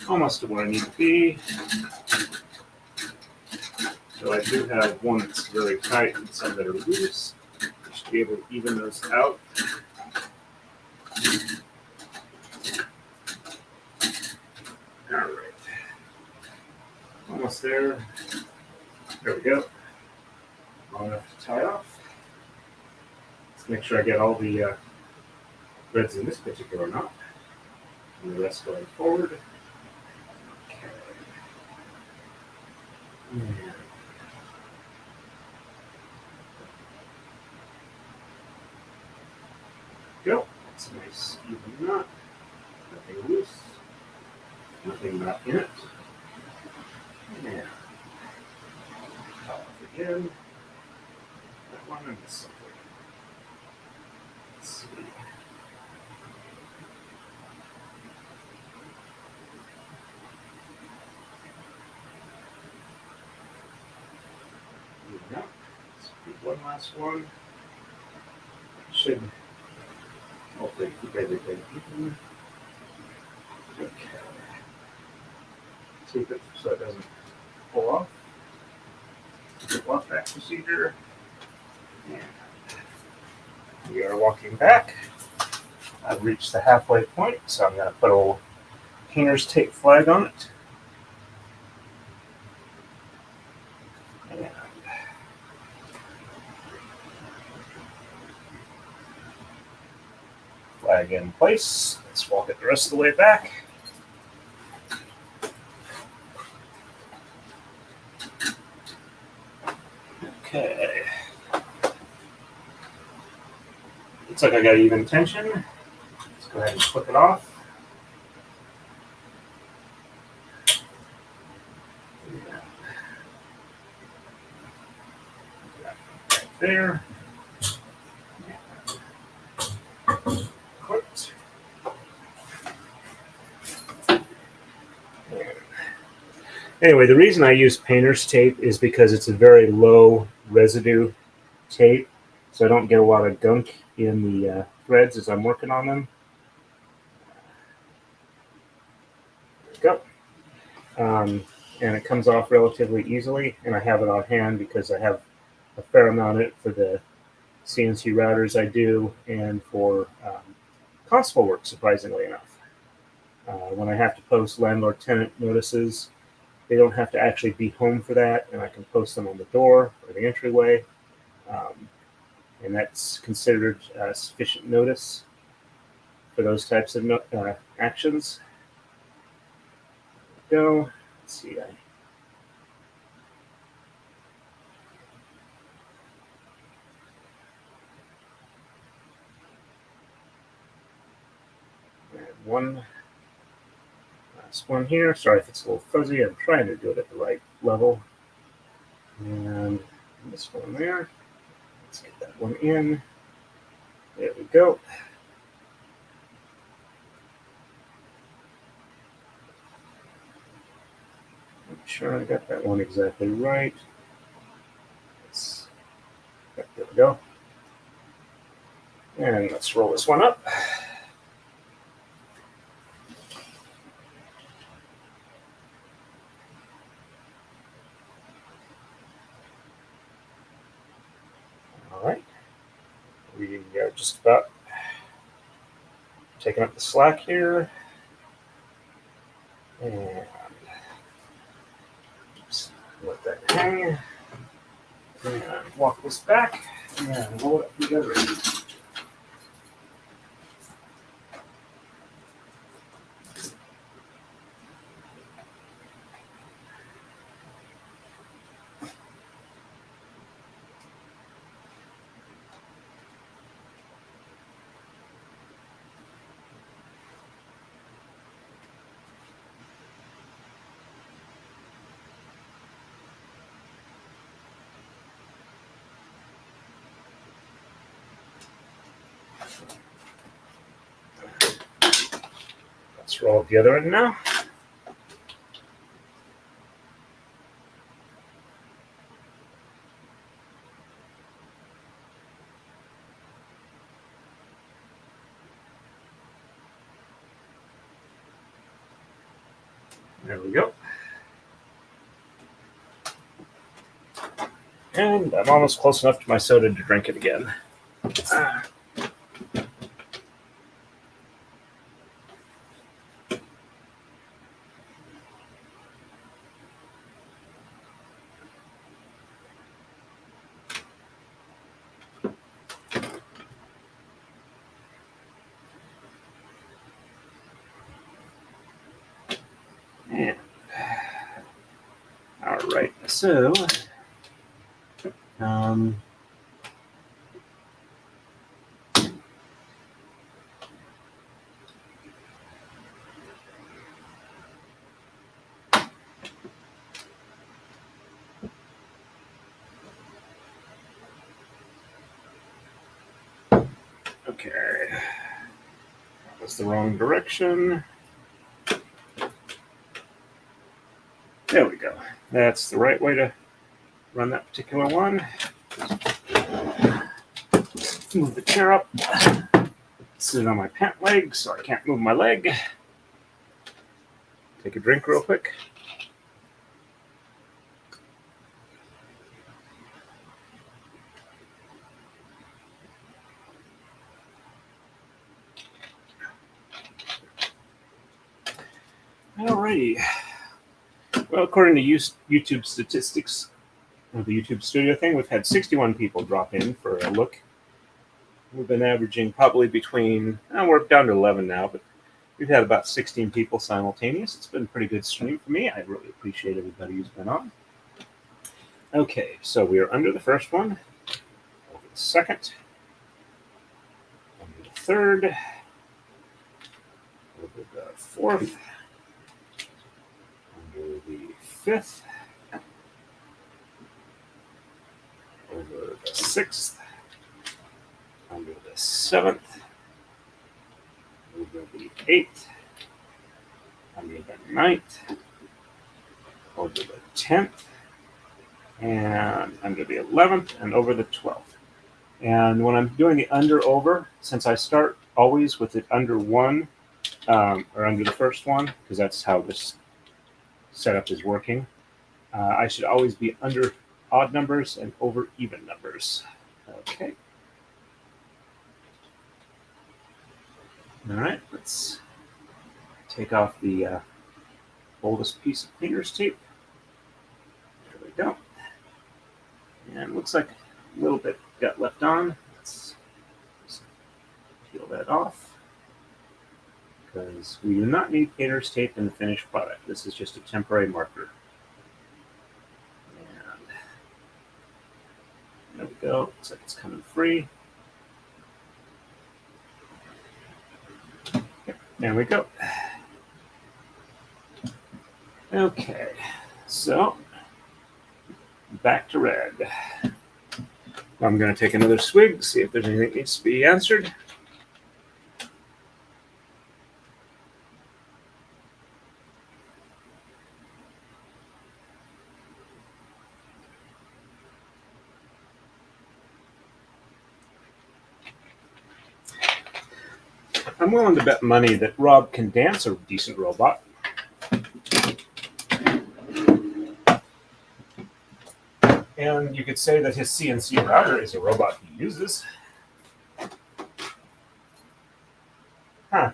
almost to where I need to be. So I do have one that's very tight and some that are loose. I should be able to even those out. All right. Almost there. There we go. Long enough to tie off. Let's make sure I get all the threads in this particular knot. And the rest going forward. Okay. Yeah. Go. That's a nice even knot. Nothing loose. Nothing not in it. Yeah. Top again. That one and this one. Let's see. Even up. Let's do one last one. Should hopefully keep everything even. Okay. Tape it so it doesn't pull off. Walk back procedure. And we are walking back. I've reached the halfway point, so I'm going to put a little painter's tape flag on it. And flag in place. Let's walk it the rest of the way back. Okay. Looks like I got even tension. Let's go ahead and flip it off. Right there. Clipped. Anyway, the reason I use painter's tape is because it's a very low residue tape, so I don't get a lot of gunk in the threads as I'm working on them. There we go. And it comes off relatively easily, and I have it on hand because I have a fair amount of it for the CNC routers I do and for constable work, surprisingly enough. When I have to post landlord-tenant notices, they don't have to actually be home for that, and I can post them on the door or the entryway. And that's considered sufficient notice for those types of actions. Go. Let's see. One last one here. Sorry if it's a little fuzzy. I'm trying to do it at the right level. And this one there. Let's get that one in. There we go. Make sure I got that one exactly right. There we go. And let's roll this one up. All right. We are just about taking up the slack here. And just let that hang. And walk this back and roll it up together. Let's roll up the other end now. There we go. And I'm almost close enough to my soda to drink it again. And, all right, so okay, that was the wrong direction. There we go. That's the right way to run that particular one. Move the chair up. Sit on my pant leg so I can't move my leg. Take a drink real quick. Alrighty. Well, according to YouTube statistics, or the YouTube studio thing, we've had 61 people drop in for a look. We've been averaging probably between, we're down to 11 now, but we've had about 16 people simultaneous. It's been a pretty good stream for me. I really appreciate everybody who's been on. Okay, so we are under the first one, over the second, under the third, over the fourth, under the fifth, over the sixth, under the seventh, over the eighth, under the ninth, over the 10th, and under the 11th, and over the 12th. And when I'm doing the under-over, since I start always with it under one, or under the first one, because that's how this setup is working, I should always be under odd numbers and over even numbers. Okay. All right, let's take off the oldest piece of painter's tape. There we go. And it looks like a little bit got left on. Let's peel that off, because we do not need painter's tape in the finished product. This is just a temporary marker. And there we go. Looks like it's coming free. There we go. Okay, so back to red. I'm going to take another swig, see if there's anything that needs to be answered. I'm willing to bet money that Rob can dance a decent robot. And you could say that his CNC router is a robot he uses. Huh.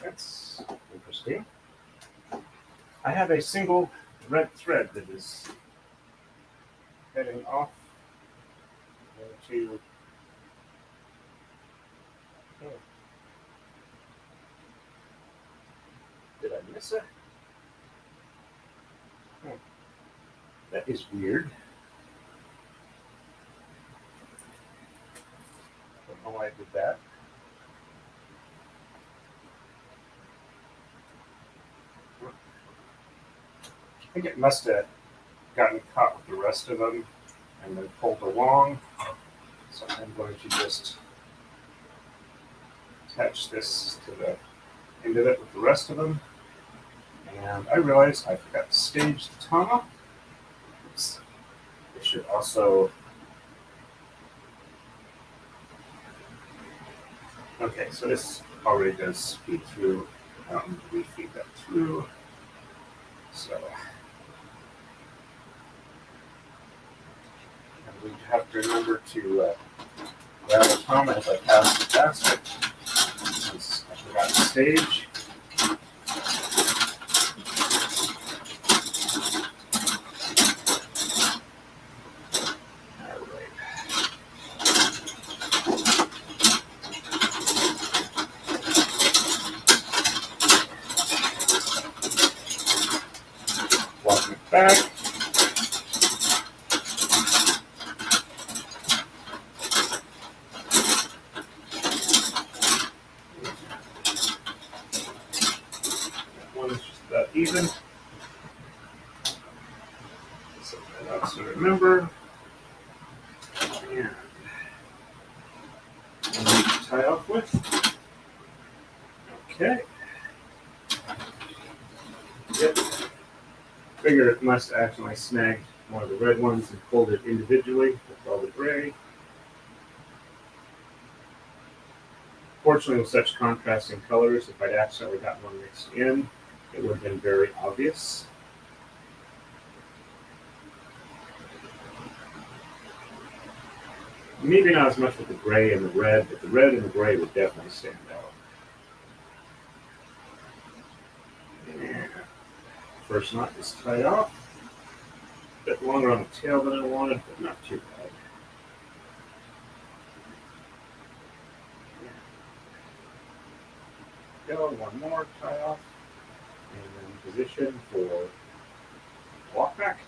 That's interesting. I have a single red thread that is heading off into... Oh. Did I miss it? Oh. That is weird. Don't know why I did that. I think it must have gotten caught with the rest of them and then pulled along. So I'm going to just attach this to the end of it with the rest of them. And I realized I forgot to stage the Tama. Oops. It should also... Okay, so this already does feed through. We feed that through. So I'm going to have to remember to grab a Tama as I pass the basket, since I forgot to stage. Walking it back. That one is just about even. Something else to remember. And I need to tie off with. Okay. Yep. Figure it must actually snagged one of the red ones and pulled it individually with all the gray. Fortunately, with such contrasting colors, if I'd accidentally gotten one mixed in, it would have been very obvious. Maybe not as much with the gray and the red, but the red and the gray would definitely stand out. And first knot is tied off. A bit longer on the tail than I wanted, but not too bad. Go, one more tie off, and then position for walk back.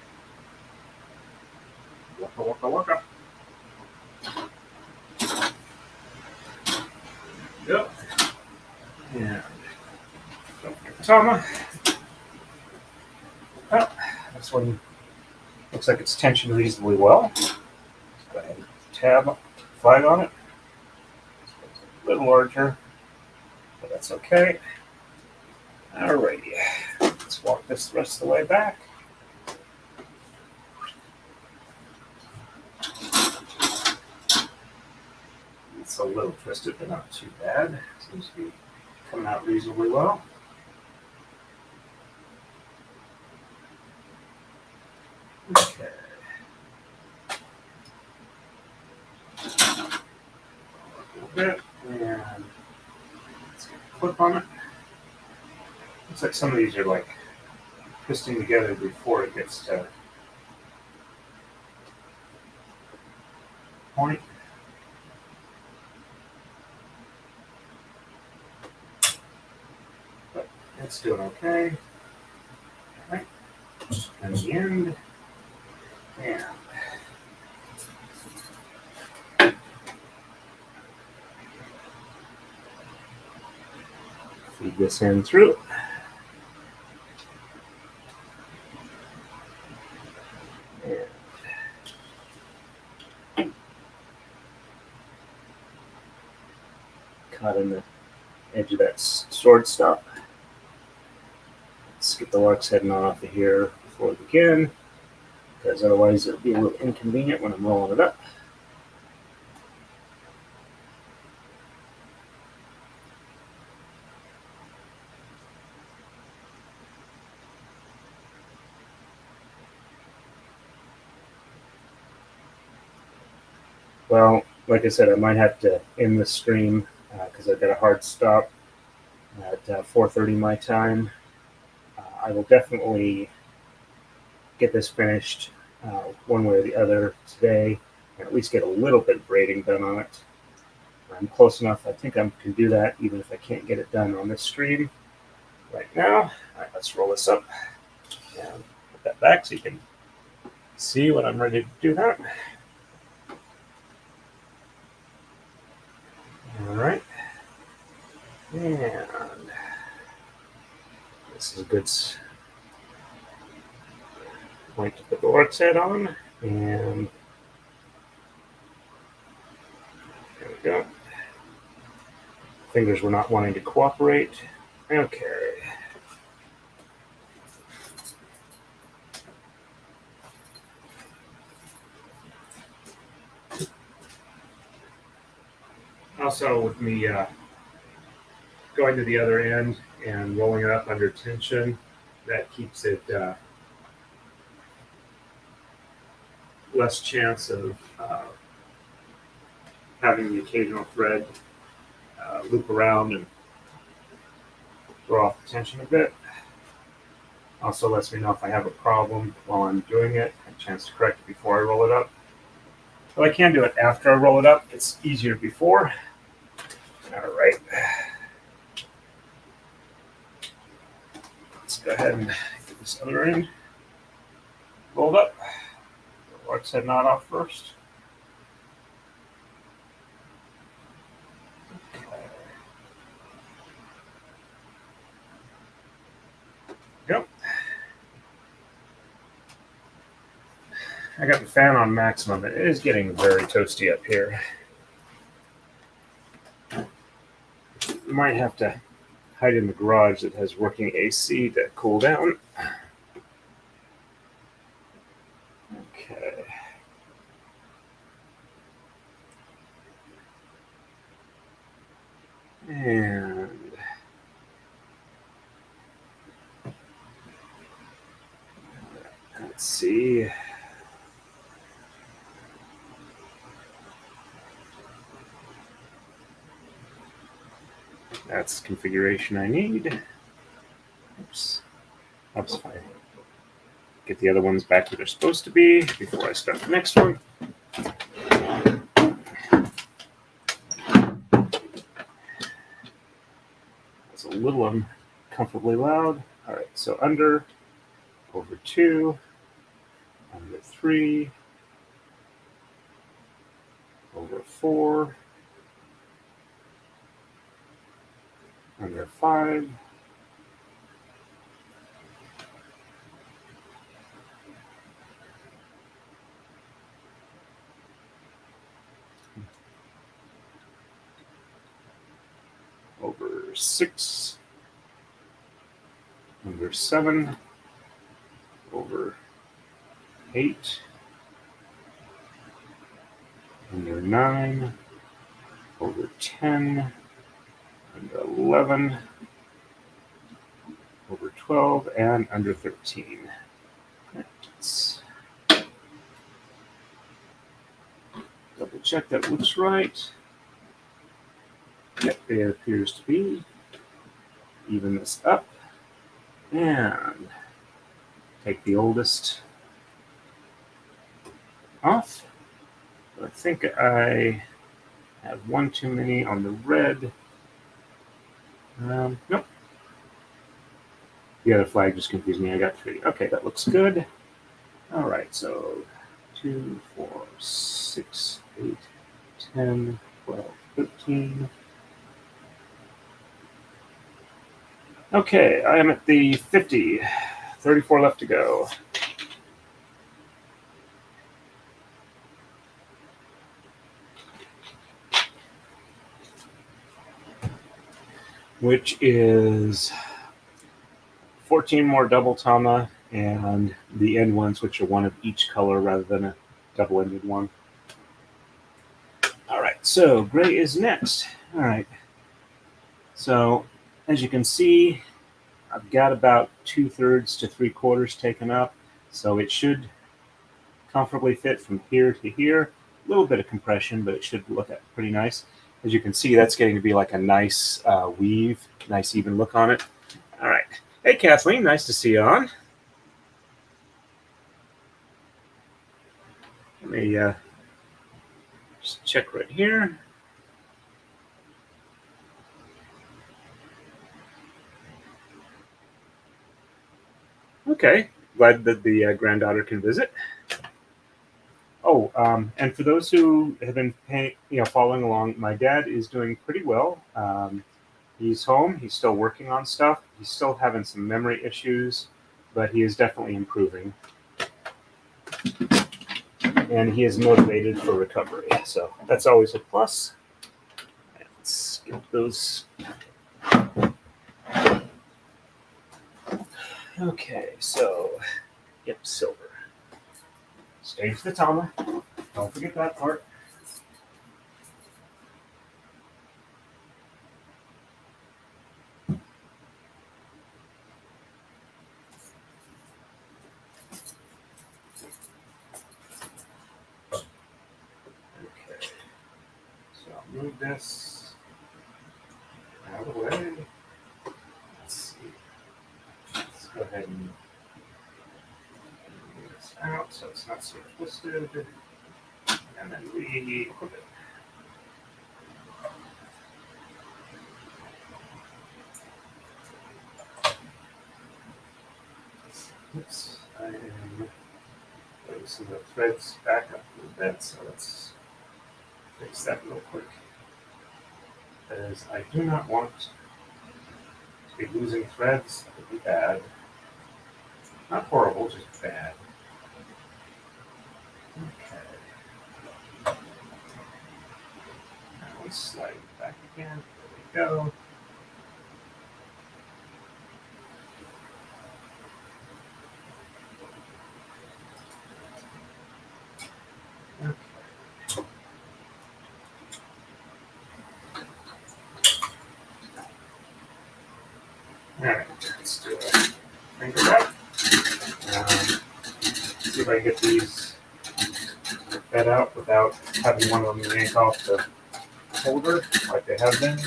Waka waka waka. Yep. And Tama. Well, this one looks like it's tensioned reasonably well. Let's go ahead and tab flag on it. It's a little larger, but that's okay. Alrighty, let's walk this the rest of the way back. It's a little twisted, but not too bad. Seems to be coming out reasonably well. Okay. A little bit, and let's get a clip on it. Looks like some of these are like twisting together before it gets to point. But it's doing okay. All right. And the end. And feed this in through. caught in the edge of that sword stop. Let's get the lark's head knot off of here before we begin, because otherwise it'll be a little inconvenient when I'm rolling it up. Well, like I said, I might have to end the stream because I've got a hard stop at 4:30 my time. I will definitely get this finished one way or the other today, and at least get a little bit of braiding done on it. I'm close enough. I think I can do that even if I can't get it done on this stream right now. All right, let's roll this up and put that back so you can see when I'm ready to do that. All right. And this is a good point to put the lark's head on. And there we go. Fingers were not wanting to cooperate. Okay. Also, with me going to the other end and rolling it up under tension, that keeps it less chance of having the occasional thread loop around and throw off the tension a bit. Also lets me know if I have a problem while I'm doing it, a chance to correct it before I roll it up. Well, I can do it after I roll it up. It's easier before. All right. Let's go ahead and get this other end rolled up. The lark's head knot off first. Go. I got the fan on maximum. It is getting very toasty up here. Might have to hide in the garage that has working AC to cool down. Okay. And let's see. That's the configuration I need. Oops. That's fine. Get the other ones back where they're supposed to be before I start the next one. It's a little uncomfortably loud. All right, so under, over 2, under 3, over 4, under 5, over 6, under 7, over 8, under 9, over 10, under 11, over 12, and under 13. Let's double check that looks right. Yep, it appears to be. Even this up. And take the oldest off. I think I have one too many on the red. Nope. The other flag just confused me. I got 3. Okay, that looks good. All right, so 2, 4, 6, 8, 10, 12, 13. Okay, I am at the 50. 34 left to go. which is 14 more double tama, and the end ones, which are one of each color rather than a double-ended one. All right, so gray is next. All right, so as you can see, I've got about 2/3 to 3/4 taken up, so it should comfortably fit from here to here. A little bit of compression, but it should look pretty nice. As you can see, that's getting to be like a nice weave, nice even look on it. All right. Hey, Kathleen, nice to see you on. Let me just check right here. Okay, glad that the granddaughter can visit. Oh, and for those who have been following along, my dad is doing pretty well. He's home. He's still working on stuff. He's still having some memory issues, but he is definitely improving. And he is motivated for recovery, so that's always a plus. Let's get those. Okay, so yep, silver. Stage the tama. Don't forget that part. Okay, so I'll move this out of the way. Let's see. Let's go ahead and move this out so it's not so twisted. And then re-equip it. Oops, I am placing the threads back up a little bit, so let's fix that real quick. Because I do not want to be losing threads. That would be bad. Not horrible, just bad. Okay. That one's sliding back again. There we go. Okay. All right, let's do a finger wrap. See if I can get these fed out without having one of them yank off the holder like they have been.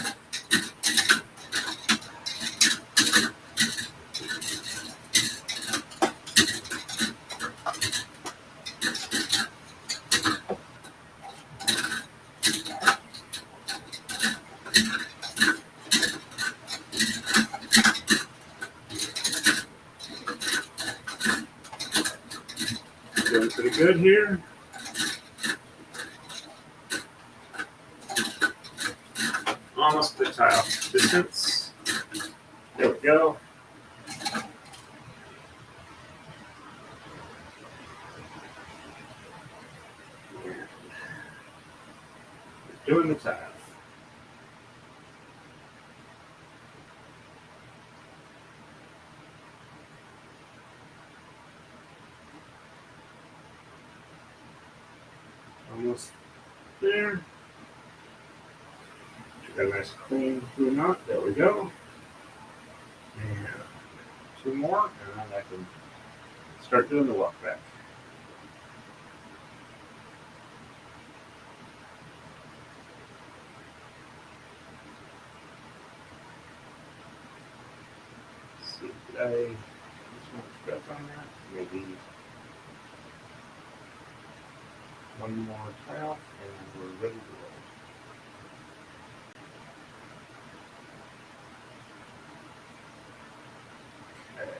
Doing pretty good here. Almost the tile distance. There we go. Doing the tile. Almost there. Got a nice clean blue knot. There we go. And 2 more, and then I can start doing the walk back. Let's see, did I use some threads on that? Maybe one more tile, and we're ready to roll. Okay.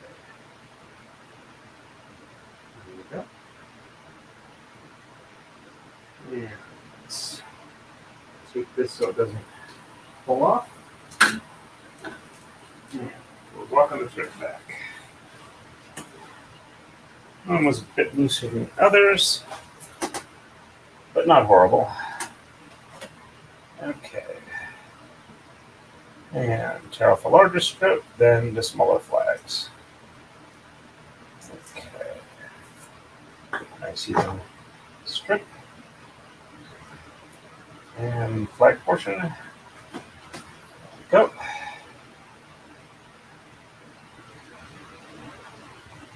There we go. And let's tweak this so it doesn't pull off. And we're walking the thread back. One was a bit looser than others, but not horrible. Okay. And tear off a larger strip, then the smaller flags. Okay. Nice even strip. And flag portion. Go.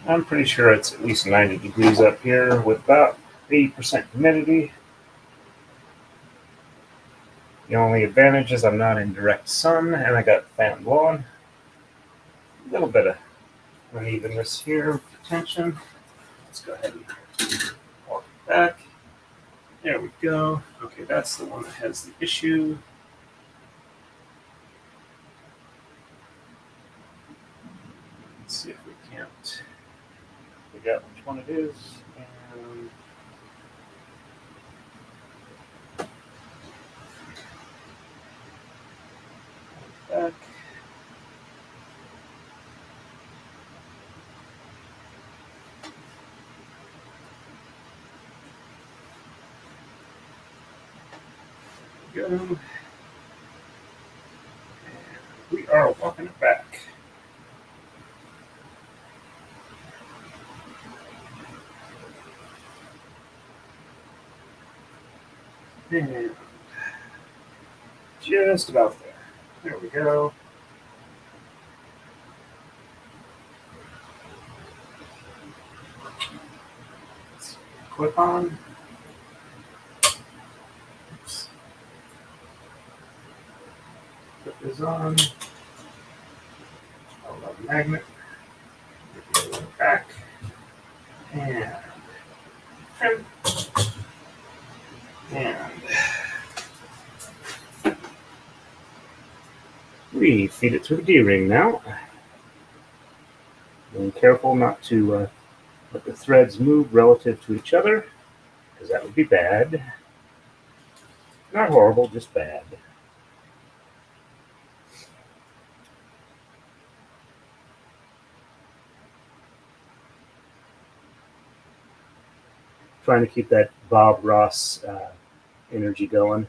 I'm pretty sure it's at least 90 degrees up here with about 80% humidity. The only advantage is I'm not in direct sun and I got fan blowing. A little bit of unevenness here, tension. Let's go ahead and walk it back. There we go. Okay, that's the one that has the issue. Let's see if we can't figure out which one it is. And back. Go. And we are walking it back. And just about there. There we go. Clip on. Oops. Put this on. I'll love the magnet. Get it back. And trim. And we feed it through the D-ring now. Being careful not to let the threads move relative to each other, because that would be bad. Not horrible, just bad. Trying to keep that Bob Ross energy going.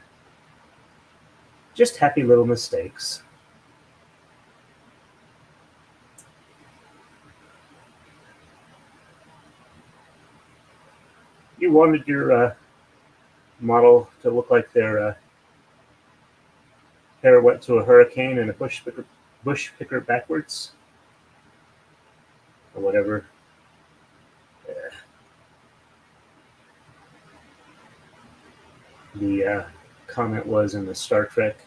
Just happy little mistakes. You wanted your model to look like their hair went to a hurricane and a bush picker backwards, or whatever. The comment was in the Star Trek.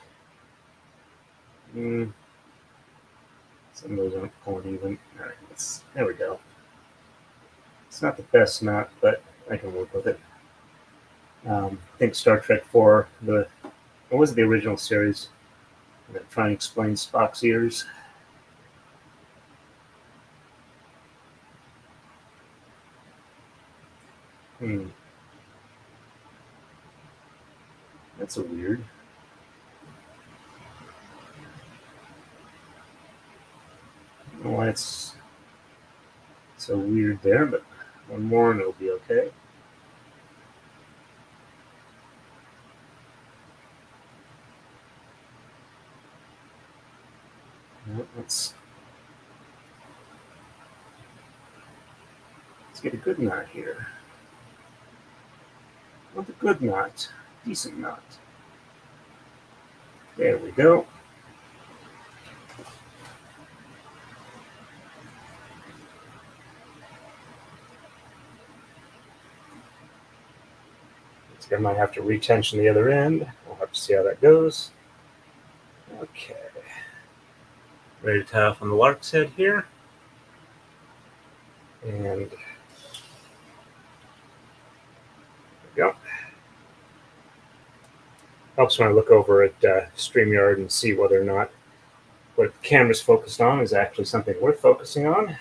Some of those aren't pulling even. All right, there we go. It's not the best knot, but I can work with it. I think Star Trek 4, what was the original series? I'm going to try and explain Spock's ears. That's a weird. I don't know why it's so weird there, but one more and it'll be okay. Let's get a good knot here. I want a good knot, decent knot. There we go. I might have to retension the other end. We'll have to see how that goes. Okay. Ready to tie off on the lark's head here. And there we go. Helps when I look over at StreamYard and see whether or not what the camera's focused on is actually something worth focusing on.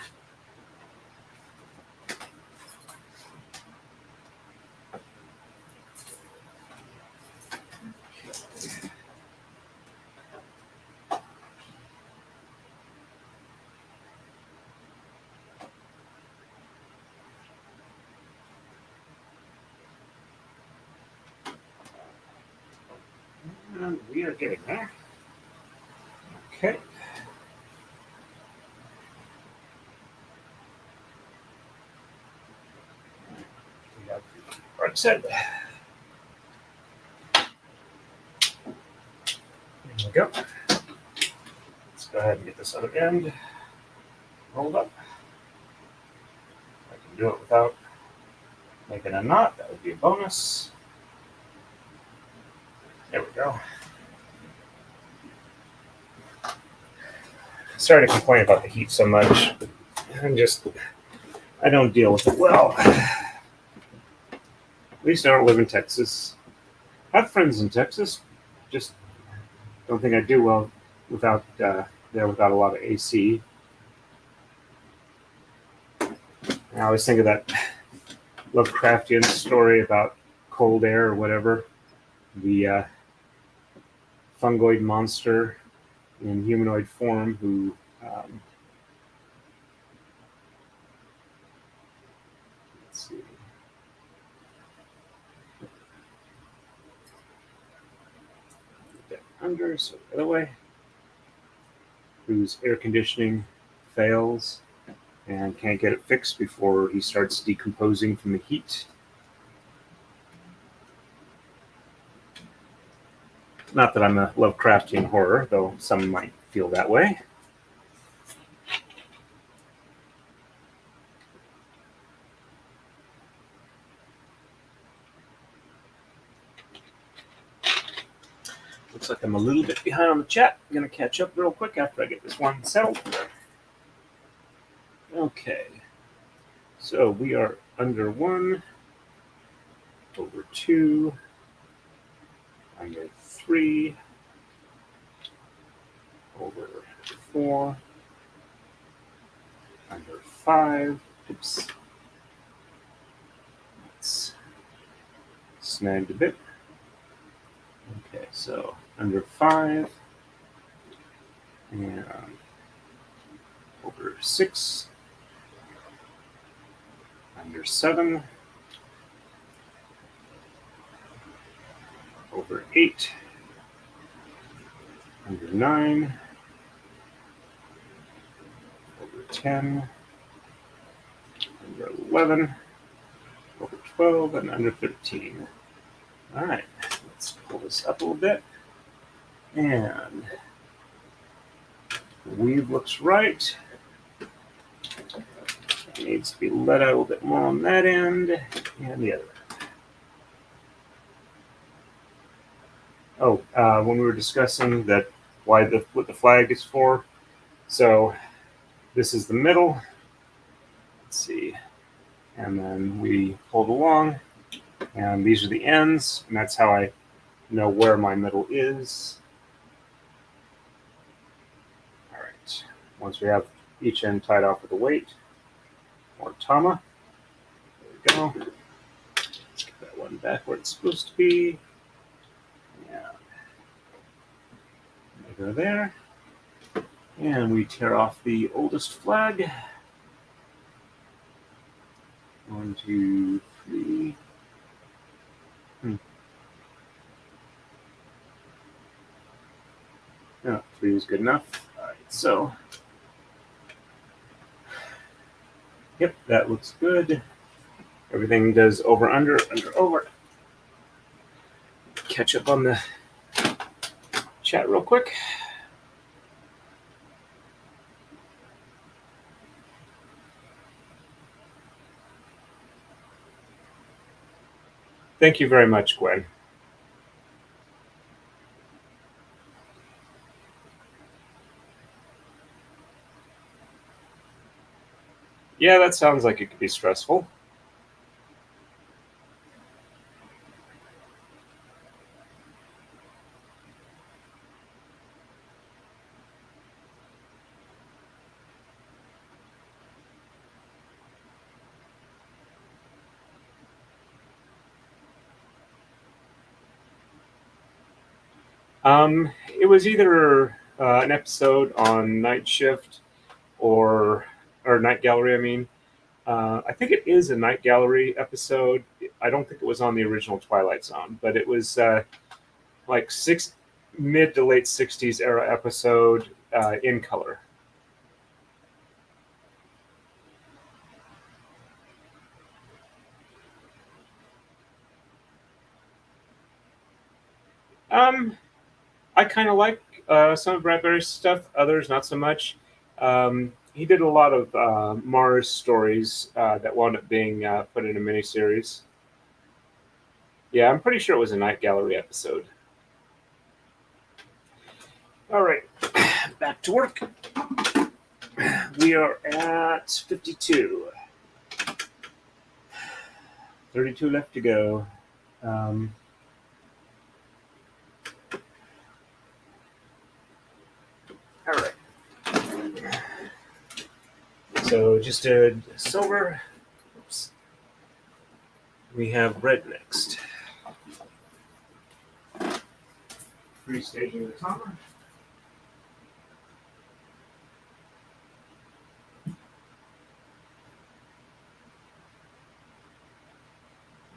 And we are getting there. Okay. We have right side. There we go. Let's go ahead and get this other end rolled up. I can do it without making a knot. That would be a bonus. There we go. Sorry to complain about the heat so much. I don't deal with it well. At least I don't live in Texas. I have friends in Texas. Just don't think I do well without without a lot of AC. I always think of that Lovecraftian story about cold air or whatever. The fungoid monster in humanoid form who let's see. Get under, so the other way. Whose air conditioning fails and can't get it fixed before he starts decomposing from the heat. Not that I'm a Lovecraftian horror, though some might feel that way. Looks like I'm a little bit behind on the chat. I'm going to catch up real quick after I get this one settled. Okay. So we are under 1, over 2, under 3, over 4, under 5. Oops. That's snagged a bit. Okay, so under 5 and over 6, under 7, over 8, under 9, over 10, under 11, over 12, and under 13. All right, let's pull this up a little bit. And the weave looks right. It needs to be let out a little bit more on that end and the other. Oh, when we were discussing that, what the flag is for. So this is the middle. Let's see, and then we pulled along, and these are the ends, and that's how I know where my middle is. All right. Once we have each end tied off with a weight or tama, there we go. Let's get that one back where it's supposed to be. Yeah. Go there, and we tear off the oldest flag. 1, 2, 3. No, 3 is good enough. All right, so yep, that looks good. Everything does over, under, over. Catch up on the chat real quick. Thank you very much, Gwen. Yeah, that sounds like it could be stressful. It was either an episode on Night Shift or Night Gallery, I mean. I think it is a Night Gallery episode. I don't think it was on the original Twilight Zone, but it was like mid to late 60s era episode. in color. I kind of like some of Bradbury's stuff, others not so much. He did a lot of Mars stories that wound up being put in a miniseries. Yeah, I'm pretty sure it was a Night Gallery episode. All right, back to work. We are at 52. 32 left to go. All right. So just did silver. Oops. We have red next. Restaging the timer.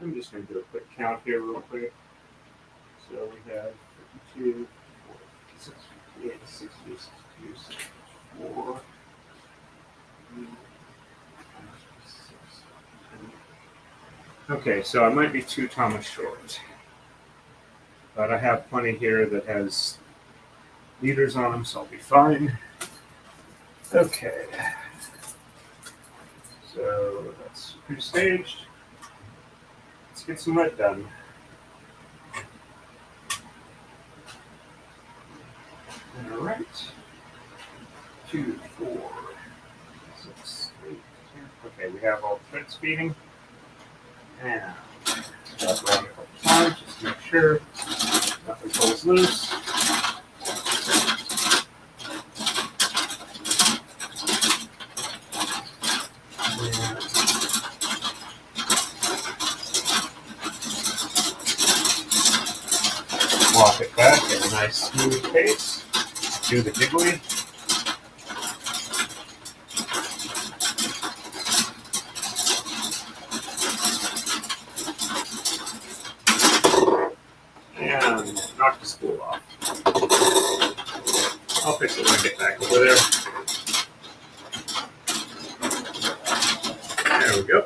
I'm just going to do a quick count here real quick. So we have 52, 46, 58, 60, 62, 64. Okay, so I might be 2 Thomas short. But I have plenty here that has leaders on them, so I'll be fine. Okay. So that's pre-staged. Let's get some red done. All right. 2, 4, 6, 8, 10. Okay, we have all the threads feeding. And that's around a couple times just to make sure nothing pulls loose. Walk it back at a nice smooth pace. Do the jiggly. And knock the spool off. I'll fix it when I get back over there. There we go.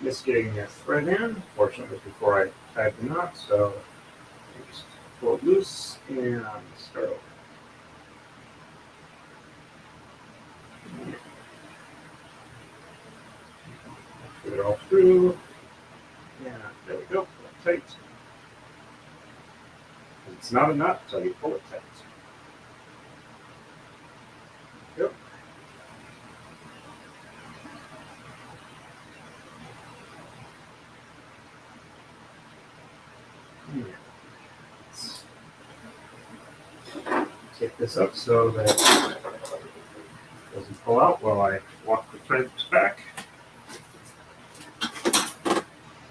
Just getting the thread in. Fortunately, before I tied the knot, so I just pull it loose and start over. Get it all through. Yeah, there we go. Pull it tight. It's not a knot until you pull it tight. Yep. Take this up so that it doesn't pull out while I walk the threads back.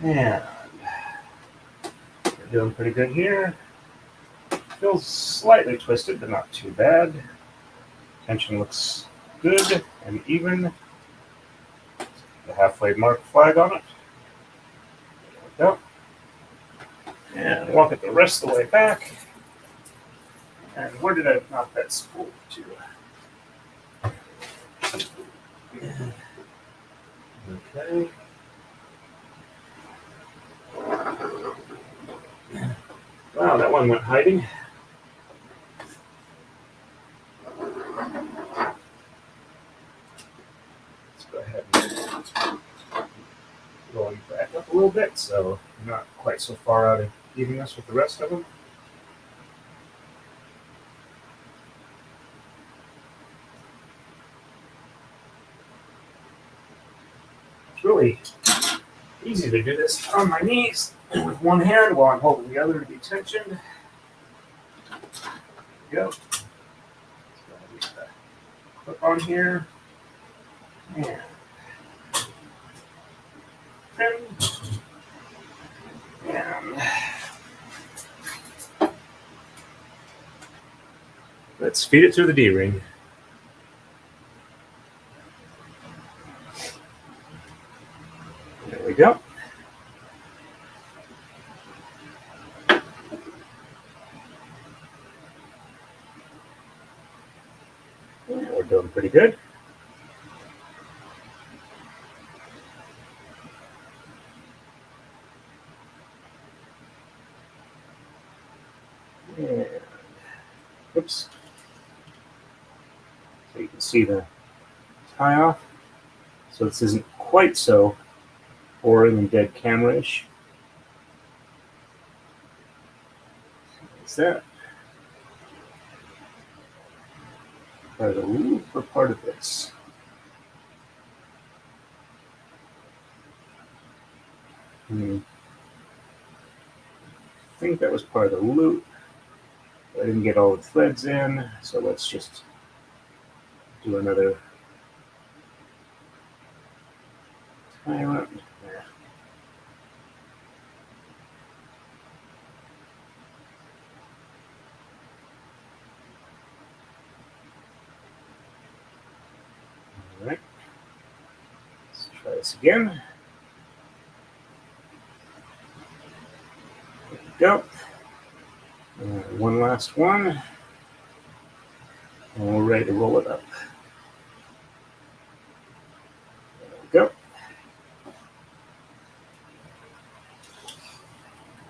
And we're doing pretty good here. Feels slightly twisted, but not too bad. Tension looks good and even. The halfway mark flag on it. There we go. And walk it the rest of the way back. And where did I knock that spool to? Okay. Wow, that one went hiding. Let's go ahead and rolling back up a little bit, so I'm not quite so far out of evenness with the rest of them. It's really easy to do this on my knees with one hand while I'm holding the other to be tensioned. There we go. Let's go ahead and get the clip on here. And trim. And let's feed it through the D-ring. There we go. We're doing pretty good. And, oops. So you can see the tie off. So this isn't quite so boring and dead camera-ish. What's that? Part of the loop or part of this? I think that was part of the loop. I didn't get all the threads in, so let's just do another tie around there. All right, let's try this again. There we go. One last one, and we're ready to roll it up. There we go.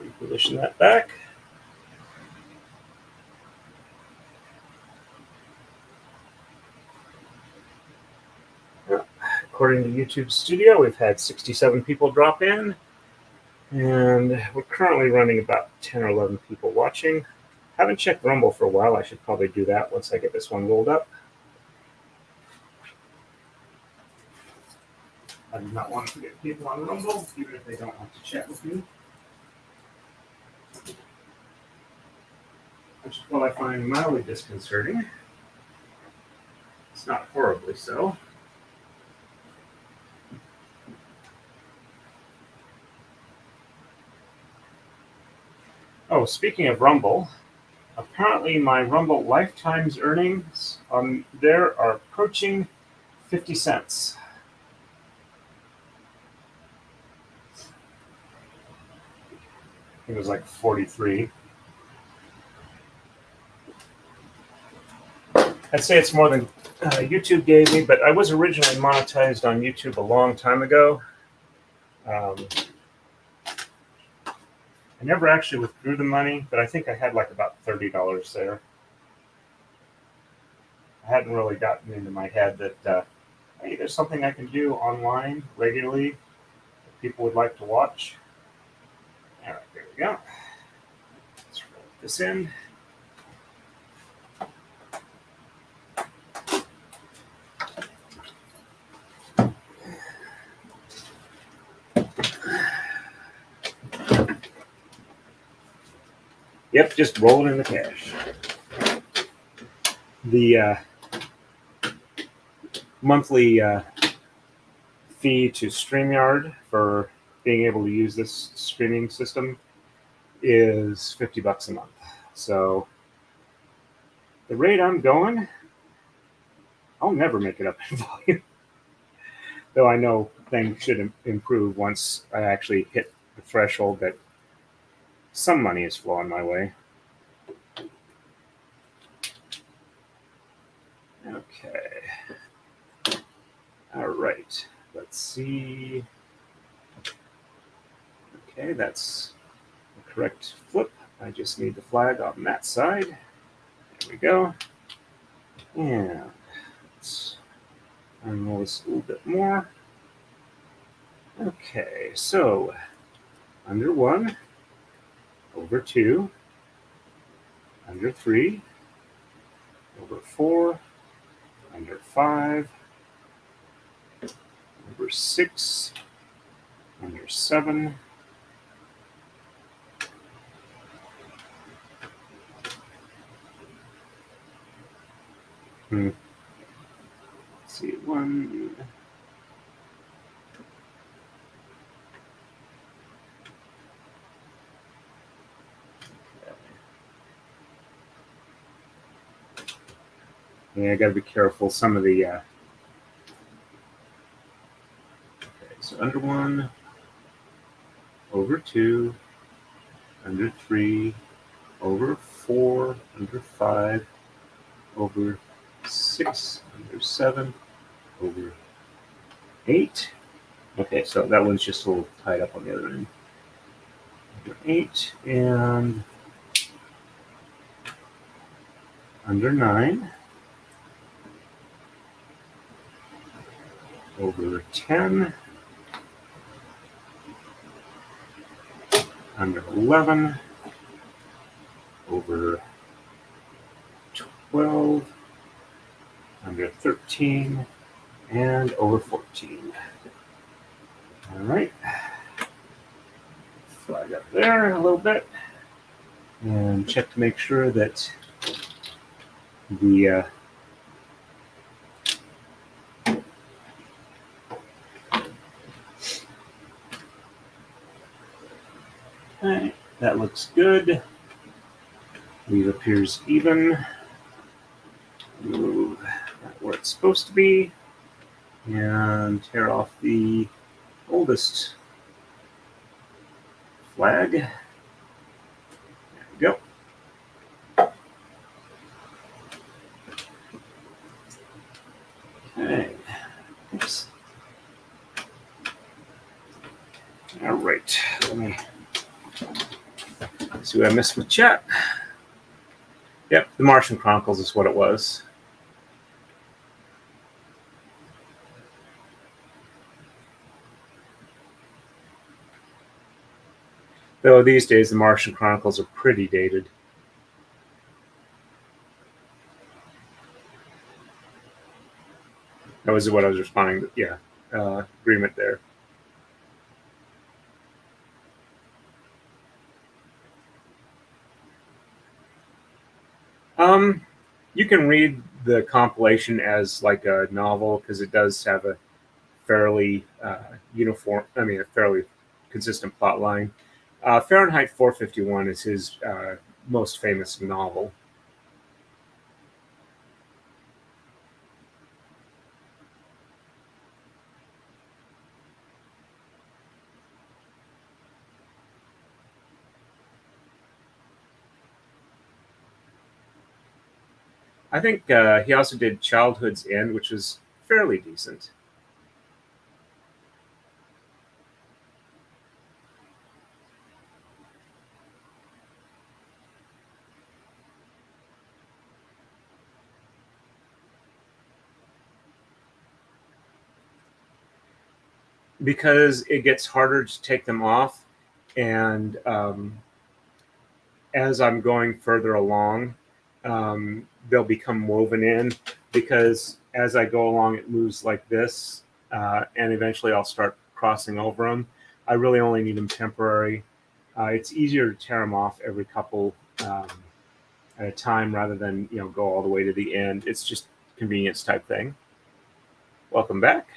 Reposition that back. According to YouTube Studio, we've had 67 people drop in, and we're currently running about 10 or 11 people watching. Haven't checked Rumble for a while. I should probably do that once I get this one rolled up. I do not want to get people on Rumble, even if they don't want to chat with me. Which is what I find mildly disconcerting. It's not horribly so. Oh, speaking of Rumble, apparently my Rumble lifetime's earnings on there are approaching 50 cents. It was like 43. I'd say it's more than YouTube gave me, but I was originally monetized on YouTube a long time ago. I never actually withdrew the money, but I think I had like about $30 there. I hadn't really gotten into my head that, hey, there's something I can do online regularly that people would like to watch. All right, there we go. Let's roll this in. Yep, just roll it in the cash. The monthly fee to StreamYard for being able to use this streaming system is $50 a month. So the rate I'm going, I'll never make it up in volume. Though I know things should improve once I actually hit the threshold that some money is flowing my way. Okay. All right. Let's see. Okay, that's the correct flip. I just need the flag on that side. There we go. And let's unroll this a little bit more. Okay, so under 1, over 2, under 3, over 4, under 5, over 6, under 7, let's see, 1, Yeah, I got to be careful. Some of the okay, so under 1, over 2, under 3, over 4, under 5, over 6, under 7, over 8. Okay, so that one's just a little tied up on the other end. Under 8 and under 9, over 10, under 11, over 12, under 13, and over 14. All right. Flag up there a little bit and check to make sure that the okay, that looks good. Weave appears even. Move that where it's supposed to be and tear off the oldest flag. There we go. Okay. Oops. All right. Let me see what I missed with chat. Yep, the Martian Chronicles is what it was. Though these days the Martian Chronicles are pretty dated. That was what I was responding to. Yeah, agreement there. You can read the compilation as like a novel because it does have a fairly uniform, I mean, a fairly consistent plot line. Fahrenheit 451 is his most famous novel. I think he also did Childhood's End, which is fairly decent. Because it gets harder to take them off, and as I'm going further along, they'll become woven in because as I go along, it moves like this, and eventually I'll start crossing over them. I really only need them temporary. It's easier to tear them off every couple at a time rather than go all the way to the end. It's just convenience type thing. Welcome back.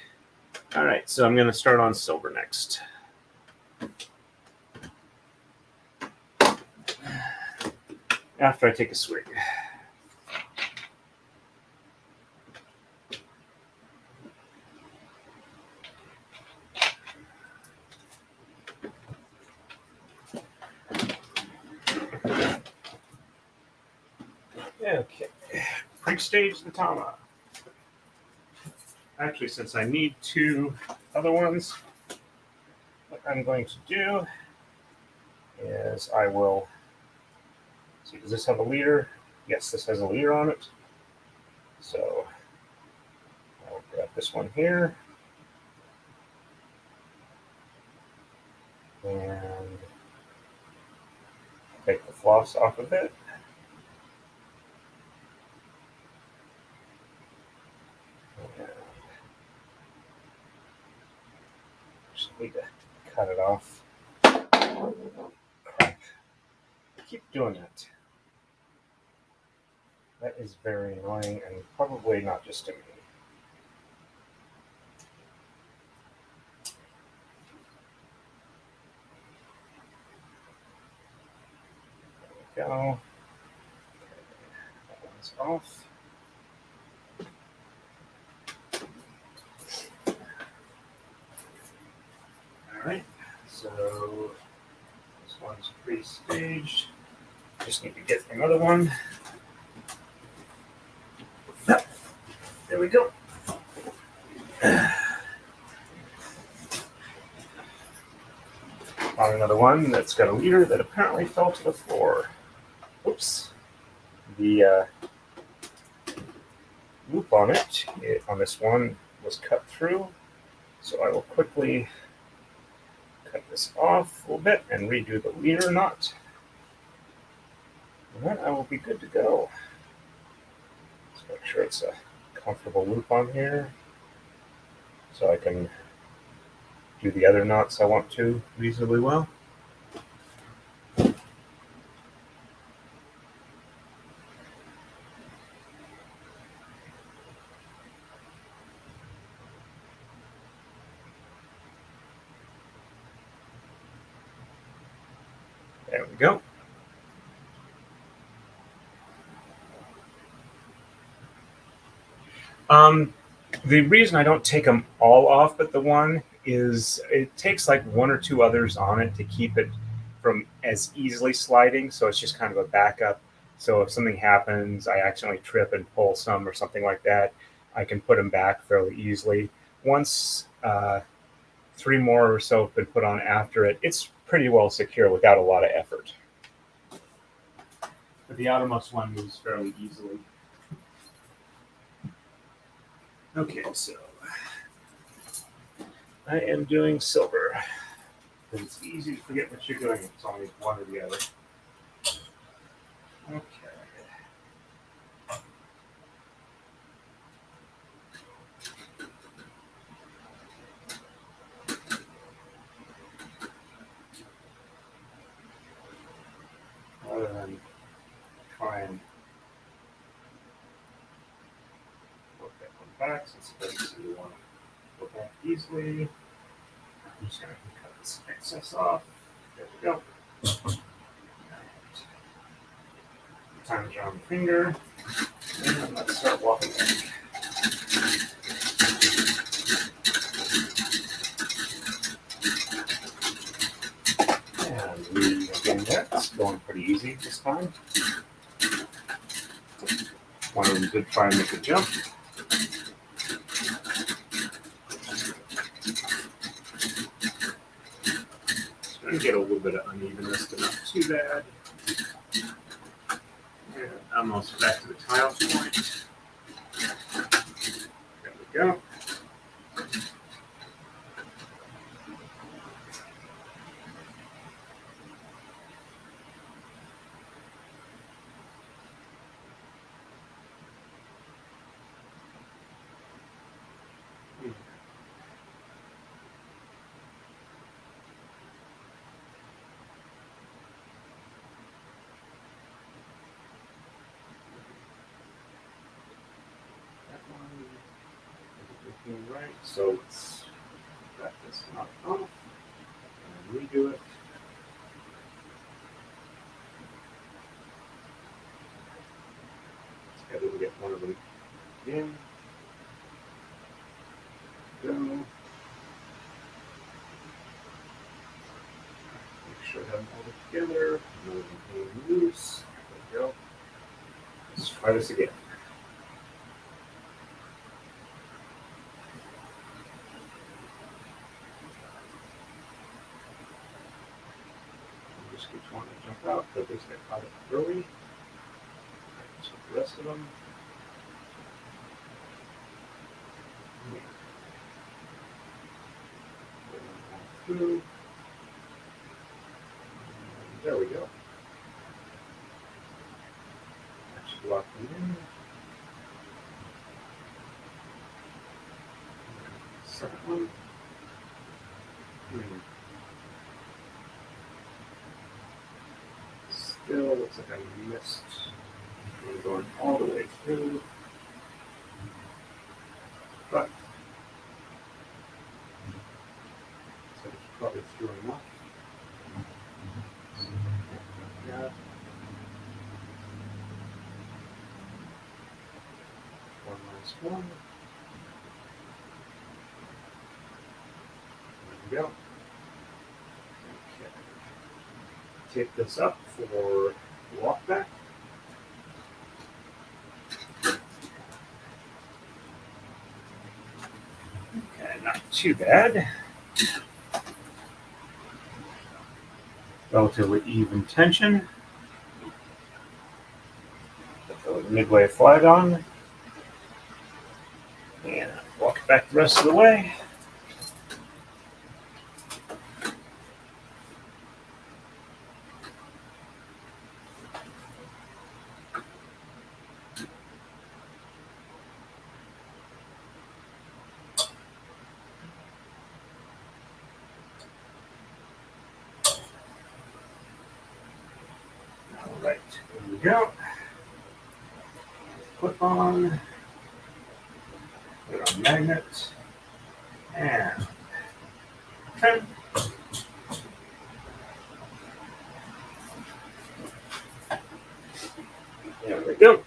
All right, so I'm going to start on silver next. After I take a swig. Okay, pre-stage the Tama. Actually, since I need 2 other ones, what I'm going to do is I will see, does this have a leader? Yes, this has a leader on it. So I'll grab this one here and take the floss off of it. Just need to cut it off. Crap. I keep doing that. That is very annoying and probably not just to me. There we go. That one's off. right, so this one's pre-staged. Just need to get another one. There we go. On another one that's got a leader that apparently fell to the floor. Oops. The loop on on this one was cut through, so I will quickly cut this off a little bit and redo the leader knot. And then I will be good to go. Let's make sure it's a comfortable loop on here so I can do the other knots I want to reasonably well. There we go. The reason I don't take them all off but the one is it takes like one or two others on it to keep it from as easily sliding, so it's just kind of a backup. So if something happens, I accidentally trip and pull some or something like that, I can put them back fairly easily. Once 3 more or so have been put on after it, it's pretty well secure without a lot of effort. But the outermost one moves fairly easily. Okay, so I am doing silver. It's easy to forget what you're doing. It's only one or the other. Okay. Rather than try and work that one back, since it doesn't seem to want to go back easily, I'm just going to cut this excess off. There we go. Times around the finger, and let's start walking back. And we again, that's going pretty easy this time. One of them did try and make a jump. It's going to get a little bit of unevenness, but not too bad. And almost back to the tile point. There we go. Right, so let's back this knot off and redo it. Let's go get one of them in. Go. Make sure I have them all together. None of them hanging loose. There we go. Let's try this again. Each one to jump out, but at least I caught it early. Right, so the rest of them. Through. There we go. Actually lock them in. Second one. Still looks like I missed. I'm going all the way through. But so it's probably through enough. Yeah. One last one. There we go. Take this up for walk back. Okay, not too bad. Relatively even tension. Put the midway flag on. And walk it back the rest of the way. All right, here we go. Clip on. Put on magnet. And trim. There we go.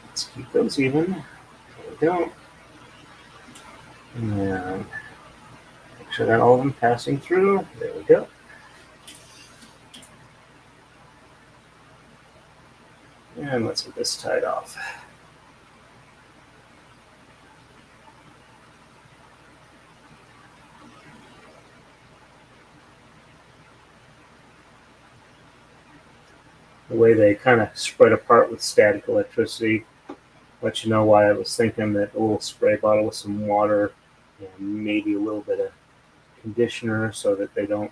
Let's keep those even. There we go. And make sure that all of them passing through. There we go. And let's get this tied off. The way they kind of spread apart with static electricity let you know why I was thinking that a little spray bottle with some water and maybe a little bit of conditioner so that they don't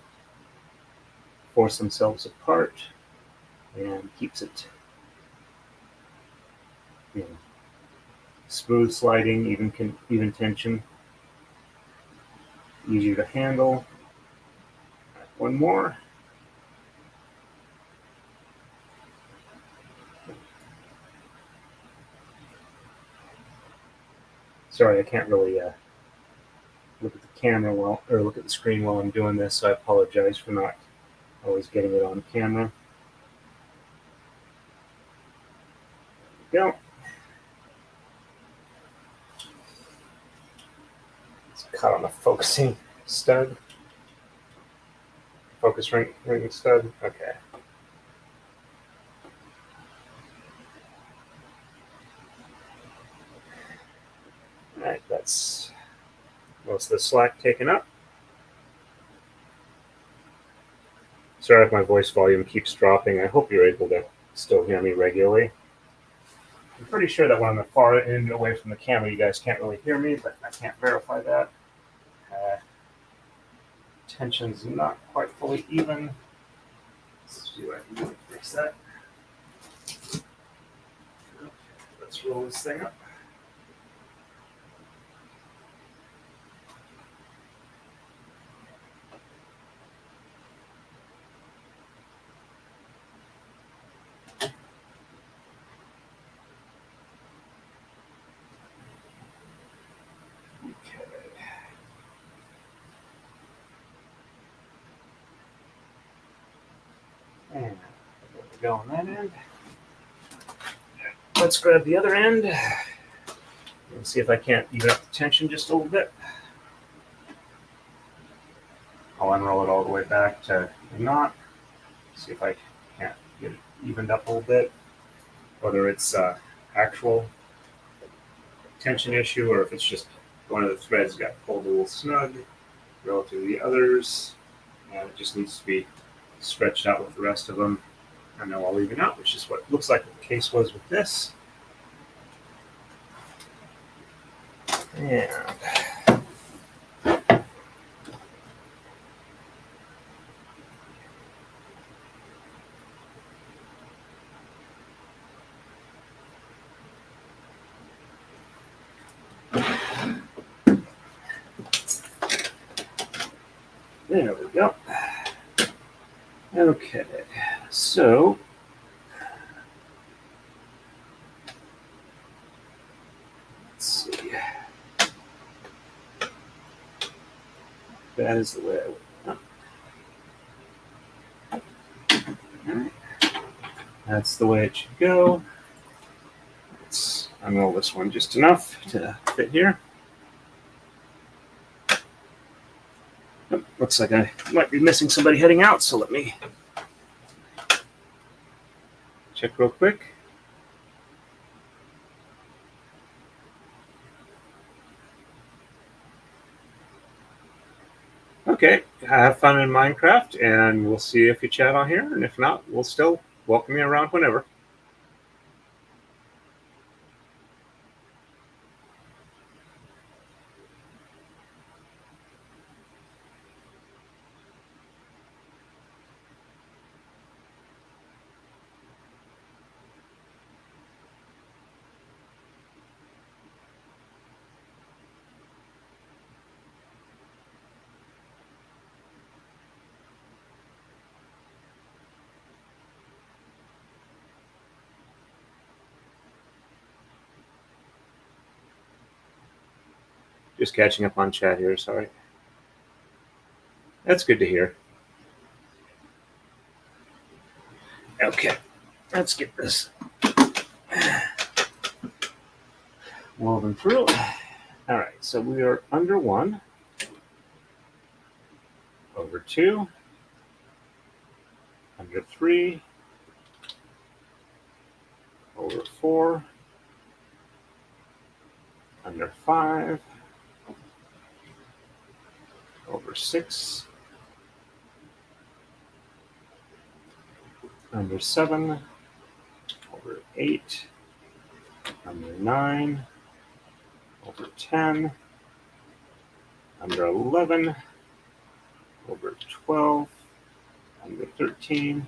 force themselves apart, and keeps it, you know, smooth sliding, even tension, easier to handle. One more. Sorry, I can't really look at the camera or look at the screen while I'm doing this, so I apologize for not always getting it on camera. There we go. It's cut on the focusing stud. Focus ring stud. Okay. All right, that's most of the slack taken up. Sorry if my voice volume keeps dropping. I hope you're able to still hear me regularly. I'm pretty sure that when I'm at far end away from the camera, you guys can't really hear me, but I can't verify that. Tension's not quite fully even. Let's see what I can do to fix that. Okay, let's roll this thing up. And there we go on that end. Let's grab the other end and see if I can't even up the tension just a little bit. I'll unroll it all the way back to the knot. See if I can't get it evened up a little bit, whether it's actual tension issue or if it's just one of the threads got pulled a little snug relative to the others, and it just needs to be stretched out with the rest of them, and then I'll even out, which is what it looks like the case was with this. And there we go. Okay, so let's see. That is the way I would. All right. That's the way it should go. Let's unroll this one just enough to fit here. Looks like I might be missing somebody heading out, so let me check real quick. Okay, have fun in Minecraft, and we'll see if you chat on here, and if not, we'll still welcome you around whenever. Just catching up on chat here, sorry. That's good to hear. Okay, let's get this woven through. All right, so we are under 1, over 2, under 3, over 4, under 5, over 6, under 7, over 8, under 9, over 10, under 11, over 12, under 13,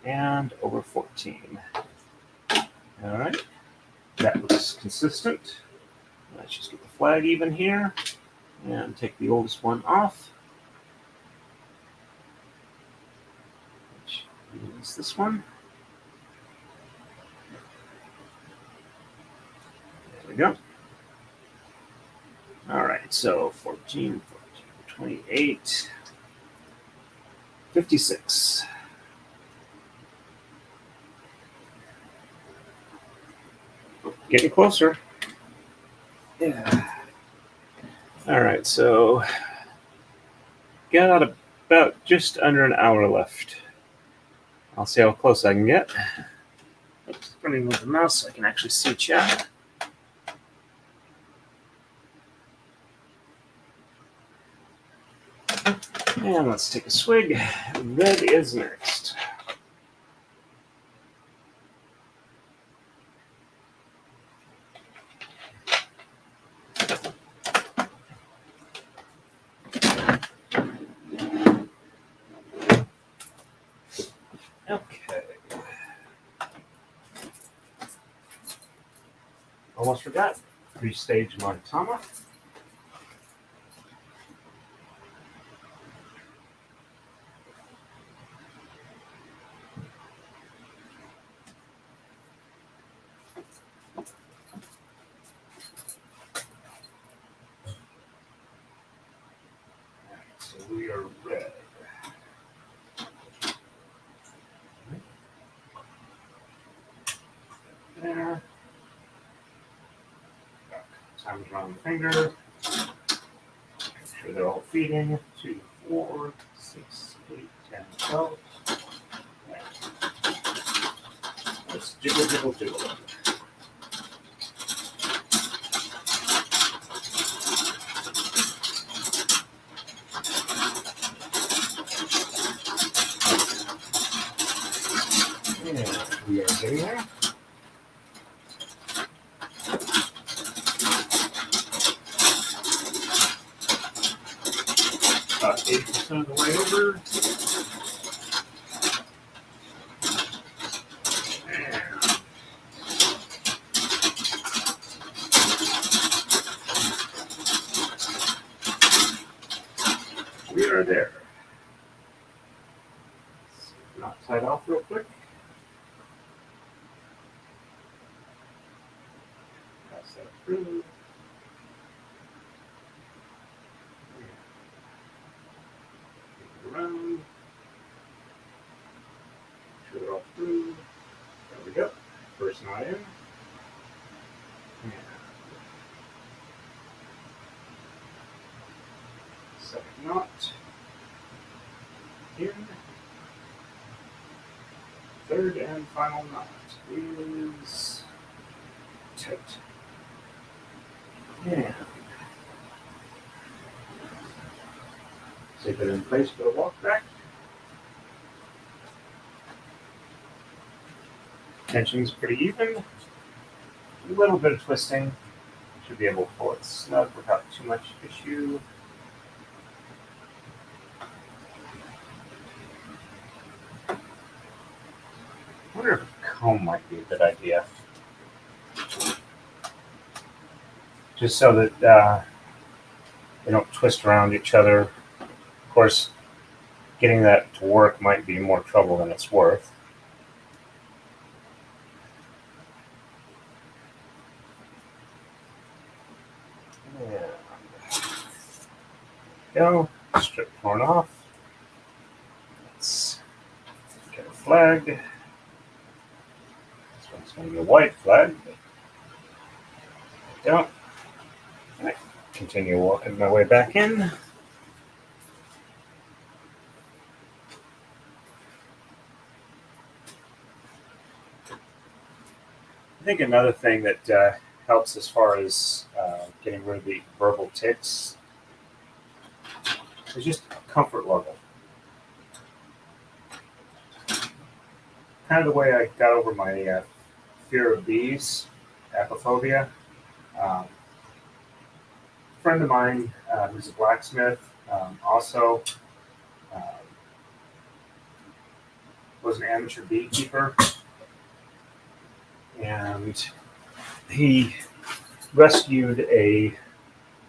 and over 14. All right, that looks consistent. Let's just get the flag even here and take the oldest one off, which is this one. There we go. All right, so 14, 28, 56. Getting closer. Yeah. All right, so got about just under an hour left. I'll see how close I can get. Oops, let me move the mouse so I can actually see chat. And let's take a swig. Red is next. Okay. Almost forgot. 3-stage Maritama. So we are red. There. Times around the finger. Make sure they're all feeding. 2, 4, 6, 8, 10, 12. Let's jiggle, jiggle, jiggle. And we are getting there. About 80% of the way over. And we are there. Knot tied off real quick. Pass that through. Around. Sure they're all through. There we go. First knot in. And second knot. in. Third and final knot is tight. Yeah. Zip it in place for the walk back. Tension's pretty even. A little bit of twisting. Should be able to pull it snug without too much issue. I wonder if a comb might be a good idea. Just so that they don't twist around each other. Of course, getting that to work might be more trouble than it's worth. Go, strip torn off. Let's get a flag. This one's going to be a white flag. Don't. Right. Continue walking my way back in. I think another thing that helps as far as getting rid of the verbal tics is just comfort level. Kind of the way I got over my fear of bees, apophobia. A friend of mine who's a blacksmith also was an amateur beekeeper, and he rescued a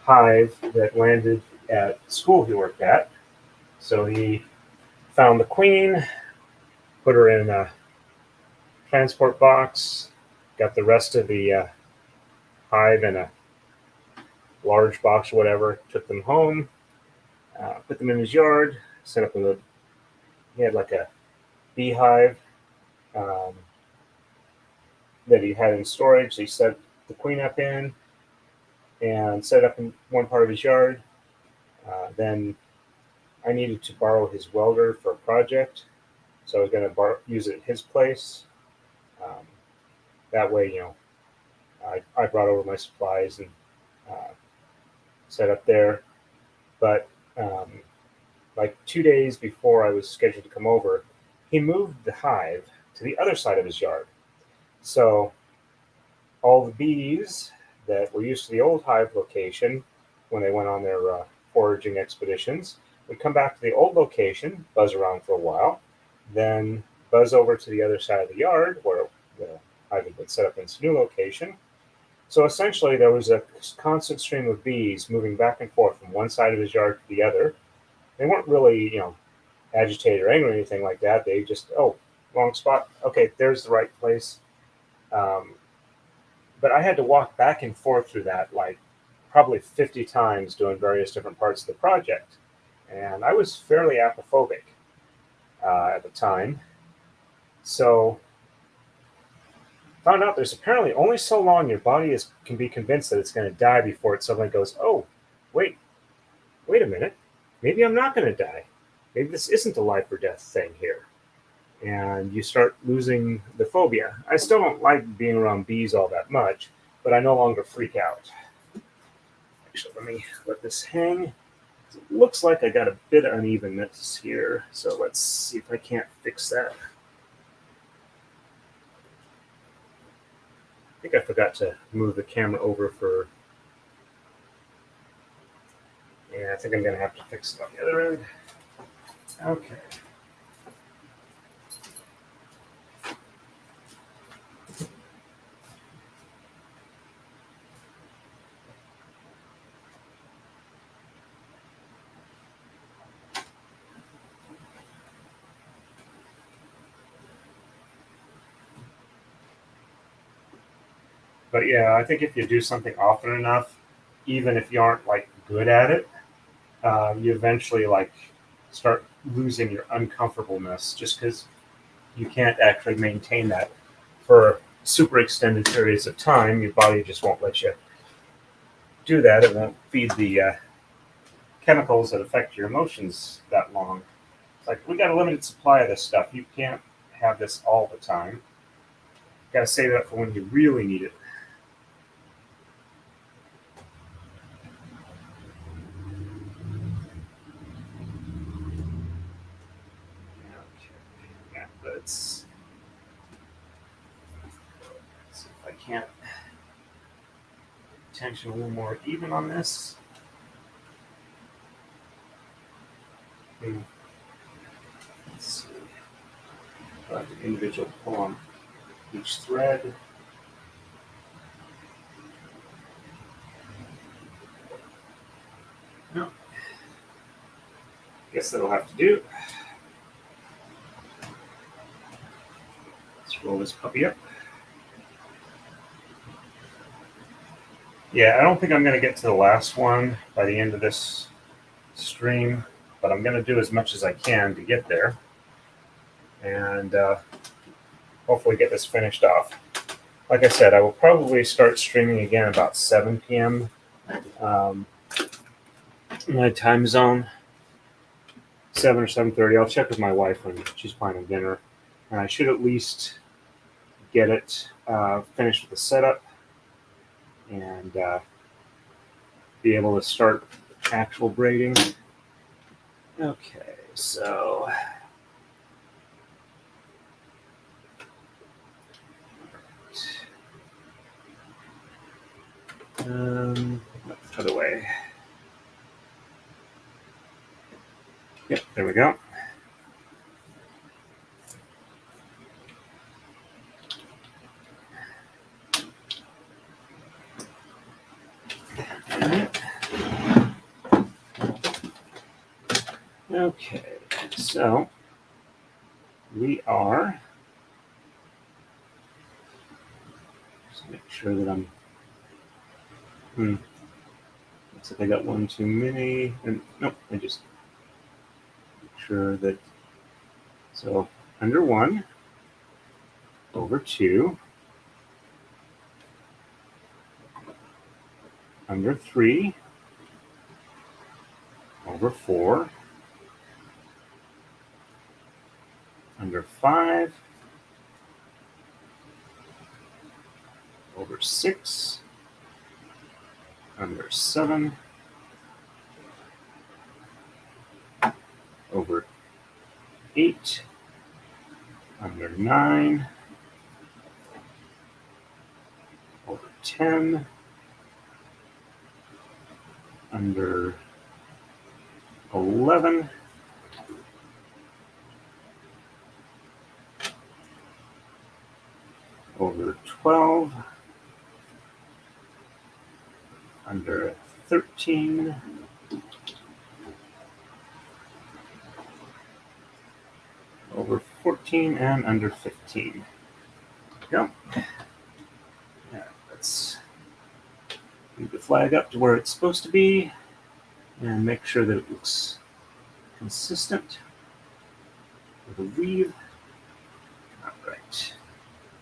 hive that landed at the school he worked at. So he found the queen, put her in a transport box, got the rest of the hive in a large box or whatever, took them home, put them in his yard, set up he had like a beehive that he had in storage. So he set the queen up in and set it up in one part of his yard. Then I needed to borrow his welder for a project, so I was going to use it at his place. That way, I brought over my supplies and set up there. But like 2 days before I was scheduled to come over, he moved the hive to the other side of his yard. So all the bees that were used to the old hive location when they went on their foraging expeditions would come back to the old location, buzz around for a while, then buzz over to the other side of the yard where the hive had been set up in its new location. So essentially, there was a constant stream of bees moving back and forth from one side of his yard to the other. They weren't really, agitated or angry or anything like that. They just, wrong spot. Okay, there's the right place. But I had to walk back and forth through that like probably 50 times doing various different parts of the project. And I was fairly apophobic at the time. So found out there's apparently only so long your body can be convinced that it's going to die before it suddenly goes, oh, wait a minute. Maybe I'm not going to die. Maybe this isn't a life or death thing here. And you start losing the phobia. I still don't like being around bees all that much, but I no longer freak out. Actually, let me let this hang. It looks like I got a bit of unevenness here, so let's see if I can't fix that. I think I forgot to move the camera over for... Yeah, I think I'm going to have to fix it on the other end. Okay. But yeah, I think if you do something often enough, even if you aren't like good at it, you eventually like start losing your uncomfortableness just because you can't actually maintain that for super extended periods of time. Your body just won't let you do that. It won't feed the chemicals that affect your emotions that long. It's like, we got a limited supply of this stuff. You can't have this all the time. Got to save it up for when you really need it. Okay. Yeah, let's see if I can't tension a little more even on this. Let's see. An individual pull on each thread. No. Guess that'll have to do. Let's roll this puppy up. Yeah, I don't think I'm going to get to the last one by the end of this stream, but I'm going to do as much as I can to get there and hopefully get this finished off. Like I said, I will probably start streaming again about 7 p.m. My time zone, 7 or 7:30. I'll check with my wife when she's planning dinner, and I should at least get it finished with the setup and be able to start actual braiding. Okay, so other way. Yep, there we go. Okay, so we are, just make sure that I'm, looks like I got one too many, and nope, I just make sure that, so under 1, over 2, under 3, over 4, under 5, over 6, under 7, over 8, under 9, over 10, under 11, over 12, under 13, over 14, and under 15. There we go. Yeah, let's move the flag up to where it's supposed to be and make sure that it looks consistent with the weave. All right.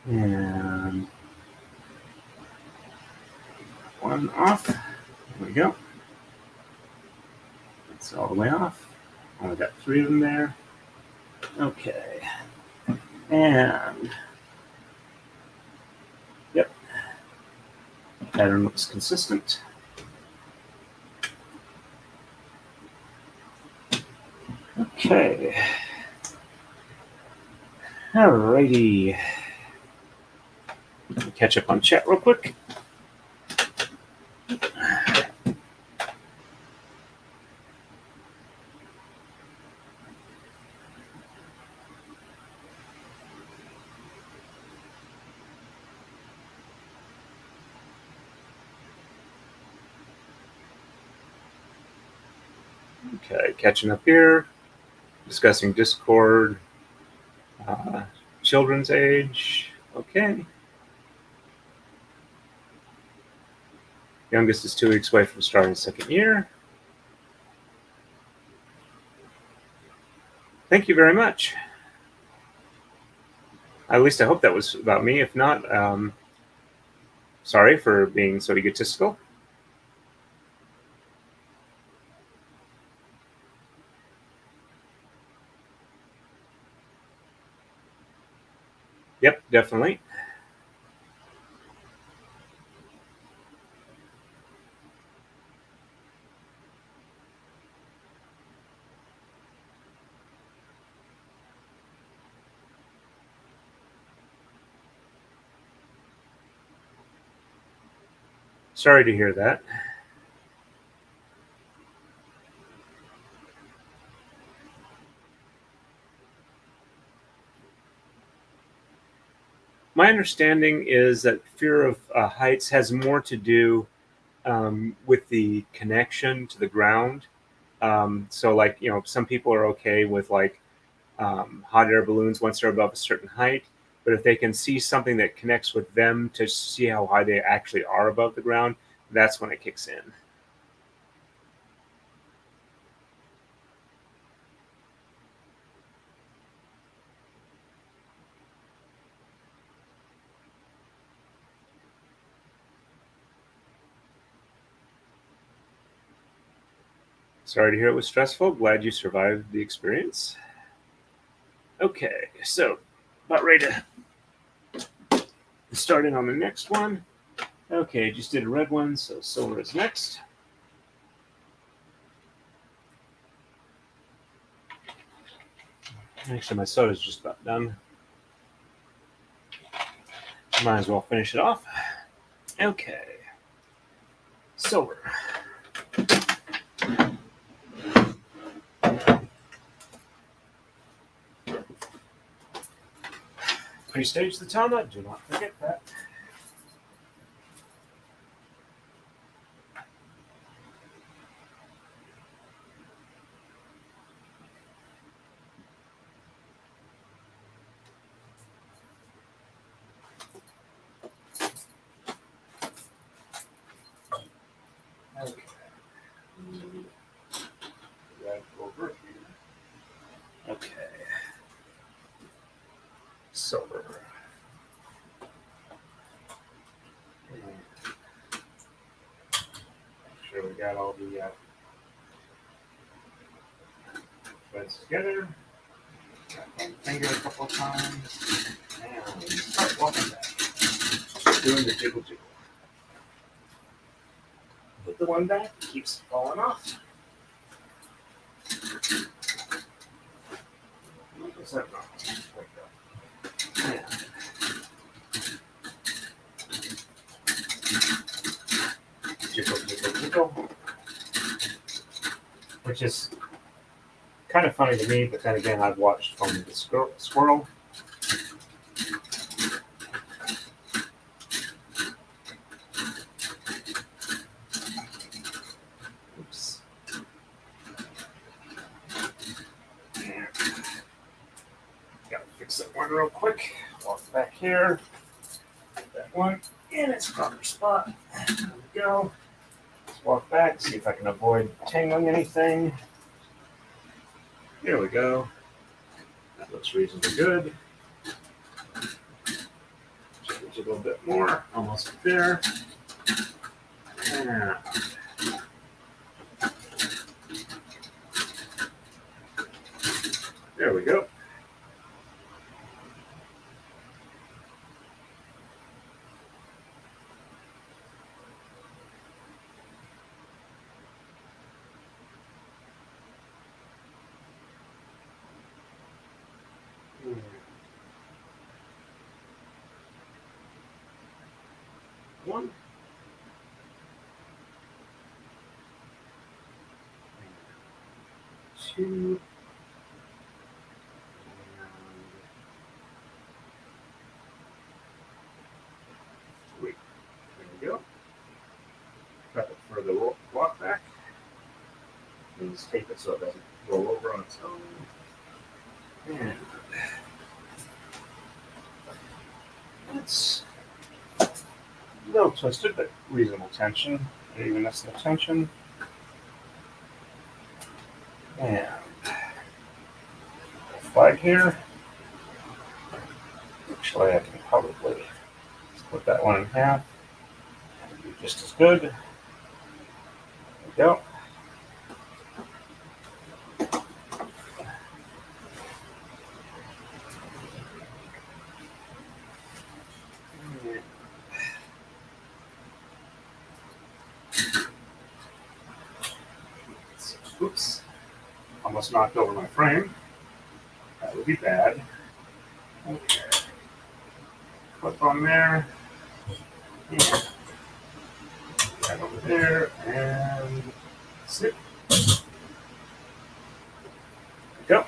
And 1 off. There we go. That's all the way off. Only got 3 of them there. Okay. And yep. Pattern looks consistent. Okay. Alrighty. Catch up on chat real quick. Okay, catching up here, discussing Discord, children's age, okay. Youngest is 2 weeks away from starting 2nd year. Thank you very much. At least I hope that was about me. If not, sorry for being so egotistical. definitely. Sorry to hear that. My understanding is that fear of heights has more to do with the connection to the ground. So, like, some people are okay with like hot air balloons once they're above a certain height. But if they can see something that connects with them to see how high they actually are above the ground, that's when it kicks in. Sorry to hear it was stressful. Glad you survived the experience. Okay, so about ready to start in on the next one. Okay, just did a red one, so silver is next. Actually, my soda's just about done. Might as well finish it off. Okay, silver. Pre-stage the tama, do not forget that. Okay. Right over here. Okay. Silver. Make sure we got all the threads together. Got one finger a couple of times. And start walking back. Doing the jiggle jiggle. Put the one back, keeps falling off. What's that wrong? Jiggle, jiggle, jiggle. Which is kind of funny to me, but then again, I've watched from the squirrel. Oops. And gotta fix that one real quick. Walk back here. Put that one in its proper spot. There we go. Let's walk back, see if I can avoid tangling anything. Here we go. That looks reasonably good. Just a little bit more, almost there. And there we go. One. Two. Three. There we go. Prep it for the walk back. And just tape it so it doesn't roll over on its own. And it's a little twisted, but reasonable tension. Even that's the tension. And flag here. Actually, I can probably split that one in half. Do just as good. There we go. Almost knocked over my frame. That would be bad. Okay. Clip on there. And that over there. And sit. Go.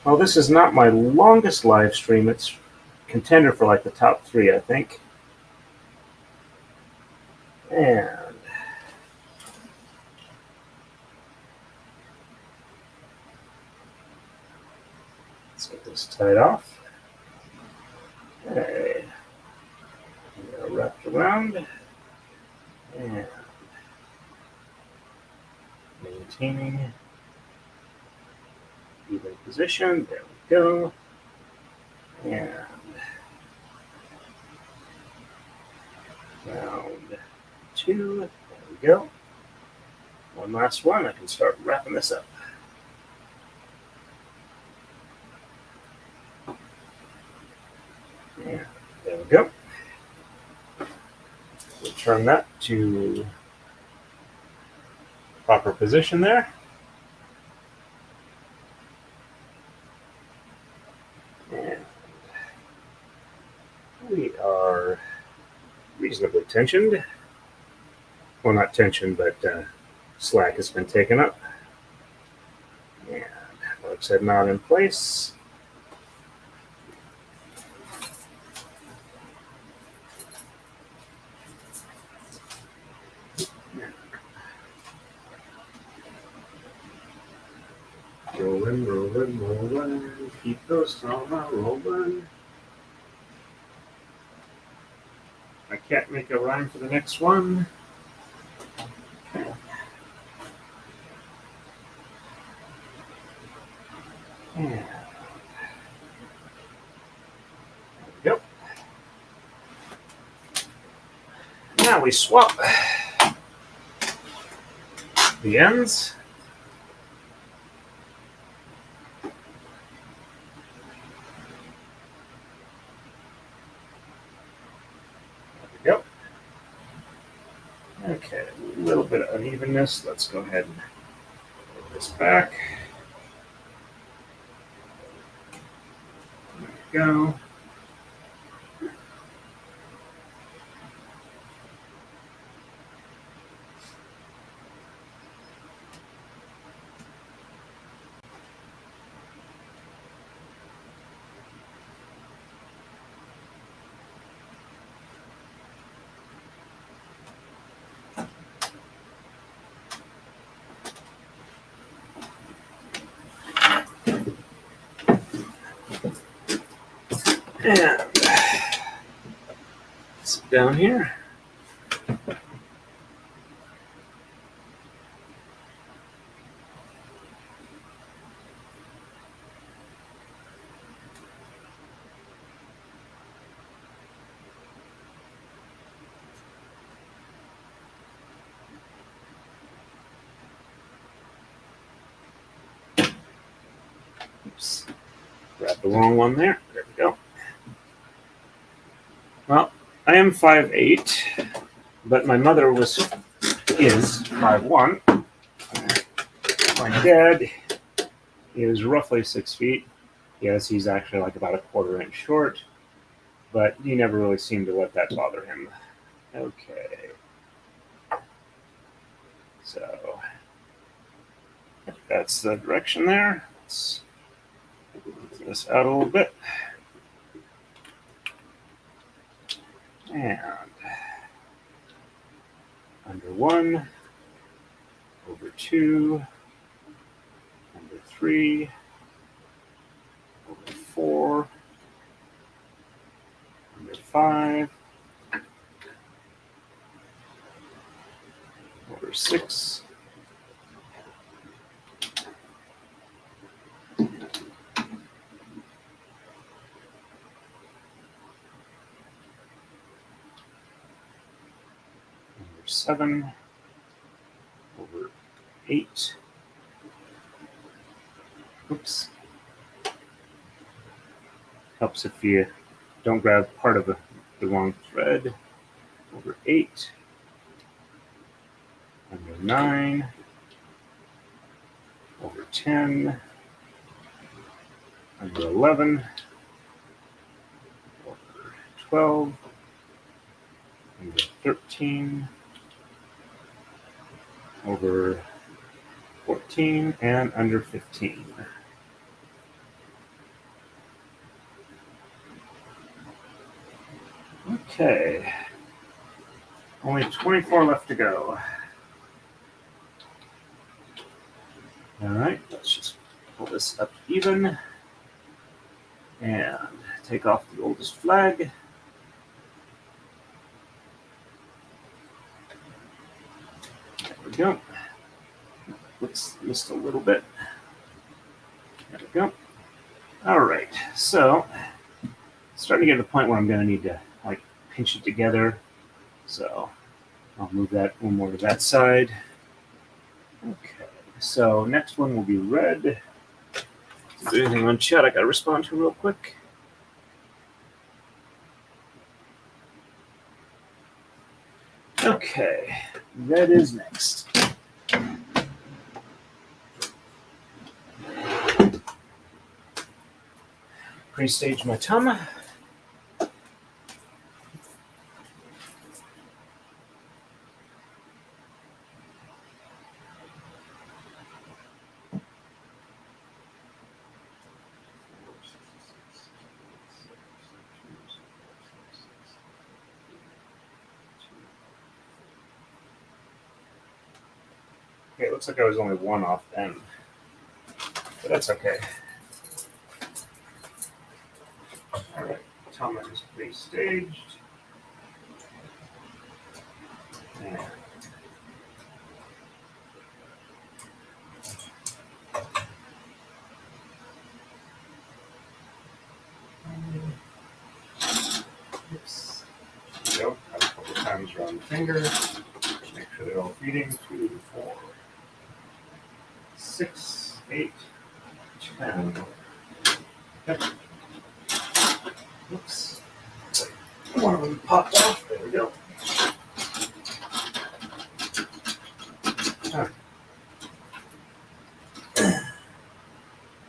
Well, this is not my longest live stream. It's contender for like the top 3, I think. And let's get this tied off. Okay. Wrapped around. And maintaining even position. There we go. And round 2. There we go. One last one. I can start wrapping this up. And there we go. Return that to proper position there. And we are reasonably tensioned. Well, not tensioned, but slack has been taken up. And hooks head knot in place. Rolling, rolling, rolling, keep those trauma rolling. I can't make a rhyme for the next one. Yeah. There we go. Now we swap the ends. Yep. Okay, a little bit of unevenness. Let's go ahead and put this back. There we go. And sit down here. Oops. Grab the wrong one there. There we go. Well, I am 5'8", but my mother is 5'1". My dad is roughly 6 feet. Yes, he's actually like about a quarter inch short, but he never really seemed to let that bother him. Okay. So that's the direction there. Let's move this out a little bit. And under 1, over 2, under 3, over 4, under 5, over 6, over 7, over 8. Oops. Helps if you don't grab part of the wrong thread, over 8, under 9, over 10, under 11, over 12, under 13, over 14, and under 15. Okay, only 24 left to go. All right, let's just pull this up even and take off the oldest flag. There we go. Let's missed a little bit. There we go. All right, so starting to get to the point where I'm going to need to like pinch it together. So I'll move that one more to that side. Okay, so next one will be red. Is there anything on chat I got to respond to real quick? Okay, red is next. Pre-stage my tongue. Okay, it looks like I was only one off then, but that's okay. All right, tongue is pre-staged. And oops. There we go. A couple times around the finger. Make sure they're all feeding. 2, 4, 6, 8, 10. Yep. Oops. One of them popped off. There we go. Huh.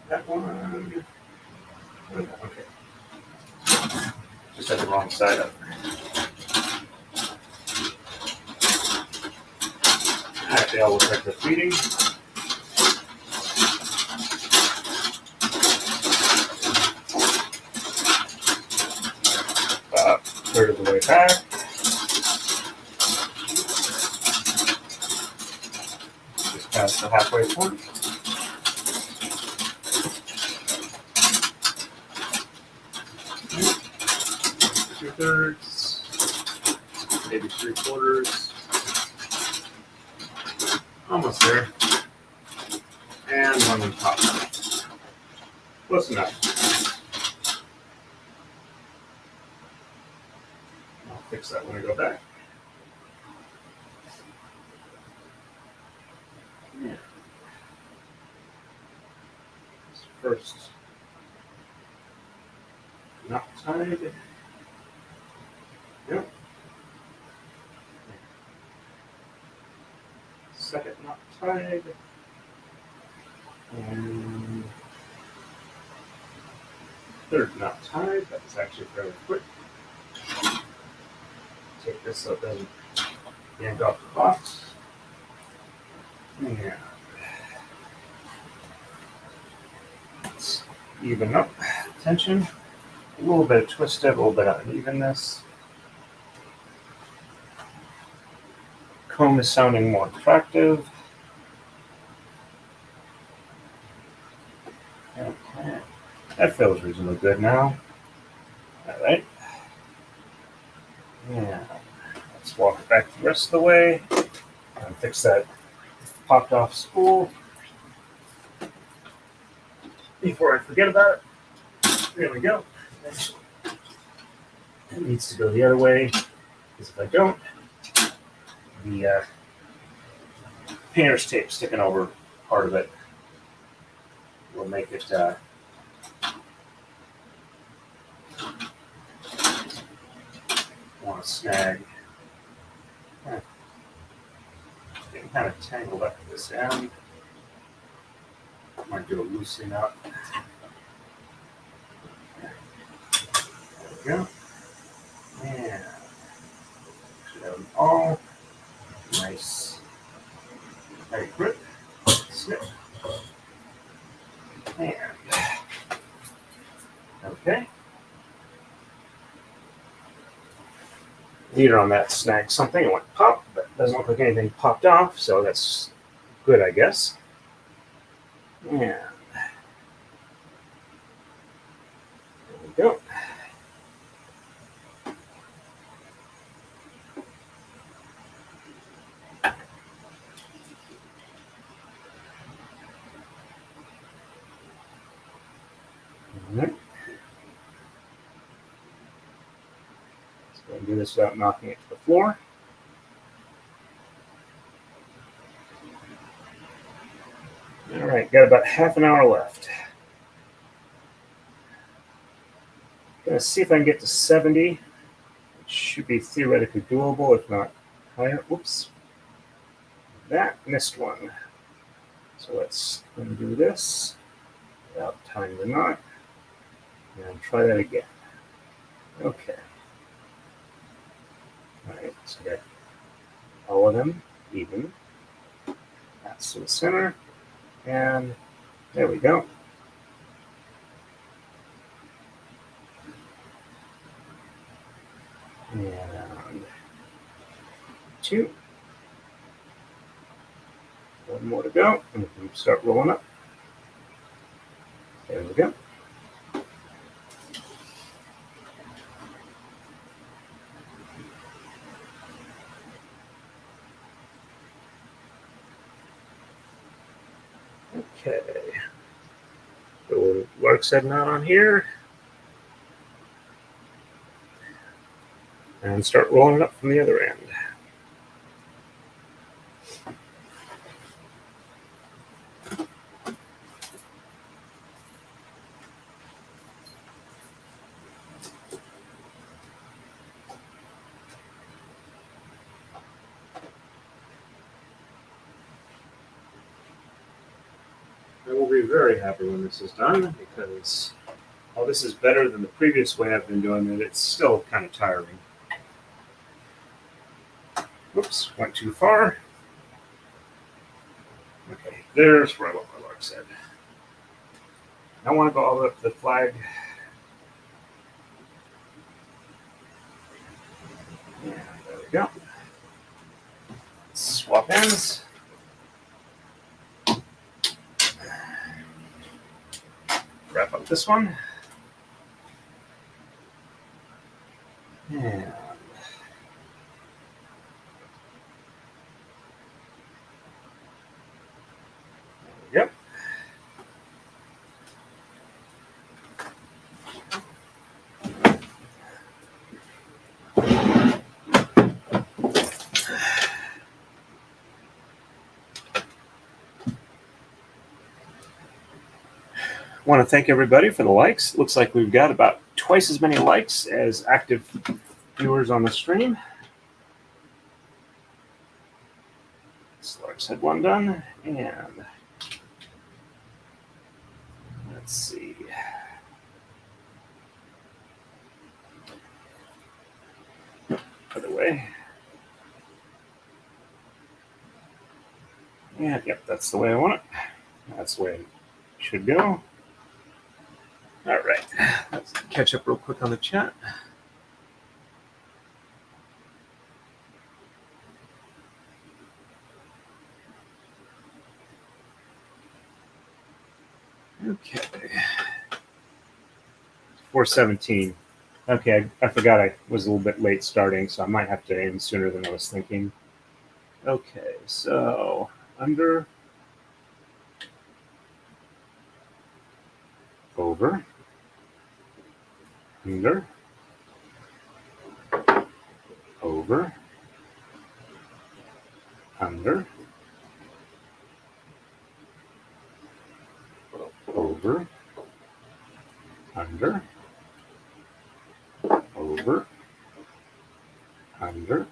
That one. Okay. Just had the wrong side up. Alright, they all look like they're feeding. About a third of the way back. Just past the halfway point. Two-thirds, maybe 3/4. Almost there. And one on top. Close enough. I'll fix that when I go back. Yeah. First, not tied. Yep. Second knot tied. And third knot tied. That's actually fairly quick. Take this so it doesn't yank off the box. And let's even up tension. A little bit of twisted, a little bit of unevenness. Comb is sounding more attractive. Okay, that feels reasonably good now. All right. Yeah. Let's walk it back the rest of the way and fix that popped off spool before I forget about it. There we go. It needs to go the other way because if I don't, the painter's tape sticking over part of it will make it want to snag. Getting kind of tangled up at this end. Might do a loosening up. There we go. And should have them all nice tight grip. Snip. And okay. Leader on that snagged something. It went pop, but doesn't look like anything popped off, so that's good, I guess. And there we go. Let's go and do this without knocking it to the floor. All right, got about half an hour left. Gonna see if I can get to 70. It should be theoretically doable, if not higher. Whoops. That missed one. So let's undo this without tying the knot. And try that again. Okay. All right, so I got all of them even. That's to the center. And there we go. And 2. One more to go. And we can start rolling up. There we go. Okay. So lark's head knot on here. And start rolling it up from the other end. I will be very happy when this is done because while this is better than the previous way I've been doing it, it's still kind of tiring. Oops, went too far. Okay, there's where I want my lark's head. I want to go all the way up to the flag. And there we go. Swap ends. Wrap up this one. And yep. I want to thank everybody for the likes. Looks like we've got about twice as many likes as active viewers on the stream. This lark's head one done, and let's see. Other way. And yep, that's the way I want it. That's the way it should go. All right, let's catch up real quick on the chat. Okay. 4:17. Okay, I forgot I was a little bit late starting, so I might have to end sooner than I was thinking. Okay, so under, over, under, over, under, over, under, over, under,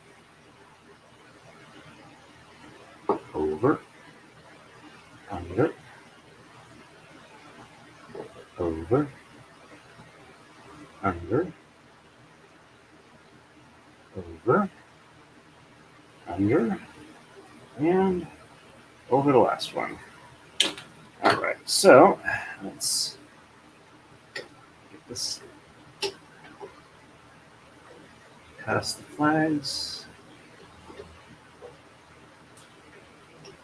over, under, over, under, over, under, and over the last one. All right, so let's get this past the flags.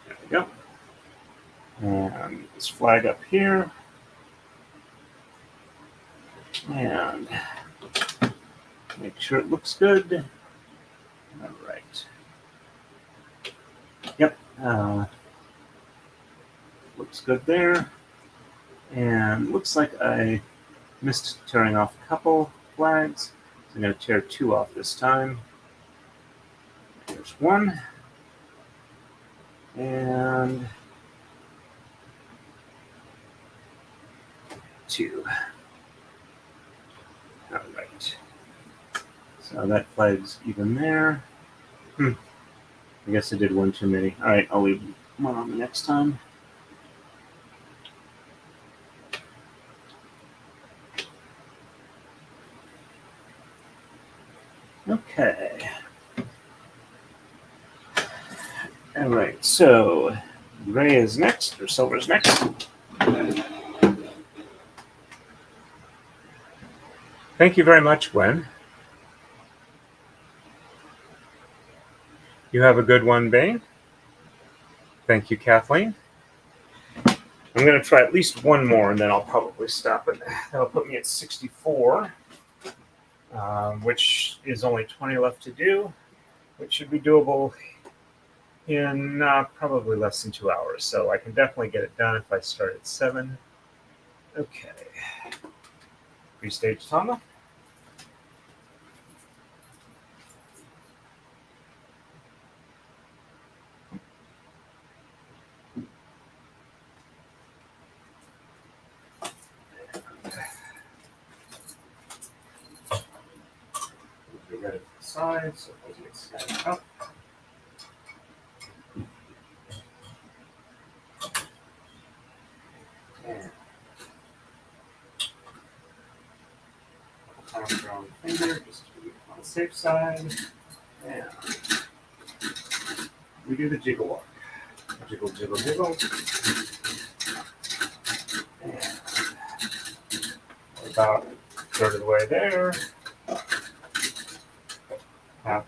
There we go. And this flag up here. And make sure it looks good. All right. Yep. Looks good there. And looks like I missed tearing off a couple flags. So I'm going to tear 2 off this time. There's 1. And 2. All right. So that flag's even there. I guess I did 1 too many. All right, I'll leave 1 on the next time. Okay. All right, so gray is next, or silver is next. Thank you very much, Gwen. You have a good one, Bane. Thank you, Kathleen. I'm going to try at least 1 more, and then I'll probably stop it. That'll put me at 64. Which is only 20 left to do, which should be doable in probably less than 2 hours. So I can definitely get it done if I start at 7. Okay. Pre-stage Tama. Get it to the side so it doesn't get scattered up. And time around the finger just to be on the safe side. And we do the jiggle walk. Jiggle, jiggle, jiggle. And about a third of the way there.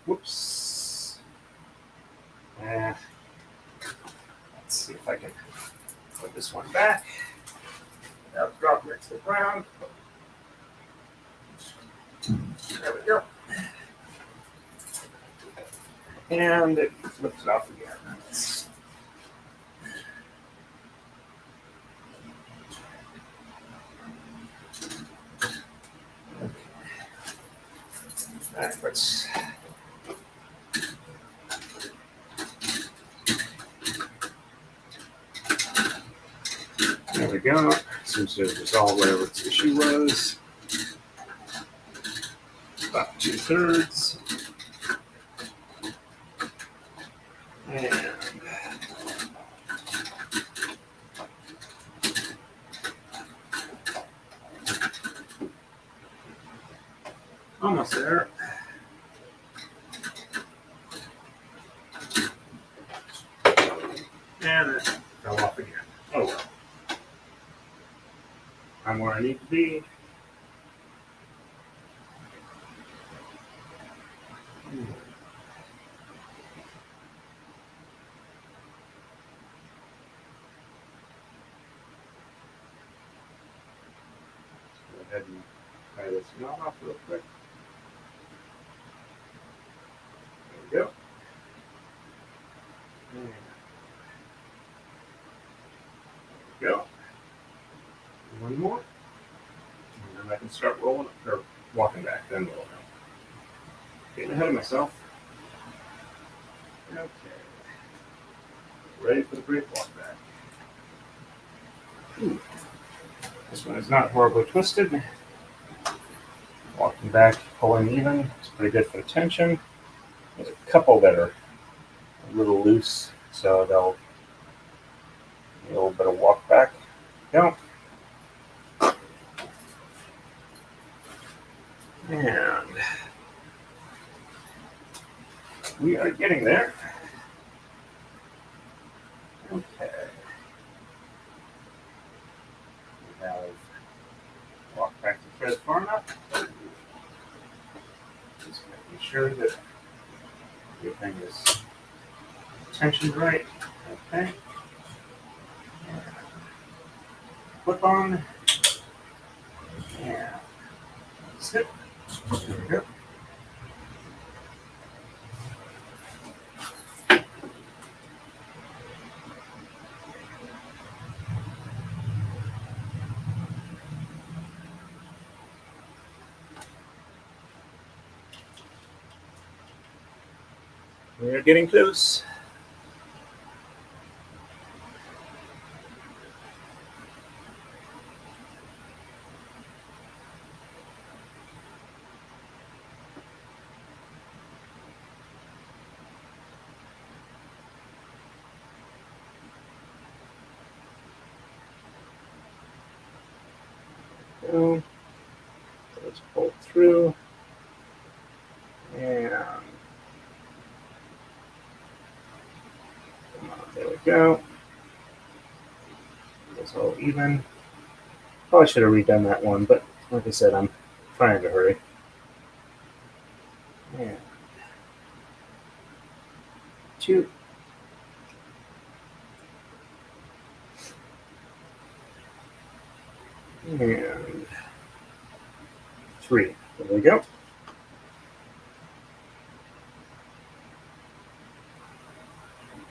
Whoops. Let's see if I can put this one back without dropping it to the ground. There we go. And it flips it off again. Okay. All right, let's. There we go. Seems to resolve whatever its issue was. About 2/3. And almost there. And it fell off again. Oh well. I'm where I need to be. Go ahead and try this knot off real quick. There we go. And there we go. 1 more. And then I can start rolling or walking back, then rolling out. Getting ahead of myself. Okay. Ready for the brief walk back. This one is not horribly twisted. Walking back, pulling even. It's pretty good for the tension. There's a couple that are a little loose, so they'll need a little bit of walk back. Go. And we are getting there. Okay. We have walked back the thread far enough. Just making sure that everything is tensioned right. Okay. Clip on. And sit. There we go. We're getting close. Go. Let's pull through. And there we go. It's all even. Probably should have redone that one, but like I said, I'm trying to hurry. And 2. And 3. There we go.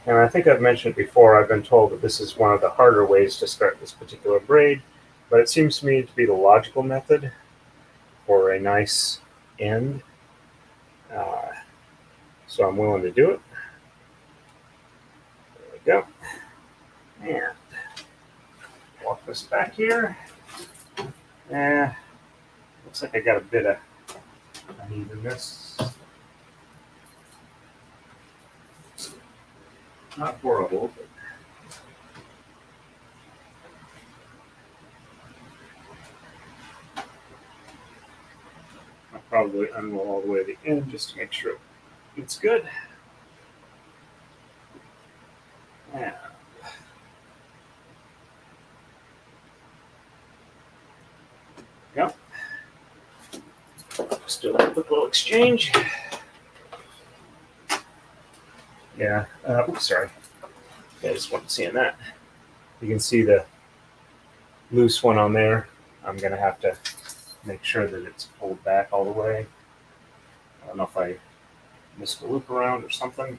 And I think I've mentioned before, I've been told that this is one of the harder ways to start this particular braid, but it seems to me to be the logical method for a nice end. So I'm willing to do it. There we go. And walk this back here. Looks like I got a bit of unevenness. Not horrible, but I'll probably unroll all the way to the end just to make sure it's good. And go. Just do a quick little exchange. Yeah, oops, sorry. I just wasn't seeing that. You can see the loose one on there. I'm going to have to make sure that it's pulled back all the way. I don't know if I missed a loop around or something.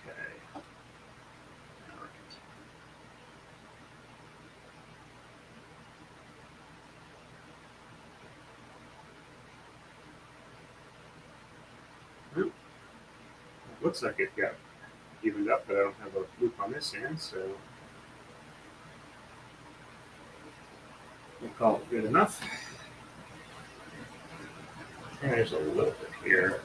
Okay. All right. Oop. It looks like it got evened up, but I don't have a loop on this end, so we'll call it good enough. And there's a little bit here.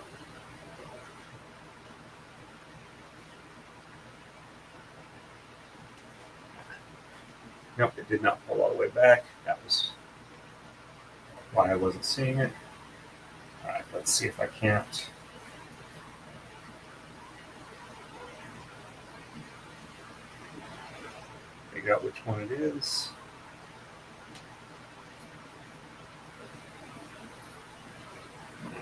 Nope, it did not pull all the way back. That was why I wasn't seeing it. All right, let's see if I can't. Figure out which one it is. I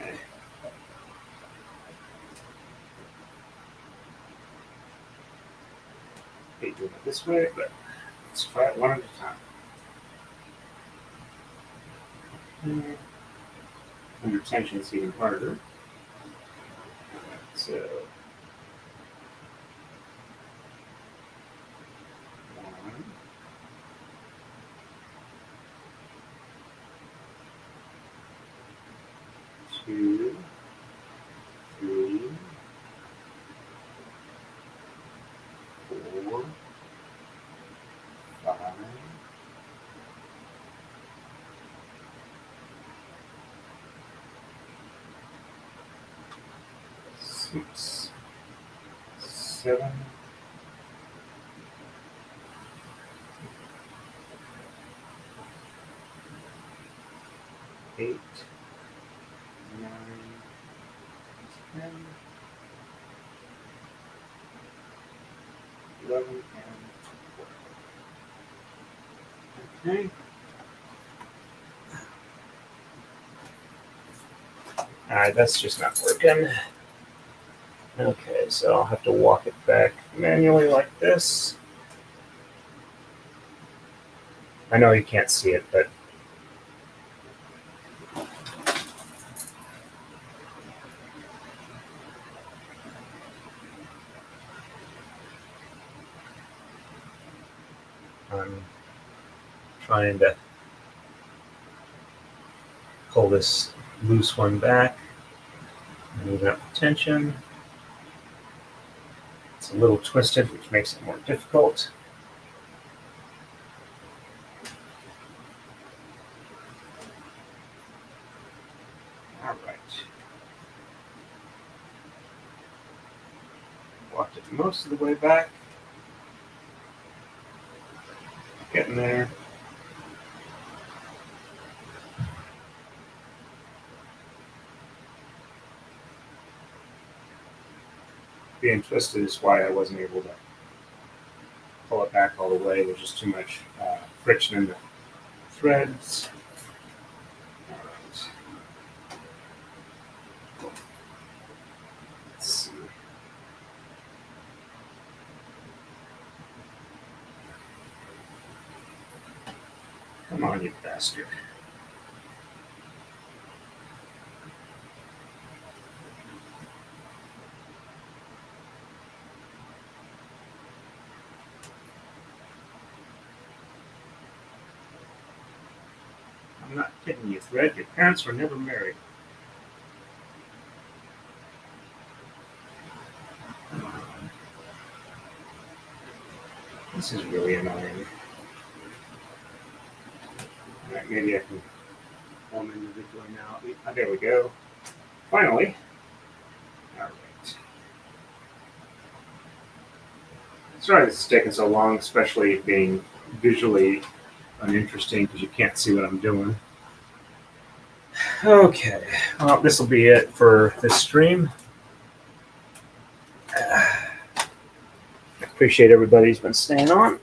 hate doing it this way, but let's try it one at a time. Under tension, it's even harder. So, 1, 2, 3, 4, 5, 6, 7, 8, 9, 10, 11, and 12. Okay. All right, that's just not working. Okay, so I'll have to walk it back manually like this. I know you can't see it, but I'm trying to pull this loose one back, move up the tension. It's a little twisted, which makes it more difficult. All right. Walked it most of the way back. Getting there. Being twisted is why I wasn't able to pull it back all the way. There's just too much friction in the threads. All right. Let's see. Come on, you bastard. I'm not kidding you, Thread. Your parents were never married. This is really annoying. All right, maybe I can pull them individually now. Oh, there we go. Finally. All right. Sorry this is taking so long, especially being visually uninteresting because you can't see what I'm doing. Okay, well, this will be it for this stream. I appreciate everybody who's been staying on.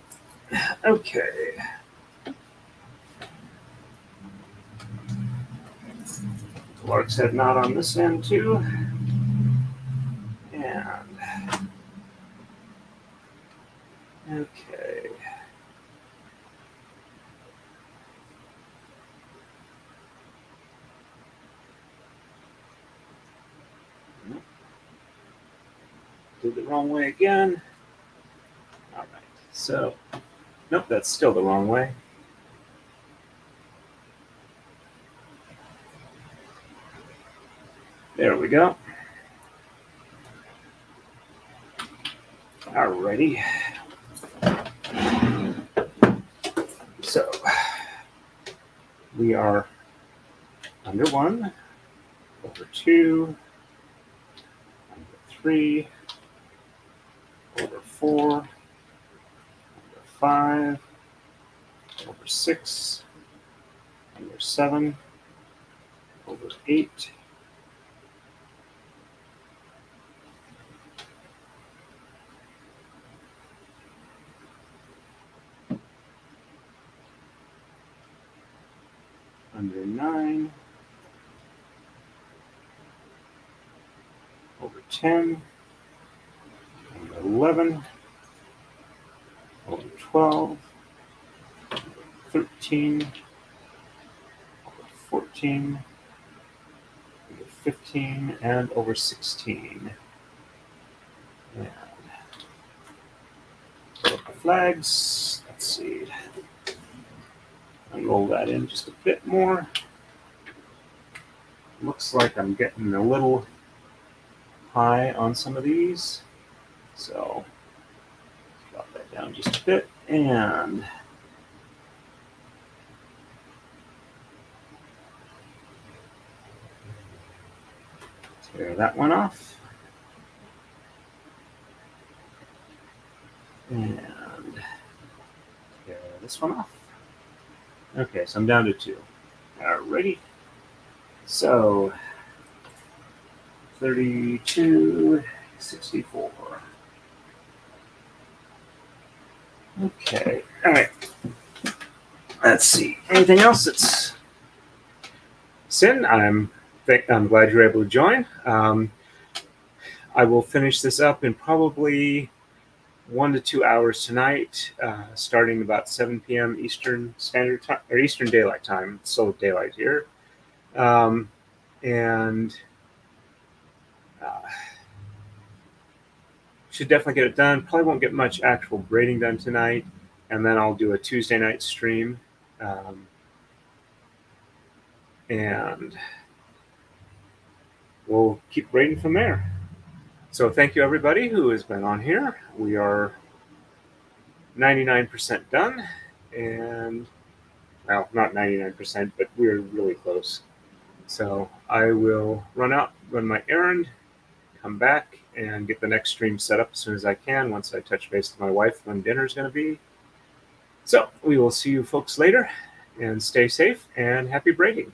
Okay. Lark's head knot on this end too. And okay. Did the wrong way again. All right. So, nope, that's still the wrong way. There we go. Alrighty. So we are under 1, over 2, under 3, over 4, over 5, over 6, under 7, over 8, under 9, over 10, under 11, over 12, 13, over 14, over 15, and over 16. And put up the flags. Let's see. Roll that in just a bit more. Looks like I'm getting a little high on some of these. So drop that down just a bit and tear that one off. And tear this one off. Okay, so I'm down to 2. Alrighty. So 32, 64. Okay, all right. Let's see. Anything else that's sin? I'm glad you're able to join. I will finish this up in probably 1 to 2 hours tonight, starting about 7 p.m. Eastern Standard Time or Eastern Daylight Time. It's still daylight here, and should definitely get it done. Probably won't get much actual braiding done tonight, and then I'll do a Tuesday night stream, and we'll keep braiding from there. So thank you everybody who has been on here. We are 99% done, and well, not 99%, but we're really close. So I will run my errand, come back, and get the next stream set up as soon as I can once I touch base with my wife when dinner's going to be. So we will see you folks later, and stay safe and happy braiding.